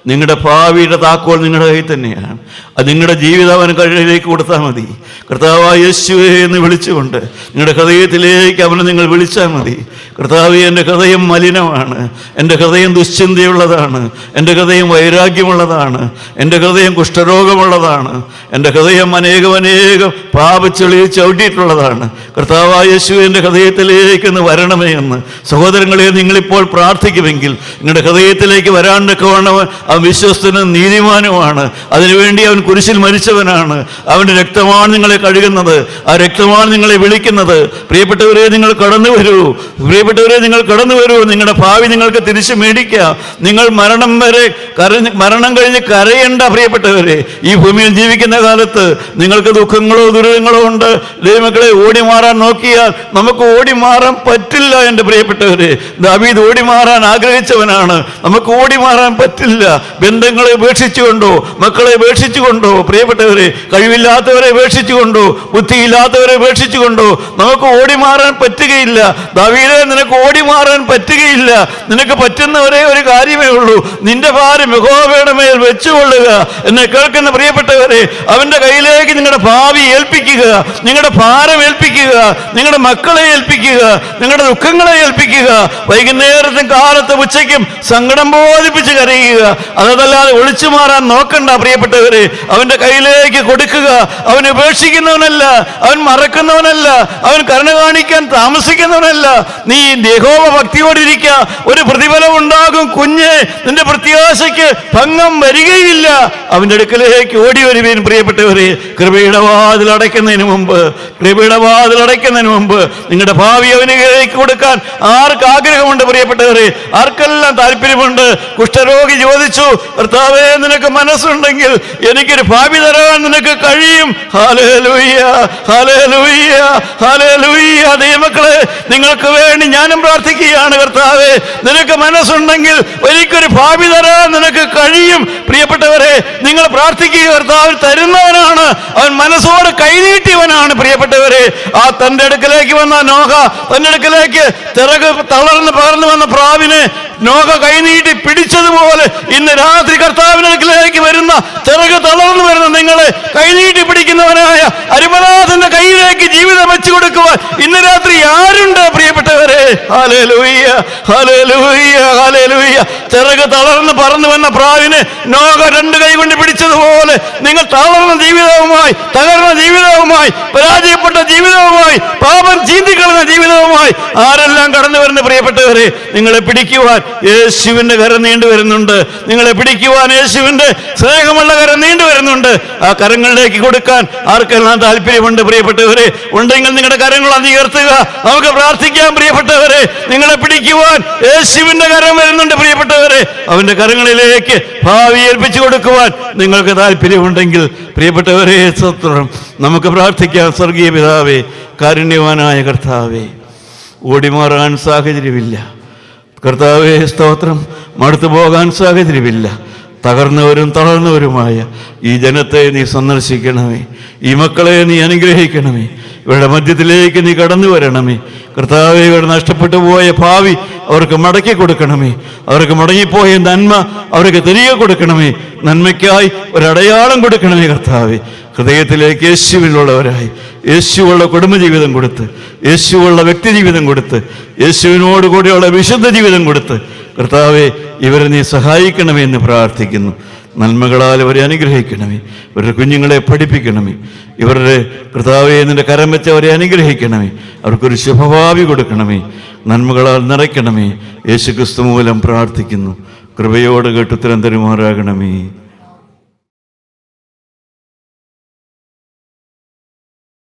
നിങ്ങളുടെ ഭാവിയുടെ താക്കോൽ നിങ്ങളുടെ കയ്യിൽ തന്നെയാണ്. അത് നിങ്ങളുടെ ജീവിതം അവൻ കയ്യിലേക്ക് കൊടുത്താൽ മതി. കർത്താവായ യേശുവേ എന്ന് വിളിച്ചുകൊണ്ട് നിങ്ങളുടെ ഹൃദയത്തിലേക്ക് അവനെ നിങ്ങൾ വിളിച്ചാൽ മതി. കർത്താവേ, എൻ്റെ ഹൃദയം മലിനമാണ്, എൻ്റെ ഹൃദയം ദുശ്ചിന്തയുള്ളതാണ്, എൻ്റെ ഹൃദയം വൈരാഗ്യമുള്ളതാണ്, എൻ്റെ ഹൃദയം കുഷ്ഠരോഗമുള്ളതാണ്, എൻ്റെ ഹൃദയം അനേകം പാപച്ചെളിയിൽ ചവിട്ടിയിട്ടുള്ളതാണ്. കർത്താവായ യേശുവേ, എൻ്റെ ഹൃദയത്തിലേക്ക് ഒന്ന് വരണമേ എന്ന് സഹോദരങ്ങളെ നിങ്ങളിപ്പോൾ പ്രാർത്ഥിക്കുമെങ്കിൽ നിങ്ങളുടെ ഹൃദയത്തിലേക്ക് വരാണ്ടൊക്കെ വേണവൻ അവൻ വിശ്വസ്തനും നീതിമാനുമാണ്. അതിനുവേണ്ടി അവൻ കുരിശിൽ മരിച്ചവനാണ്. അവൻ്റെ രക്തമാണ് നിങ്ങളെ കഴുകുന്നത്, ആ രക്തമാണ് നിങ്ങളെ വിളിക്കുന്നത്. പ്രിയപ്പെട്ടവരെ, നിങ്ങൾ കടന്നു വരൂ. പ്രിയപ്പെട്ടവരെ, നിങ്ങൾ കടന്നു വരൂ. നിങ്ങളുടെ ഭാവി നിങ്ങൾക്ക് തിരിച്ചു മേടിക്കാം. നിങ്ങൾ മരണം കഴിഞ്ഞ് കരയേണ്ട. പ്രിയപ്പെട്ടവരെ, ഈ ഭൂമിയിൽ ജീവിക്കുന്ന കാലത്ത് നിങ്ങൾക്ക് ദുഃഖങ്ങളോ ദുരിതങ്ങളോ ഉണ്ട്. ദൈവമക്കളെ, ഓടി മാറാൻ നോക്കിയാൽ നമുക്ക് ഓടി മാറാൻ പറ്റില്ല. എൻ്റെ പ്രിയപ്പെട്ടവരെ, ദാവീദ് ഓടി മാറാൻ ആഗ്രഹിച്ചവനാണ്. നമുക്ക് ഓടി മാറാൻ പറ്റില്ല. ബന്ധങ്ങളെ ഉപേക്ഷിച്ചുകൊണ്ടോ, മക്കളെ ഉപേക്ഷിച്ചുകൊണ്ടോ, പ്രിയപ്പെട്ടവരെ, കഴിവില്ലാത്തവരെ ഉപേക്ഷിച്ചുകൊണ്ടോ, ബുദ്ധിയില്ലാത്തവരെ ഉപേക്ഷിച്ചുകൊണ്ടോ നമുക്ക് ഓടി മാറാൻ പറ്റുകയില്ല. ദാവീദേ, നിനക്ക് ഓടി മാറാൻ പറ്റുകയില്ല. നിനക്ക് പറ്റുന്ന ഒരേ ഒരു കാര്യമേ ഉള്ളൂ, നിന്റെ ഭാരം യഹോവയുടെ മേൽ വെച്ചുകൊള്ളുക. എന്നെ കേൾക്കുന്ന പ്രിയപ്പെട്ടവരെ, അവന്റെ കയ്യിലേക്ക് നിങ്ങളുടെ ഭാവി ഏൽപ്പിക്കുക, നിങ്ങളുടെ ഭാരം ഏൽപ്പിക്കുക, നിങ്ങളുടെ മക്കളെ ഏൽപ്പിക്കുക, നിങ്ങളുടെ ദുഃഖങ്ങളെ ഏൽപ്പിക്കുക. വൈകുന്നേരത്തും കാലത്തും ഉച്ചയ്ക്കും സങ്കടം ബോധിപ്പിച്ച് കരയുക. അതല്ലാതെ ഒളിച്ചു മാറാൻ നോക്കണ്ട. പ്രിയപ്പെട്ടവരെ, അവന്റെ കയ്യിലേക്ക് കൊടുക്കുക. അവൻ ഉപേക്ഷിക്കുന്നവനല്ല, അവൻ മറക്കുന്നവനല്ല, അവൻ കരുണ കാണിക്കാൻ താമസിക്കുന്നവനല്ല. നീ യഹോവ ഭക്തിയോടിരിക്കുക, ഒരു പ്രതിഫലം ഉണ്ടാകും. കുഞ്ഞ്, നിന്റെ പ്രത്യാശയ്ക്ക് ഭംഗം വരികയില്ല. അവന്റെ അടുക്കലേക്ക് ഓടി വരുവീൻ. പ്രിയപ്പെട്ടവരെ, കൃപയുടെ വാതിൽ അടയ്ക്കുന്നതിന് മുമ്പ് നിങ്ങളുടെ ഭാവി അവനിലേക്ക് കൊടുക്കാൻ ആർക്ക് ആഗ്രഹമുണ്ട്? പ്രിയപ്പെട്ടവരെ, ആർക്കെല്ലാം താല്പര്യമുണ്ട്? കുഷ്ഠരോഗി ചോദിച്ചു, കർത്താവേ, നിനക്ക് മനസ്സുണ്ടെങ്കിൽ എനിക്കൊരു ഭാവി തരാൻ നിനക്ക് കഴിയും. Hallelujah, hallelujah, hallelujah. ദൈവമക്കളെ, നിങ്ങൾക്ക് വേണ്ടി ഞാനും പ്രാർത്ഥിക്കുകയാണ്. കർത്താവേ, നിനക്ക് മനസ്സുണ്ടെങ്കിൽ എനിക്കൊരു ഭാവി തരാൻ നിനക്ക് കഴിയും. പ്രിയപ്പെട്ടവരെ, നിങ്ങൾ പ്രാർത്ഥിക്കുക. കർത്താവ് തരുന്നവനാണ്, അവൻ മനസ്സോട് കൈനീട്ടിയവനാണ്. പ്രിയപ്പെട്ടവരെ, ആ തന്റെ അടുക്കലേക്ക് വന്ന നോഹ, തന്റെ അടുക്കലേക്ക് ചിറക് തളർന്ന് പകർന്നു വന്ന പ്രാവിനെ നോഹ കൈനീട്ടി പിടിച്ചതുപോലെ ഇന്ന് രാത്രി കർത്താവിന്റെ അടുക്കലേക്ക് വരുന്ന, ചിറക് തളർന്നു വരുന്ന നിങ്ങളെ കൈനീട്ടി പിടിക്കുന്നവനായ അരിമനാഥന്റെ കയ്യിലേക്ക് ജീവിതം വെച്ചു കൊടുക്കുവാൻ ഇന്ന് രാത്രി ആരുണ്ട്? പ്രിയപ്പെട്ടവരെ, ഹല്ലേലൂയ, ഹല്ലേലൂയ, ഹല്ലേലൂയ. ചിറക് തളർന്ന് പറന്നു വന്ന പ്രാവിനെ നോഹ രണ്ട് കൈ കൊണ്ട് പിടിച്ചതുപോലെ നിങ്ങൾ തളർന്ന ജീവിതവുമായി, തകർന്ന ജീവിതവുമായി, പരാജയപ്പെട്ട ജീവിതവുമായി, പാപം ചീന്തിക്കളഞ്ഞ ജീവിതവുമായി ആരെല്ലാം കടന്നു വരുന്ന പ്രിയപ്പെട്ടവരെ, നിങ്ങളെ പിടിക്കുവാൻ യേശുവിന്റെ കരം നീണ്ടു വരുന്നുണ്ട്. നിങ്ങളെ പിടിക്കുവാൻ യേശുവിന്റെ സ്നേഹമുള്ള കരം നീണ്ടു വരുന്നുണ്ട്. ആ കരങ്ങളിലേക്ക് കൊടുക്കാൻ ആർക്കെല്ലാം താല്പര്യമുണ്ട്? പ്രിയപ്പെട്ടവരെ, ഉണ്ടെങ്കിൽ നിങ്ങളുടെ കരങ്ങൾ ഉയർത്തുക. നമുക്ക് പ്രാർത്ഥിക്കാം. പ്രിയപ്പെട്ടവരെ, നിങ്ങളെ പിടിക്കുവാൻ യേശുവിന്റെ കരം വരുന്നുണ്ട്. പ്രിയപ്പെട്ടവരെ, അവന്റെ കരങ്ങളിലേക്ക് ഭാവി ഏൽപ്പിച്ചു കൊടുക്കുവാൻ നിങ്ങൾക്ക് താല്പര്യമുണ്ടെങ്കിൽ പ്രിയപ്പെട്ടവരെ, സ്തോത്രം, നമുക്ക് പ്രാർത്ഥിക്കാം. സ്വർഗീയ പിതാവേ, കാരുണ്യവാനായ കർത്താവേ, ഓടിമാറാൻ സാഹചര്യമില്ല. കർത്താവേ, സ്തോത്രം, മടുത്തു പോകാൻ സാഹചര്യമില്ല. തകർന്നവരും തളർന്നവരുമായ ഈ ജനത്തെ നീ സന്ദർശിക്കണമേ. ഈ മക്കളെ നീ അനുഗ്രഹിക്കണമേ. ഇവരുടെ മധ്യത്തിലേക്ക് നീ കടന്നു വരണമേ. കർത്താവേ, ഇവർ നഷ്ടപ്പെട്ടു പോയ ഭാവി അവർക്ക് മടക്കി കൊടുക്കണമേ. അവർക്ക് മടങ്ങിപ്പോയ നന്മ അവർക്ക് തിരികെ കൊടുക്കണമേ. നന്മയ്ക്കായി ഒരടയാളം കൊടുക്കണമേ. കർത്താവേ, ഹൃദയത്തിലേക്ക് യേശുവിനുള്ളവരായി, യേശുവുള്ള കുടുംബജീവിതം കൊടുത്ത്, യേശുവുള്ള വ്യക്തിജീവിതം കൊടുത്ത്, യേശുവിനോട് കൂടെയുള്ള വിശുദ്ധ ജീവിതം കൊടുത്ത് കർത്താവെ, ഇവരെ നീ സഹായിക്കണമേ എന്ന് പ്രാർത്ഥിക്കുന്നു. നന്മകളാൽ അവരെ അനുഗ്രഹിക്കണമേ. ഇവരുടെ കുഞ്ഞുങ്ങളെ പഠിപ്പിക്കണമേ. ഇവരുടെ കർത്താവെ, നിന്റെ കരം വെച്ച് അവരെ അനുഗ്രഹിക്കണമേ. അവർക്കൊരു ശുഭഭാവി കൊടുക്കണമേ. നന്മകളാൽ നിറയ്ക്കണമേ. യേശുക്രിസ്തു മൂലം പ്രാർത്ഥിക്കുന്നു. കൃപയോട് കേട്ടുത്തരം തരുമാറാകണമേ.